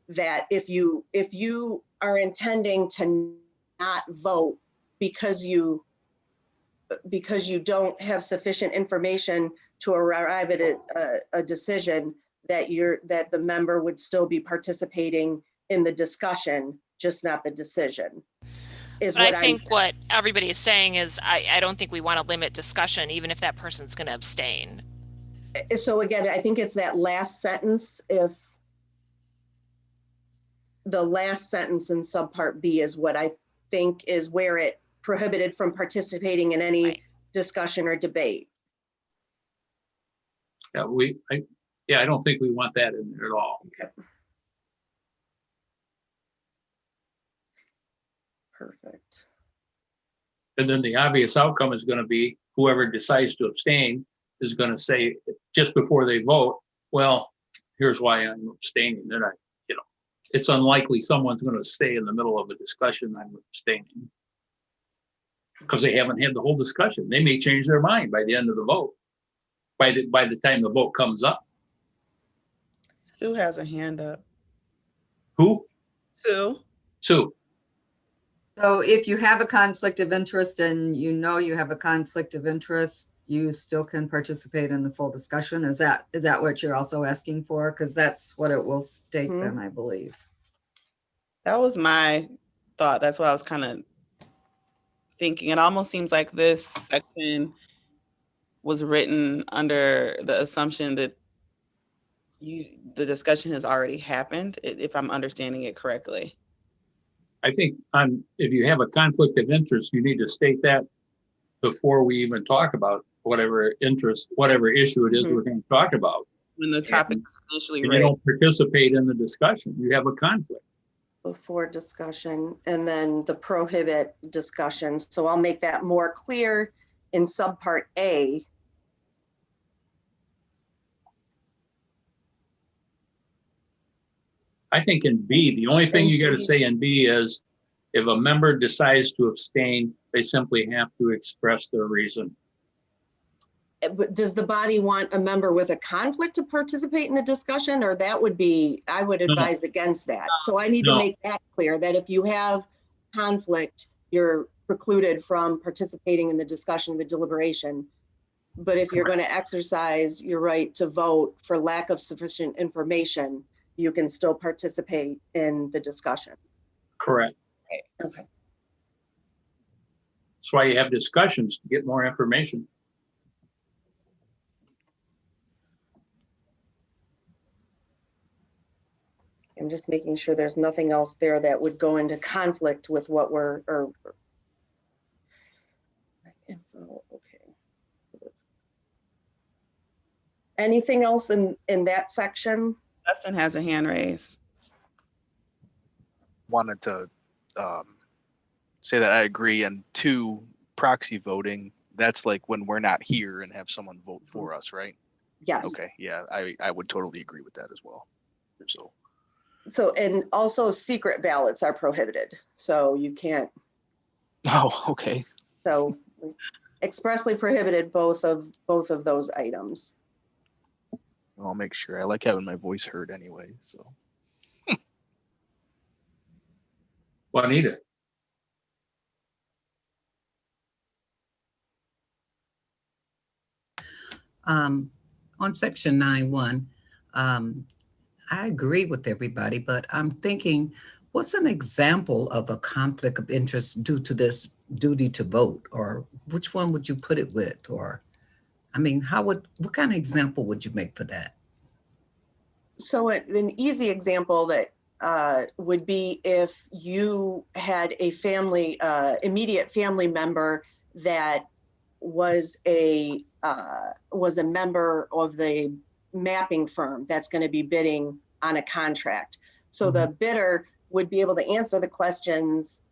Q: that if you are intending to not vote because you don't have sufficient information to arrive at a decision, that the member would still be participating in the discussion, just not the decision.
J: But I think what everybody is saying is I don't think we want to limit discussion, even if that person's going to abstain.
Q: So again, I think it's that last sentence. If the last sentence in subpart B is what I think is where it prohibited from participating in any discussion or debate.
B: Yeah, I don't think we want that in there at all.
Q: Okay. Perfect.
B: And then the obvious outcome is going to be whoever decides to abstain is going to say just before they vote, well, here's why I'm abstaining. Then it's unlikely someone's going to say in the middle of a discussion, I'm abstaining, because they haven't had the whole discussion. They may change their mind by the end of the vote, by the time the vote comes up.
F: Sue has a hand up.
B: Who?
F: Sue.
B: Sue.
G: So if you have a conflict of interest and you know you have a conflict of interest, you still can participate in the full discussion. Is that what you're also asking for? Because that's what it will state then, I believe.
F: That was my thought. That's what I was kind of thinking. It almost seems like this section was written under the assumption that the discussion has already happened, if I'm understanding it correctly.
B: I think if you have a conflict of interest, you need to state that before we even talk about whatever interest, whatever issue it is we're going to talk about.
F: When the topic's initially
B: And you
F: raised.
B: don't participate in the discussion, you have a conflict.
Q: Before discussion, and then the prohibit discussions. So I'll make that more clear in subpart A.
B: I think in B, the only thing you got to say in B is if a member decides to abstain, they simply have to express their reason.
Q: But does the body want a member with a conflict to participate in the discussion, or that would be, I would advise against that. So I need to make that clear, that if you have conflict, you're precluded from participating in the discussion, the deliberation. But if you're going to exercise your right to vote for lack of sufficient information, you can still participate in the discussion.
B: Correct.
Q: Okay.
B: That's why you have discussions, to get more information.
Q: I'm just making sure there's nothing else there that would go into conflict with what we're, okay. Anything else in that section?
F: Dustin has a hand raised.
N: Wanted to say that I agree. And 2, proxy voting, that's like when we're not here and have someone vote for us, right?
Q: Yes.
N: Okay, yeah, I would totally agree with that as well.
Q: So, and also secret ballots are prohibited. So you can't.
N: Oh, okay.
Q: So expressly prohibited both of those items.
N: I'll make sure. I like having my voice heard anyway, so.
B: Juanita.
O: On section 9.1, I agree with everybody, but I'm thinking, what's an example of a conflict of interest due to this duty to vote? Or which one would you put it with? Or, I mean, what kind of example would you make for that?
Q: So an easy example that would be if you had a family, immediate family member that was a member of the mapping firm that's going to be bidding on a contract. So the bidder would be able to answer the questions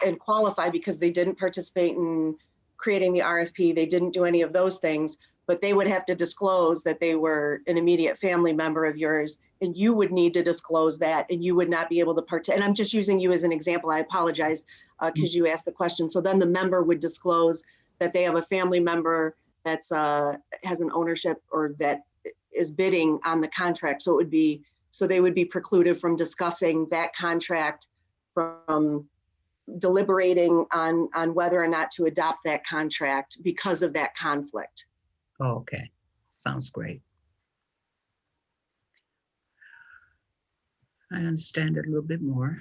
Q: and qualify because they didn't participate in creating the RFP. They didn't do any of those things, but they would have to disclose that they were an immediate family member of yours, and you would need to disclose that, and you would not be able to participate. And I'm just using you as an example. I apologize because you asked the question. So then the member would disclose that they have a family member that's has an ownership or that is bidding on the contract. So it would be, so they would be precluded from discussing that contract, from deliberating on whether or not to adopt that contract because of that conflict.
O: Oh, okay, sounds great. I understand it a little bit more.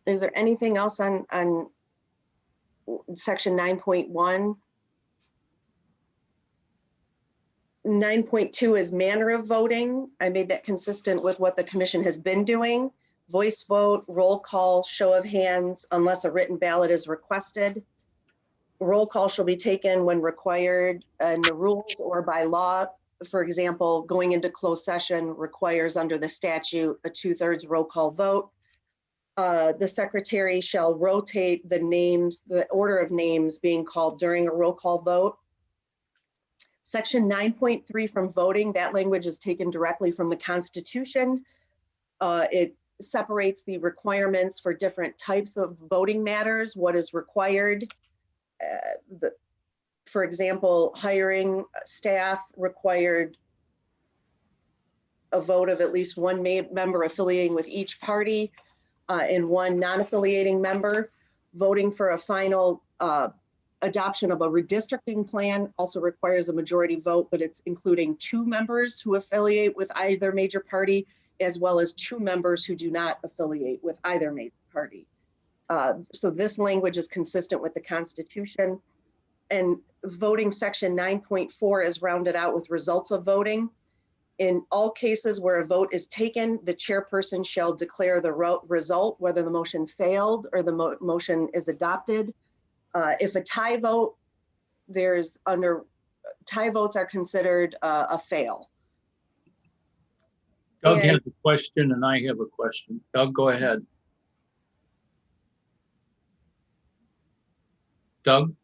Q: Is there anything else on section 9.1? 9.2 is manner of voting. I made that consistent with what the commission has been doing. Voice vote, roll call, show of hands, unless a written ballot is requested. Roll call shall be taken when required in the rules or by law. For example, going into closed session requires under the statute a 2/3 roll call vote. The secretary shall rotate the names, the order of names being called during a roll call vote. Section 9.3 from voting, that language is taken directly from the Constitution. It separates the requirements for different types of voting matters, what is required. For example, hiring staff required a vote of at least one member affiliating with each party and one non-affiliating member. Voting for a final adoption of a redistricting plan also requires a majority vote, but it's including 2 members who affiliate with either major party, as well as 2 members who do not affiliate with either major party. So this language is consistent with the Constitution. And voting section 9.4 is rounded out with results of voting. In all cases where a vote is taken, the chairperson shall declare the result, whether the motion failed or the motion is adopted. If a tie vote, tie votes are considered a fail.
B: Doug
Q: And-
B: has a question and I have a question. Doug, go ahead. Doug?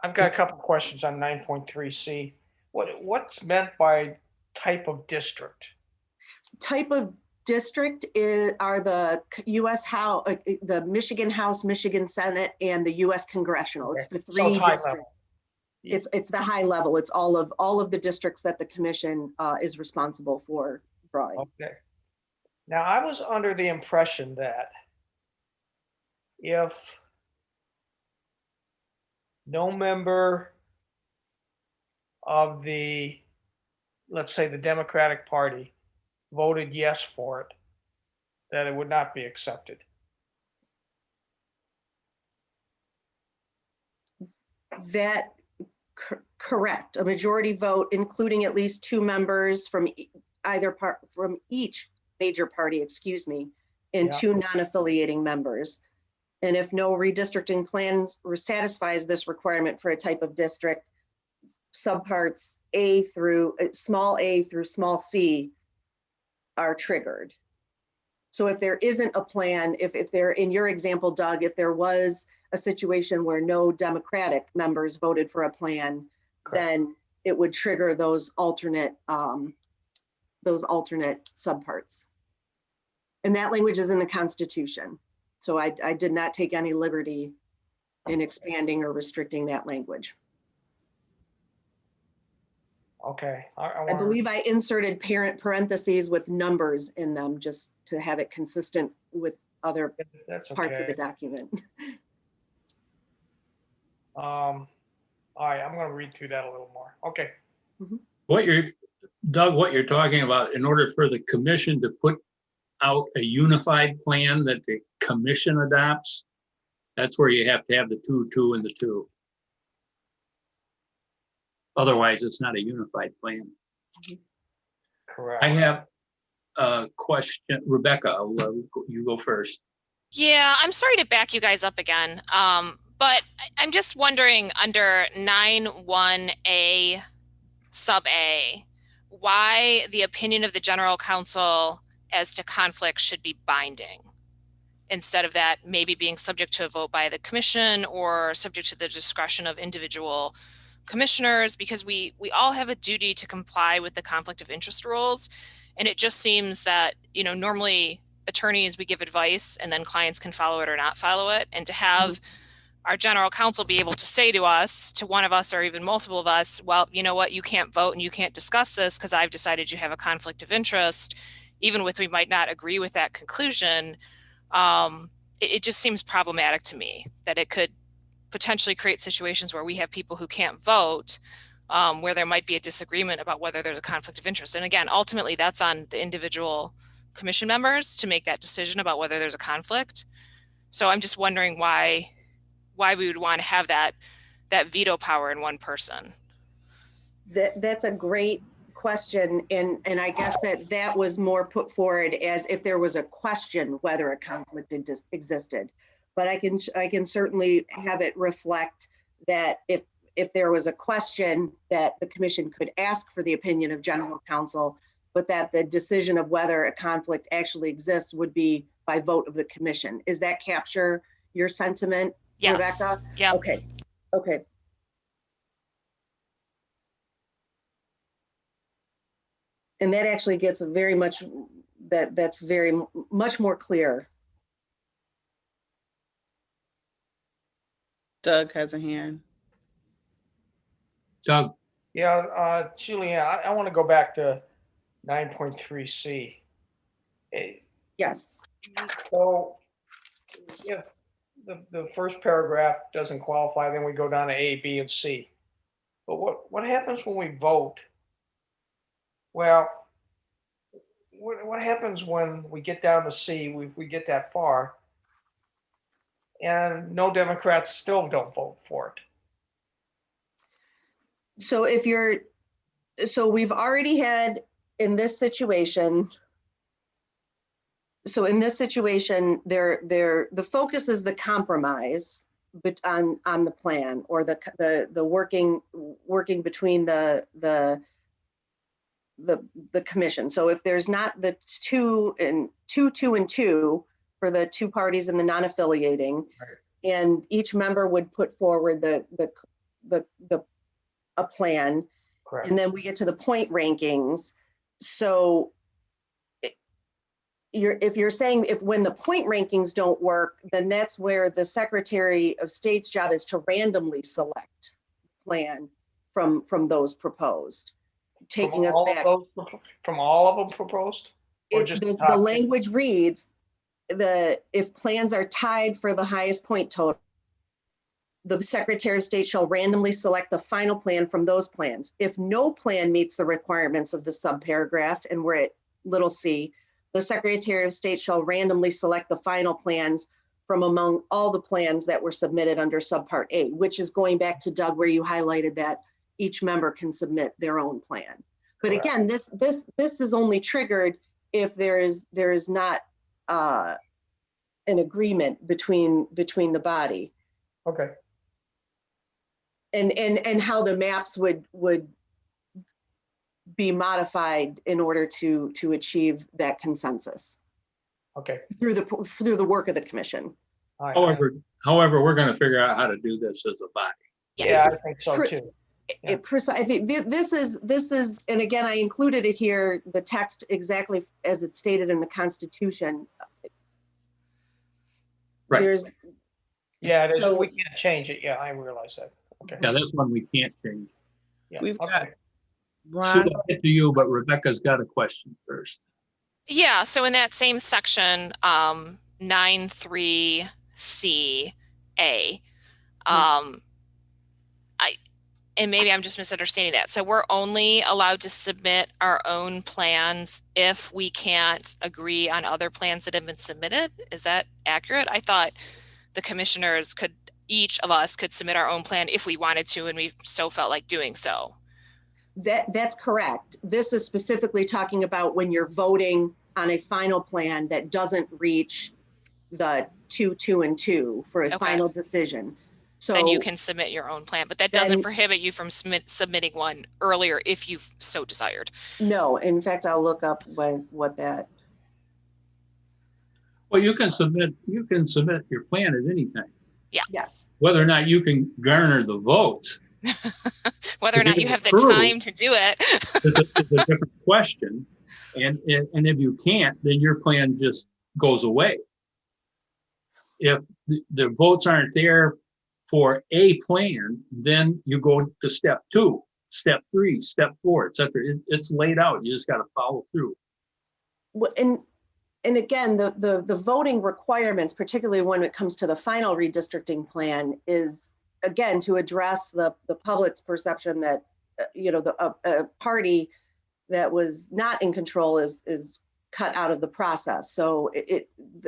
D: I've got a couple of questions on 9.3C. What's meant by type of district?
Q: Type of district are the U.S. House, the Michigan House, Michigan Senate, and the U.S. Congressional. It's the three
D: it's high
Q: districts. It's the high level. It's all of the districts that the commission is responsible for drawing.
D: Okay. Now, I was under the impression that if no member of the, let's say, the Democratic Party voted yes for it, that it would not be accepted.
Q: That correct. A majority vote, including at least 2 members from from each major party, excuse me, and 2 non-affiliating members. And if no redistricting plans satisfies this requirement for a type of district, subparts small a through small c are triggered. So if there isn't a plan, if there, in your example, Doug, if there was a situation where no Democratic members voted for a plan, then it would trigger those alternate subparts. And that language is in the Constitution. So I did not take any liberty in expanding or restricting that language.
D: Okay.
Q: I believe I inserted parentheses with numbers in them just to have it consistent with other parts of the document.
D: All right, I'm going to read through that a little more. Okay.
B: Doug, what you're talking about, in order for the commission to put out a unified plan that the commission adopts, that's where you have to have the 2, 2, and the 2. Otherwise, it's not a unified plan.
D: Correct.
B: I have a question. Rebecca, you go first.
J: Yeah, I'm sorry to back you guys up again. But I'm just wondering under 9.1a sub A, why the opinion of the general counsel as to conflict should be binding instead of that maybe being subject to a vote by the commission or subject to the discretion of individual commissioners, because we all have a duty to comply with the conflict of interest rules. And it just seems that, normally attorneys, we give advice and then clients can follow it or not follow it. And to have our general counsel be able to say to us, to one of us or even multiple of us, well, you know what, you can't vote and you can't discuss this because I've decided you have a conflict of interest, even with we might not agree with that conclusion. It just seems problematic to me that it could potentially create situations where we have people who can't vote, where there might be a disagreement about whether there's a conflict of interest. And again, ultimately that's on the individual commission members to make that decision about whether there's a conflict. So I'm just wondering why we would want to have that veto power in one person.
Q: That's a great question. And I guess that was more put forward as if there was a question whether a conflict existed. But I can certainly have it reflect that if there was a question that the commission could ask for the opinion of general counsel, but that the decision of whether a conflict actually exists would be by vote of the commission. Is that capture your sentiment,
J: yes.
Q: Rebecca?
J: Yeah.
Q: Okay. And that actually gets very much, that's very much more clear.
F: Doug has a hand.
B: Doug.
D: Yeah, Julianne, I want to go back to 9.3C.
Q: Yes.
D: So if the first paragraph doesn't qualify, then we go down to A, B, and C. But what happens when we vote? Well, what happens when we get down to C, we get that far, and no Democrats still don't vote for it?
Q: So we've already had in this situation, so in this situation, the focus is the compromise, but on the plan, or the working between the commission. So if there's not the two and two for the two parties and the non-affiliating, and each member would put forward a plan,
D: Correct.
Q: and then we get to the point rankings. So if you're saying when the point rankings don't work, then that's where the Secretary of State's job is to randomly select plan from those proposed, taking us back.
D: From all of them proposed? Or just
Q: The
D: top 10?
Q: language reads, if plans are tied for the highest point total, the Secretary of State shall randomly select the final plan from those plans. If no plan meets the requirements of the subparagraph, and we're at little c, the Secretary of State shall randomly select the final plans from among all the plans that were submitted under subpart A, which is going back to Doug, where you highlighted that each member can submit their own plan. But again, this is only triggered if there is not an agreement between the body.
D: Okay.
Q: And how the maps would be modified in order to achieve that consensus.
D: Okay.
Q: Through the work of the commission.
B: However, we're going to figure out how to do this as a body.
D: Yeah, I think so too.
Q: I think this is, and again, I included it here, the text exactly as it's stated in the Constitution.
B: Right.
D: We can't change it. Yeah, I realize that. Okay.
B: Yeah, this one we can't change.
D: Yeah.
F: We've got
B: Sue, I'll get to you, but Rebecca's got a question first.
J: Yeah, so in that same section, 9.3C(a), and maybe I'm just misunderstanding that. So we're only allowed to submit our own plans if we can't agree on other plans that have been submitted. Is that accurate? I thought the commissioners each of us could submit our own plan if we wanted to, and we so felt like doing so.
Q: That's correct. This is specifically talking about when you're voting on a final plan that doesn't reach the 2, 2, and 2 for a final decision. So
J: then you can submit your own plan, but that doesn't prohibit you from submitting one earlier if you've so desired.
Q: No, in fact, I'll look up what that.
B: Well, you can submit your plan at any time.
J: Yeah.
Q: Yes.
B: Whether or not you can garner the votes.
J: Whether or not you have the time to do it.
B: It's a different question. And if you can't, then your plan just goes away. If the votes aren't there for a plan, then you go to step 2, step 3, step 4, etc. It's laid out. You just got to follow through.
Q: Well, and again, the voting requirements, particularly when it comes to the final redistricting plan, is again to address the public's perception that a party that was not in control is cut out of the process. So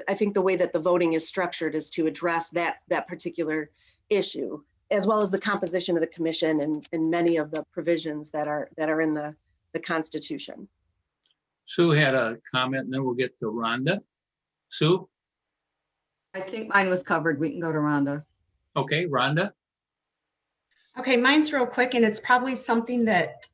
Q: I think the way that the voting is structured is to address that particular issue, as well as the composition of the commission and many of the provisions that are in the Constitution.
B: Sue had a comment, and then we'll get to Rhonda. Sue?
G: I think mine was covered. We can go to Rhonda.
B: Okay, Rhonda?
P: Okay, mine's real quick, and it's probably something that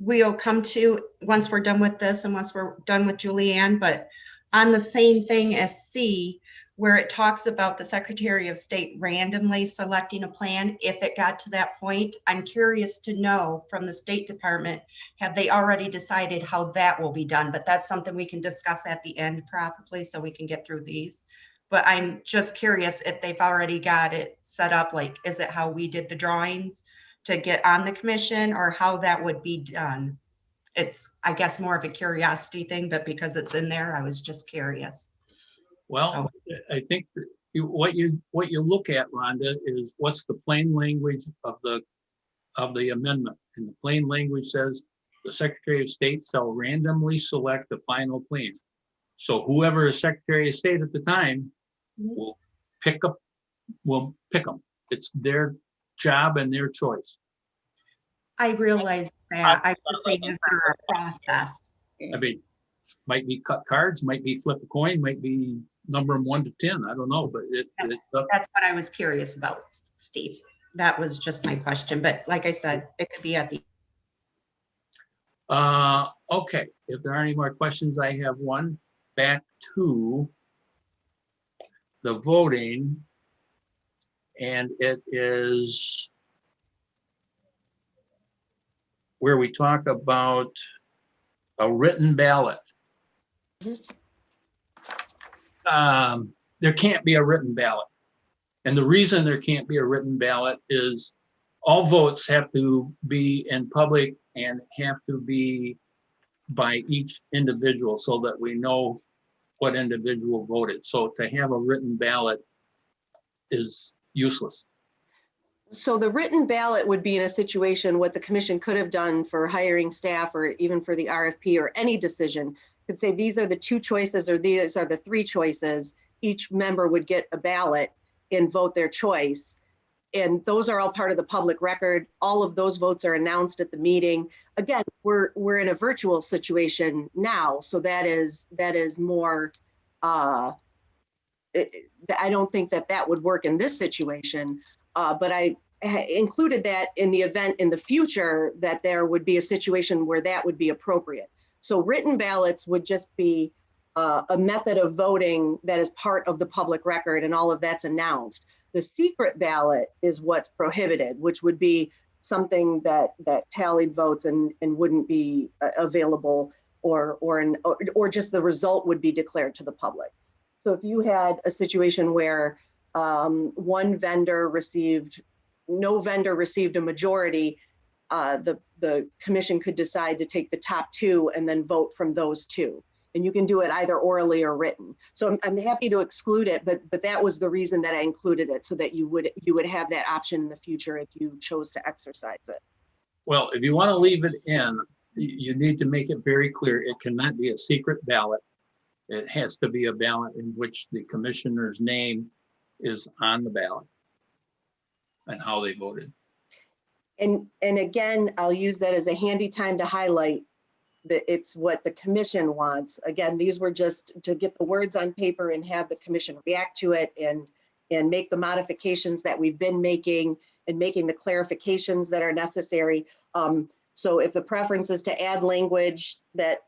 P: we'll come to once we're done with this and once we're done with Julianne, but on the same thing as C, where it talks about the Secretary of State randomly selecting a plan if it got to that point. I'm curious to know from the State Department, have they already decided how that will be done? But that's something we can discuss at the end probably, so we can get through these. But I'm just curious if they've already got it set up, like, is it how we did the drawings to get on the commission, or how that would be done? It's, I guess, more of a curiosity thing, but because it's in there, I was just curious.
B: Well, I think what you look at, Rhonda, is what's the plain language of the amendment. And the plain language says the Secretary of State shall randomly select the final plan. So whoever is Secretary of State at the time will pick them. It's their job and their choice.
P: I realize that. I'm just saying, is there a process?
B: I mean, Might be cut cards, might be flip a coin, might be number them 1 to 10. I don't know, but it's up.
P: That's what I was curious about, Steve. That was just my question, but like I said, it could be at the.
B: Okay, if there aren't any more questions, I have one. Back to the voting, and it is where we talk about a written ballot. There can't be a written ballot. And the reason there can't be a written ballot is all votes have to be in public and have to be by each individual so that we know what individual voted. So to have a written ballot is useless.
Q: So the written ballot would be in a situation what the commission could have done for hiring staff or even for the RFP or any decision, could say these are the 2 choices or these are the 3 choices. Each member would get a ballot and vote their choice. And those are all part of the public record. All of those votes are announced at the meeting. Again, we're in a virtual situation now, so that is more. I don't think that would work in this situation, but I included that in the event in the future that there would be a situation where that would be appropriate. So written ballots would just be a method of voting that is part of the public record, and all of that's announced. The secret ballot is what's prohibited, which would be something that tallied votes and wouldn't be available, or just the result would be declared to the public. So if you had a situation where no vendor received a majority, the commission could decide to take the top 2 and then vote from those 2. And you can do it either orally or written. So I'm happy to exclude it, but that was the reason that I included it, so that you would have that option in the future if you chose to exercise it.
B: Well, if you want to leave it in, you need to make it very clear. It cannot be a secret ballot. It has to be a ballot in which the commissioner's name is on the ballot and how they voted.
Q: And again, I'll use that as a handy time to highlight that it's what the commission wants. Again, these were just to get the words on paper and have the commission react to it and make the modifications that we've been making and making the clarifications that are necessary. So if the preference is to add language that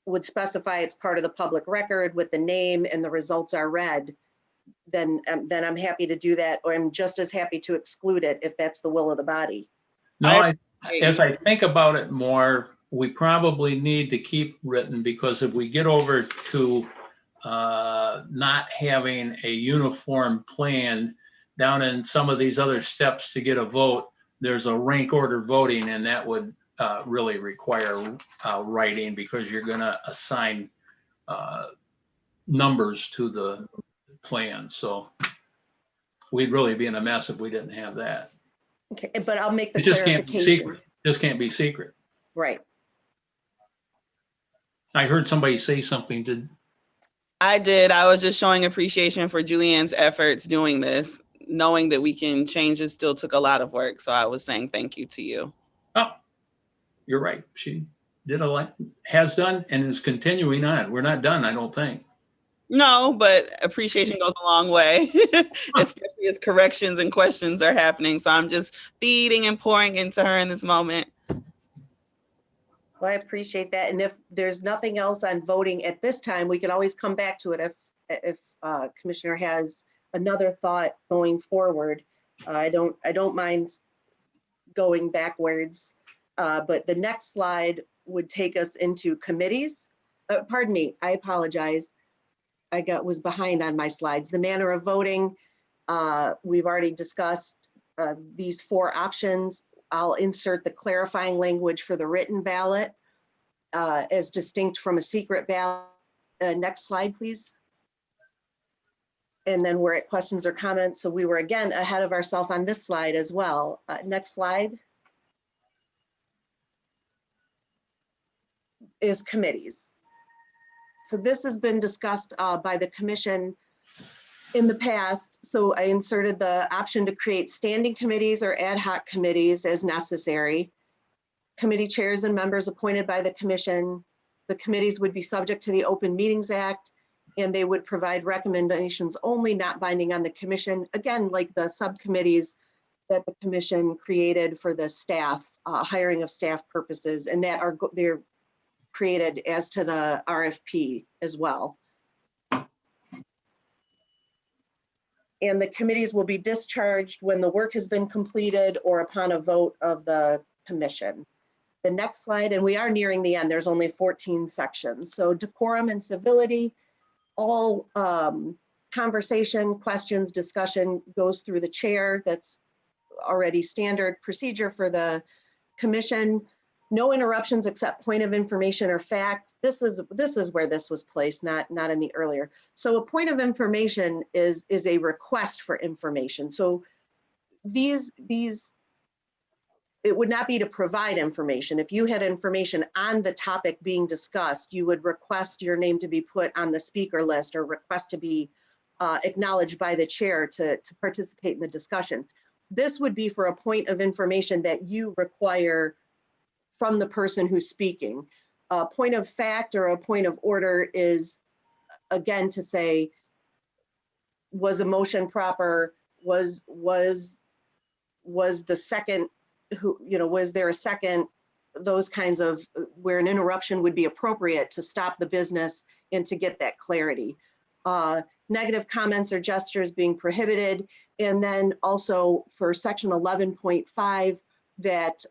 Q: would specify it's part of the public record with the name and the results are read, then I'm happy to do that, or I'm just as happy to exclude it if that's the will of the body.
B: No, as I think about it more, we probably need to keep written, because if we get over to not having a uniform plan down in some of these other steps to get a vote, there's a rank order voting, and that would really require writing, because you're going to assign numbers to the plan. So we'd really be in a mess if we didn't have that.
Q: Okay, but I'll make the
B: It just can't be
Q: clarification.
B: secret. Just can't be secret.
Q: Right.
B: I heard somebody say something.
F: I did. I was just showing appreciation for Julianne's efforts doing this. Knowing that we can change it still took a lot of work. So I was saying thank you to you.
B: Oh, you're right. She did a lot, has done, and is continuing on. We're not done, I don't think.
F: No, but appreciation goes a long way, especially as corrections and questions are happening. So I'm just feeding and pouring into her in this moment.
Q: Well, I appreciate that. And if there's nothing else on voting at this time, we can always come back to it if Commissioner has another thought going forward. I don't mind going backwards, but the next slide would take us into committees. Pardon me, I apologize. I was behind on my slides. The manner of voting, we've already discussed these 4 options. I'll insert the clarifying language for the written ballot as distinct from a secret ballot. Next slide, please. And then we're at questions or comments. So we were again ahead of ourselves on this slide as well. Next slide is committees. So this has been discussed by the commission in the past. So I inserted the option to create standing committees or ad hoc committees as necessary. Committee chairs and members appointed by the commission. The committees would be subject to the Open Meetings Act, and they would provide recommendations only, not binding on the commission. Again, like the subcommittees that the commission created for the staff, hiring of staff purposes, and that they're created as to the RFP as well. And the committees will be discharged when the work has been completed or upon a vote of the commission. The next slide, and we are nearing the end, there's only 14 sections. So decorum and civility, all conversation, questions, discussion goes through the chair. That's already standard procedure for the commission. No interruptions except point of information or fact. This is where this was placed, not in the earlier. So a point of information is a request for information. So it would not be to provide information. If you had information on the topic being discussed, you would request your name to be put on the speaker list or request to be acknowledged by the chair to participate in the discussion. This would be for a point of information that you require from the person who's speaking. A point of fact or a point of order is, again, to say, was a motion proper? Was the second, was there a second? Those kinds of, where an interruption would be appropriate to stop the business and to get that clarity. Negative comments or gestures being prohibited. And then also for section 11.5, that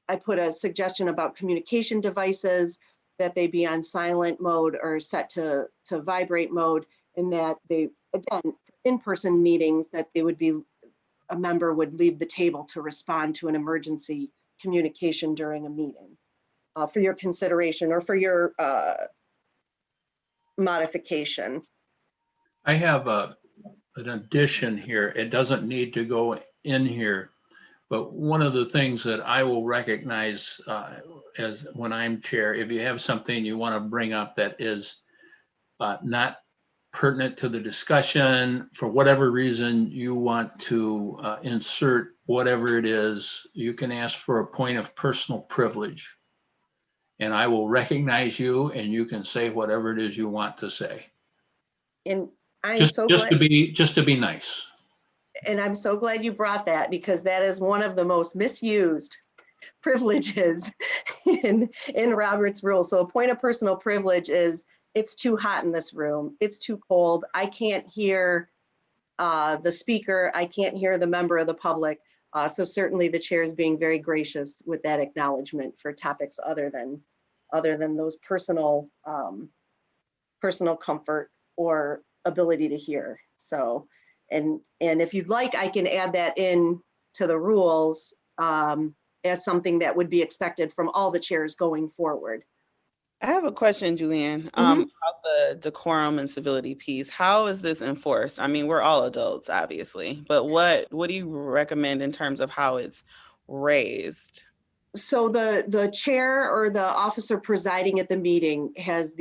Q: I put a suggestion about communication devices, that they be on silent mode or set to vibrate mode, and that they, again, in-person meetings, that they would be, a member would leave the table to respond to an emergency communication during a meeting for your consideration or for your modification.
B: I have an addition here. It doesn't need to go in here, but one of the things that I will recognize as when I'm chair, if you have something you want to bring up that is not pertinent to the discussion, for whatever reason you want to insert whatever it is, you can ask for a point of personal privilege. And I will recognize you and you can say whatever it is you want to say.
Q: And I'm
B: Just
Q: so glad.
B: Just to be nice.
Q: And I'm so glad you brought that, because that is one of the most misused privileges in Robert's rules. So a point of personal privilege is, it's too hot in this room, it's too cold, I can't hear the speaker, I can't hear the member of the public. So certainly the chair is being very gracious with that acknowledgement for topics other than those personal comfort or ability to hear. So, and if you'd like, I can add that in to the rules as something that would be expected from all the chairs going forward.
F: I have a question, Julianne, about the decorum and civility piece. How is this enforced? I mean, we're all adults, obviously, but what do you recommend in terms of how it's raised?
Q: So the chair or the officer presiding at the meeting has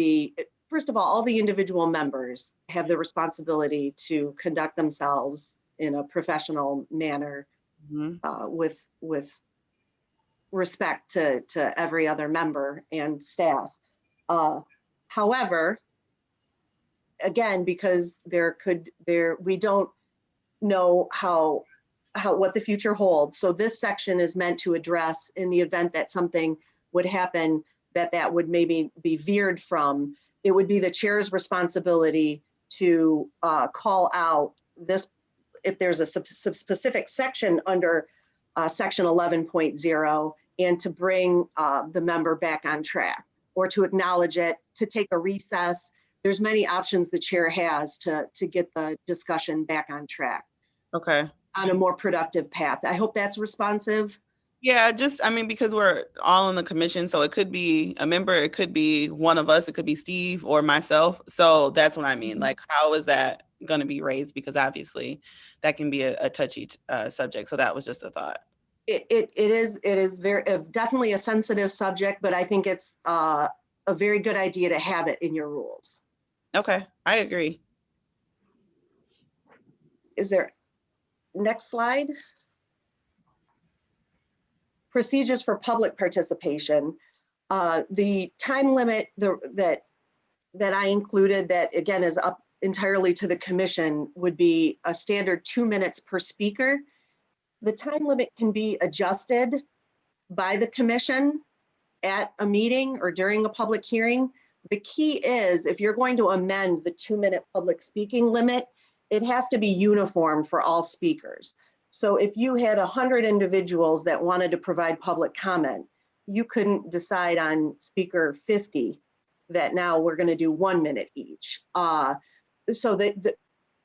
Q: first of all the individual members have the responsibility to conduct themselves in a professional manner with respect to every other member and staff. However, again, because we don't know what the future holds. So this section is meant to address, in the event that something would happen that would maybe be veered from, it would be the chair's responsibility to call out this, if there's a specific section under section 11.0, and to bring the member back on track, or to acknowledge it, to take a recess. There's many options the chair has to get the discussion back on track.
F: Okay.
Q: On a more productive path. I hope that's responsive.
F: Yeah, I mean, because we're all in the commission, so it could be a member, it could be one of us, it could be Steve or myself. So that's what I mean. Like, how is that going to be raised? Because obviously that can be a touchy subject. So that was just a thought.
Q: It is very definitely a sensitive subject, but I think it's a very good idea to have it in your rules.
F: Okay, I agree.
Q: Is there next slide? Procedures for public participation. The time limit that I included, that again is up entirely to the commission, would be a standard 2 minutes per speaker. The time limit can be adjusted by the commission at a meeting or during a public hearing. The key is, if you're going to amend the 2-minute public speaking limit, it has to be uniform for all speakers. So if you had 100 individuals that wanted to provide public comment, you couldn't decide on speaker 50 that now we're going to do 1 minute each. So the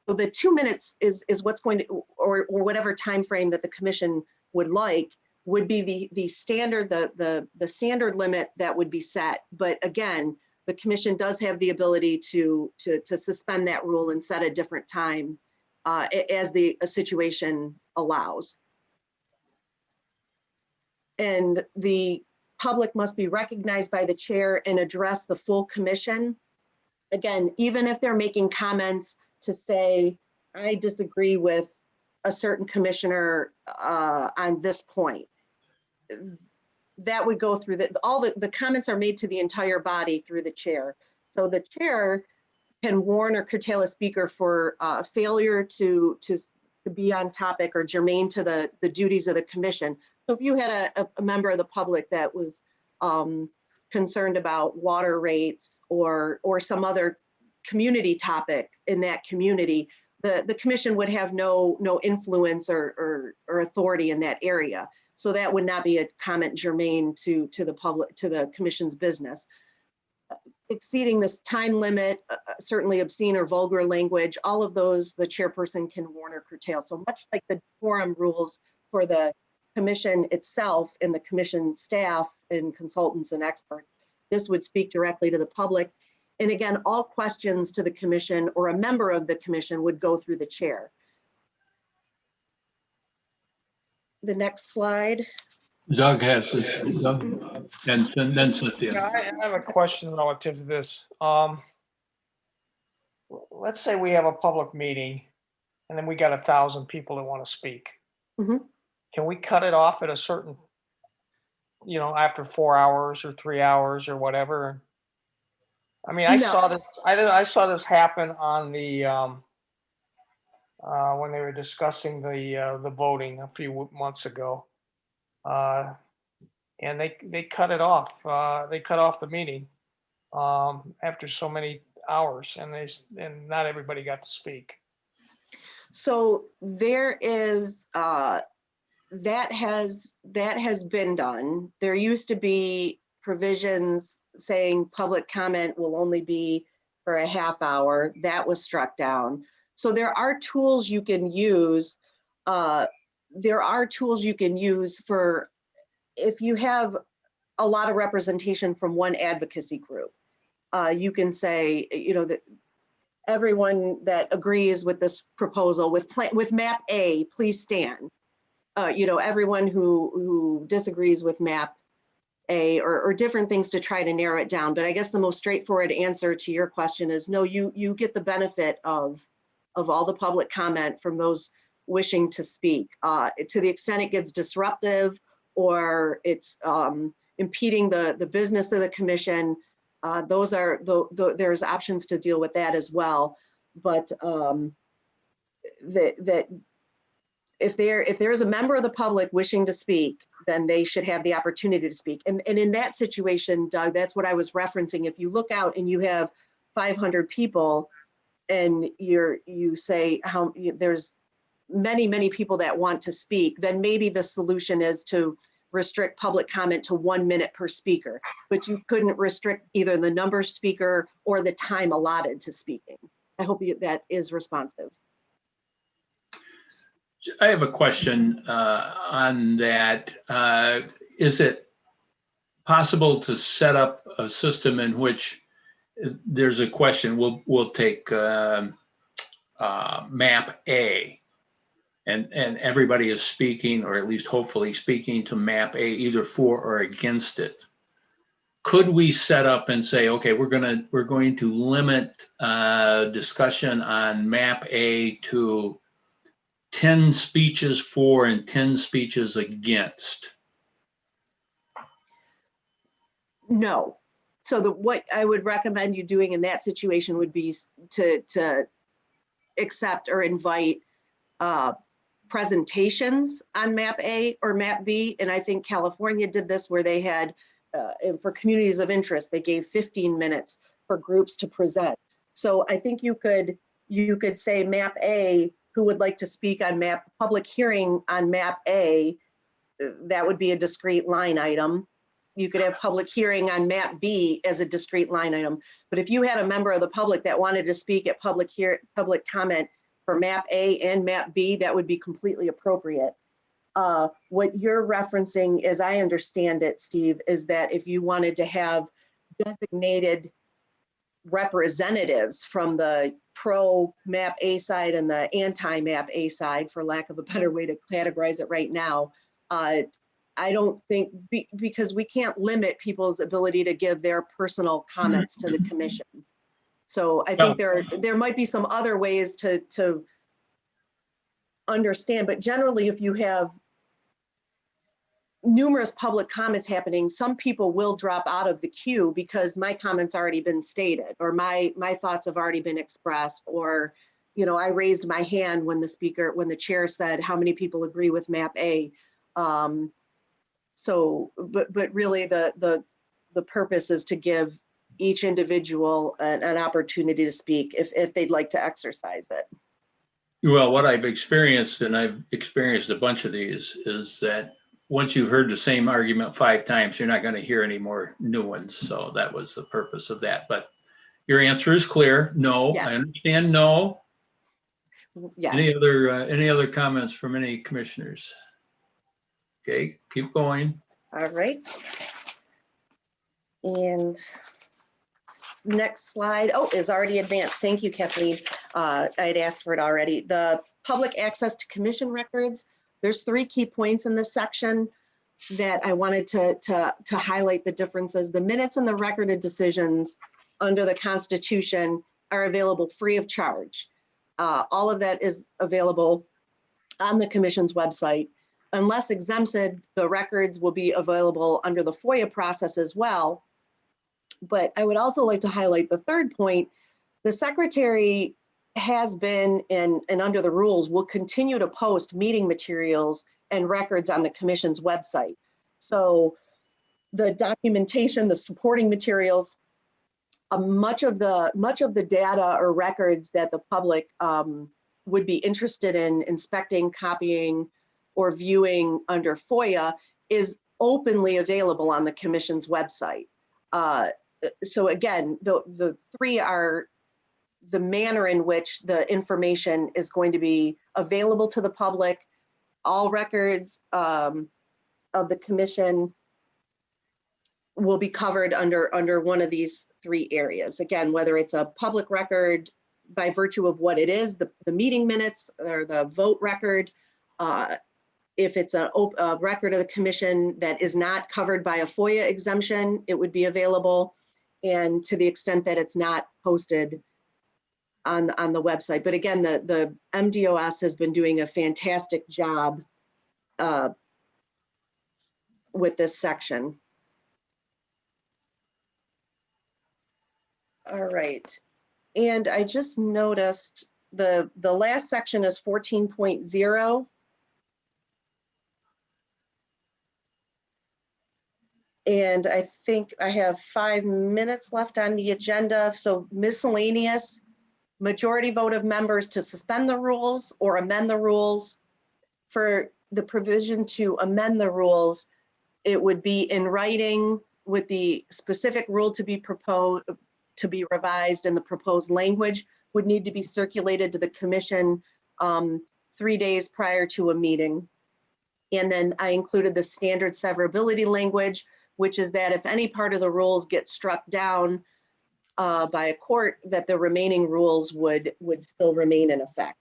Q: 2 minutes is what's going to, or whatever time frame that the commission would like, would be the standard, the standard limit that would be set. But again, the commission does have the ability to suspend that rule and set a different time as the situation allows. And the public must be recognized by the chair and address the full commission. Again, even if they're making comments to say, I disagree with a certain commissioner on this point, that would go through all the comments are made to the entire body through the chair. So the chair can warn or curtail a speaker for failure to be on topic or germane to the duties of the commission. So if you had a member of the public that was concerned about water rates or some other community topic in that community, the commission would have no influence or authority in that area. So that would not be a comment germane to the public, to the commission's business. Exceeding this time limit, certainly obscene or vulgar language, all of those the chairperson can warn or curtail. So much like the quorum rules for the commission itself and the commission staff and consultants and experts, this would speak directly to the public. And again, all questions to the commission or a member of the commission would go through the chair. The next slide.
B: Doug has this, Doug, and then Cynthia.
D: Yeah, I have a question relative to this. Let's say we have a public meeting and then we got 1,000 people that want to speak.
Q: Mhm.
D: Can we cut it off at a certain, after 4 hours or 3 hours or whatever? I mean, I saw this happen on the when they were discussing the voting a few months ago, and they cut it off. They cut off the meeting after so many hours, and not everybody got to speak.
Q: So there is that has been done. There used to be provisions saying public comment will only be for a half hour. That was struck down. So there are tools you can use. There are tools you can use for if you have a lot of representation from one advocacy group. You can say, that everyone that agrees with this proposal with map A, please stand. Everyone who disagrees with map A or different things to try to narrow it down. But I guess the most straightforward answer to your question is no, you get the benefit of all the public comment from those wishing to speak. To the extent it gets disruptive or it's impeding the business of the commission, there's options to deal with that as well. But if there is a member of the public wishing to speak, then they should have the opportunity to speak. And in that situation, Doug, that's what I was referencing. If you look out and you have 500 people and you say there's many people that want to speak, then maybe the solution is to restrict public comment to 1 minute per speaker, but you couldn't restrict either the number of speaker or the time allotted to speaking. I hope that is responsive.
B: I have a question on that. Is it possible to set up a system in which there's a question? We'll take map A, and everybody is speaking, or at least hopefully speaking to map A, either for or against it. Could we set up and say, okay, we're going to limit discussion on map A to 10 speeches for and 10 speeches against?
Q: No. So what I would recommend you doing in that situation would be to accept or invite presentations on map A or map B. And I think California did this where they had, for communities of interest, they gave 15 minutes for groups to present. So I think you could say map A, who would like to speak on public hearing on map A, that would be a discrete line item. You could have public hearing on map B as a discrete line item. But if you had a member of the public that wanted to speak at public comment for map A and map B, that would be completely appropriate. What you're referencing, as I understand it, Steve, is that if you wanted to have designated representatives from the pro map A side and the anti map A side, for lack of a better way to categorize it right now, I don't think, because we can't limit people's ability to give their personal comments to the commission. So I think there might be some other ways to understand, but generally if you have numerous public comments happening, some people will drop out of the queue because my comments already been stated, or my thoughts have already been expressed, or, you know, I raised my hand when the chair said, how many people agree with map A? So, but really the purpose is to give each individual an opportunity to speak if they'd like to exercise it.
B: Well, what I've experienced, and I've experienced a bunch of these, is that once you've heard the same argument 5 times, you're not going to hear any more new ones. So that was the purpose of that. But your answer is clear. No,
Q: Yes.
B: I understand. No.
Q: Yes.
B: Any other comments from any commissioners? Okay, keep going.
Q: All right. And next slide, is already advanced. Thank you, Kathleen. I'd asked for it already. The public access to commission records. There's 3 key points in this section that I wanted to highlight the differences. The minutes and the recorded decisions under the Constitution are available free of charge. All of that is available on the commission's website. Unless exempted, the records will be available under the FOIA process as well. But I would also like to highlight the third point. The secretary has been, and under the rules, will continue to post meeting materials and records on the commission's website. So the documentation, the supporting materials, much of the data or records that the public would be interested in inspecting, copying, or viewing under FOIA is openly available on the commission's website. So again, the 3 are the manner in which the information is going to be available to the public. All records of the commission will be covered under one of these 3 areas. Again, whether it's a public record by virtue of what it is, the meeting minutes or the vote record, if it's a record of the commission that is not covered by a FOIA exemption, it would be available. And to the extent that it's not posted on the website. But again, the MDOS has been doing a fantastic job with this section. All right. And I just noticed the last section is 14.0. And I think I have 5 minutes left on the agenda. So miscellaneous, majority vote of members to suspend the rules or amend the rules. For the provision to amend the rules, it would be in writing with the specific rule to be proposed, to be revised, and the proposed language would need to be circulated to the commission 3 days prior to a meeting. And then I included the standard severability language, which is that if any part of the rules get struck down by a court, that the remaining rules would still remain in effect.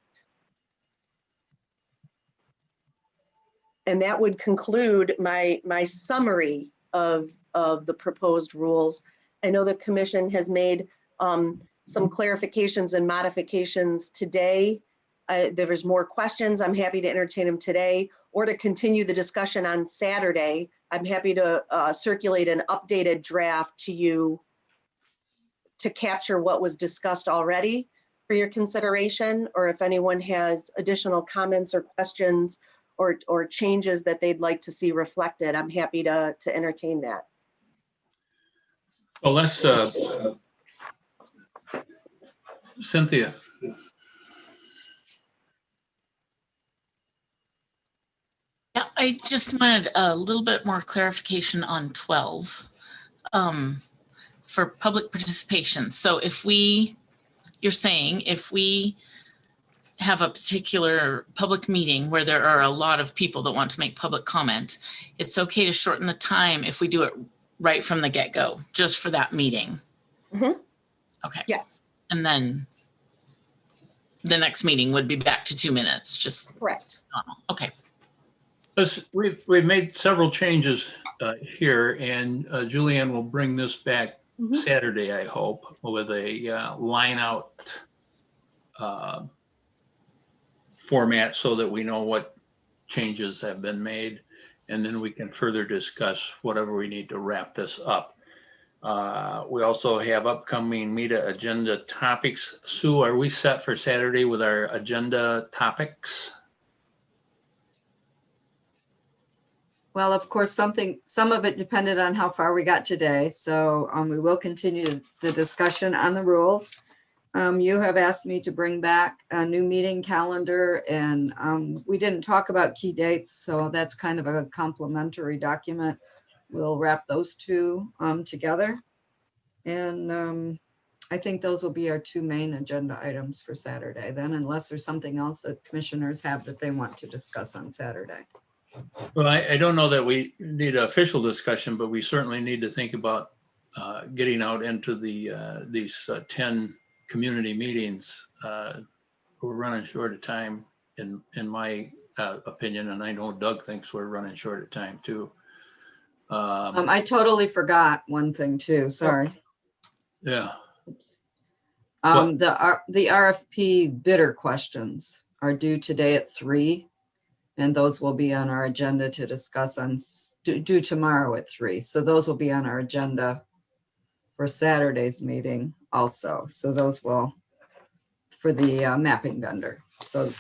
Q: And that would conclude my summary of the proposed rules. I know the commission has made some clarifications and modifications today. There's more questions. I'm happy to entertain them today or to continue the discussion on Saturday I'm happy to circulate an updated draft to you to capture what was discussed already for your consideration, or if anyone has additional comments or questions or changes that they'd like to see reflected, I'm happy to entertain that.
B: Well, let's, Cynthia.
H: Yeah, I just wanted a little bit more clarification on 12 for public participation. So if you're saying if we have a particular public meeting where there are a lot of people that want to make public comment, it's okay to shorten the time if we do it right from the get-go, just for that meeting.
Q: Mm-hmm.
H: Okay.
Q: Yes.
H: And then the next meeting would be back to 2 minutes, just
Q: correct.
H: Okay.
B: We've made several changes here, and Julianne will bring this back Saturday, I hope, with a line out format so that we know what changes have been made, and then we can further discuss whatever we need to wrap this up. We also have upcoming META agenda topics. Sue, are we set for Saturday with our agenda topics?
G: Well, of course, some of it depended on how far we got today. So we will continue the discussion on the rules. You have asked me to bring back a new meeting calendar, and we didn't talk about key dates, so that's kind of a complementary document. We'll wrap those two together. And I think those will be our two main agenda items for Saturday then, unless there's something else that commissioners have that they want to discuss on Saturday.
B: Well, I don't know that we need an official discussion, but we certainly need to think about getting out into these 10 community meetings. We're running short of time, in my opinion, and I know Doug thinks we're running short of time too.
G: I totally forgot one thing too. Sorry.
B: Yeah.
G: The RFP bidder questions are due today at 3. And those will be on our agenda to discuss due tomorrow at 3. So those will be on our agenda for Saturday's meeting also. So those will, for the mapping vendors. So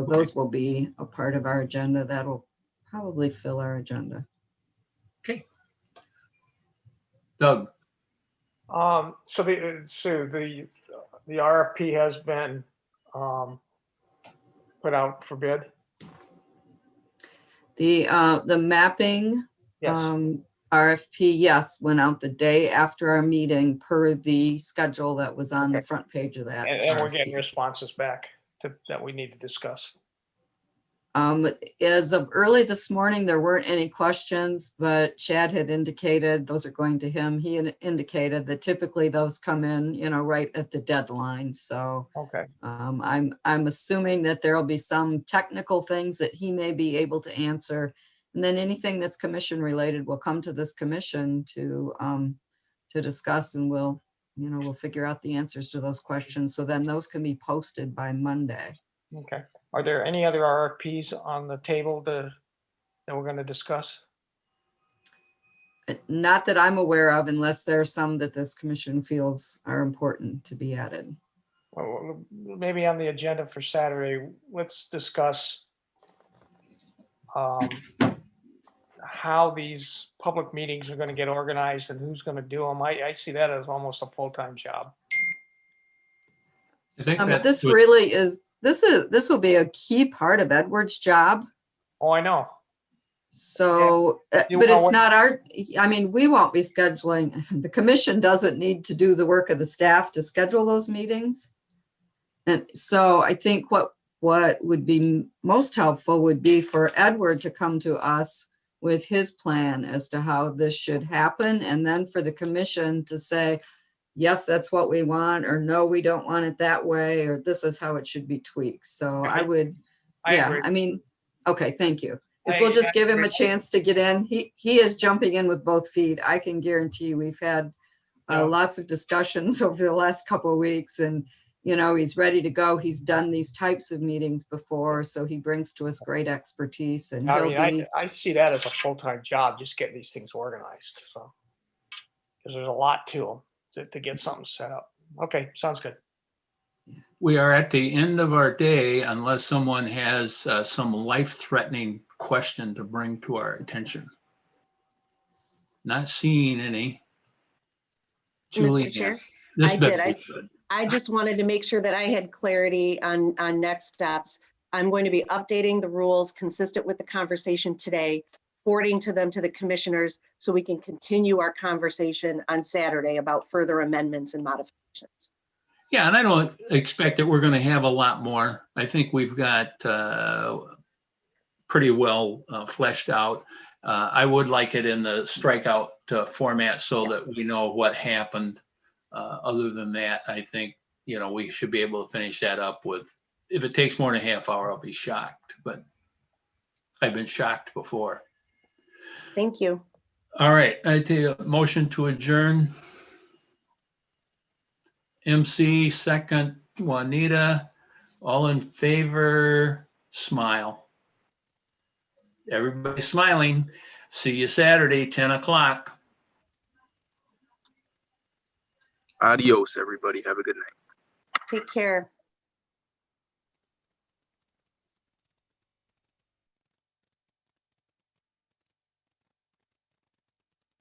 G: those will be a part of our agenda. That'll probably fill our agenda.
B: Okay. Doug.
D: So the RFP has been put out for bid.
G: The mapping
D: Yes.
G: RFP, yes, went out the day after our meeting per the schedule that was on the front page of that.
D: And we're
G: RFP.
D: getting responses back that we need to discuss.
G: As of early this morning, there weren't any questions, but Chad had indicated, those are going to him. He had indicated that typically those come in, right at the deadline. So
D: okay.
G: I'm assuming that there'll be some technical things that he may be able to answer. And then anything that's commission related will come to this commission to discuss, and we'll figure out the answers to those questions. So then those can be posted by Monday.
D: Okay. Are there any other RFPs on the table that we're going to discuss?
G: Not that I'm aware of, unless there are some that this commission feels are important to be added.
D: Well, maybe on the agenda for Saturday, let's discuss how these public meetings are going to get organized and who's going to do them. I see that as almost a full-time job.
B: I think
G: this really is. This will be a key part of Edward's job.
D: Oh, I know.
G: So, but it's not we won't be scheduling. The commission doesn't need to do the work of the staff to schedule those meetings. And so I think what would be most helpful would be for Edward to come to us with his plan as to how this should happen. And then for the commission to say, yes, that's what we want, or no, we don't want it that way, or this is how it should be tweaked. So I agree. Okay, thank you. If we'll just give him a chance to get in, he is jumping in with both feet. I can guarantee we've had lots of discussions over the last couple of weeks, and you know, he's ready to go. He's done these types of meetings before, so he brings to us great expertise, and
D: I
G: he'll
D: mean,
G: be,
D: I see that as a full-time job, just getting these things organized, so. Because there's a lot to them to get something set up. Okay, sounds good.
B: We are at the end of our day unless someone has some life-threatening question to bring to our attention. Not seeing any. Julie,
Q: Mr. Chair,
B: this
Q: I
B: better
Q: did.
B: be good.
Q: I just wanted to make sure that I had clarity on next steps. I'm going to be updating the rules consistent with the conversation today, forwarding to them to the commissioners so we can continue our conversation on Saturday about further amendments and modifications.
B: Yeah, and I don't expect that we're going to have a lot more. I think we've got pretty well fleshed out. I would like it in the strikeout format so that we know what happened. Other than that, I think, you know, we should be able to finish that up with, if it takes more than a half hour, I'll be shocked, but I've been shocked before.
Q: Thank you.
B: All right, I take a motion to adjourn. MC, second, Juanita, all in favor, smile. Everybody smiling. See you Saturday, 10 o'clock.
N: Adios, everybody. Have a good night.
Q: Take care.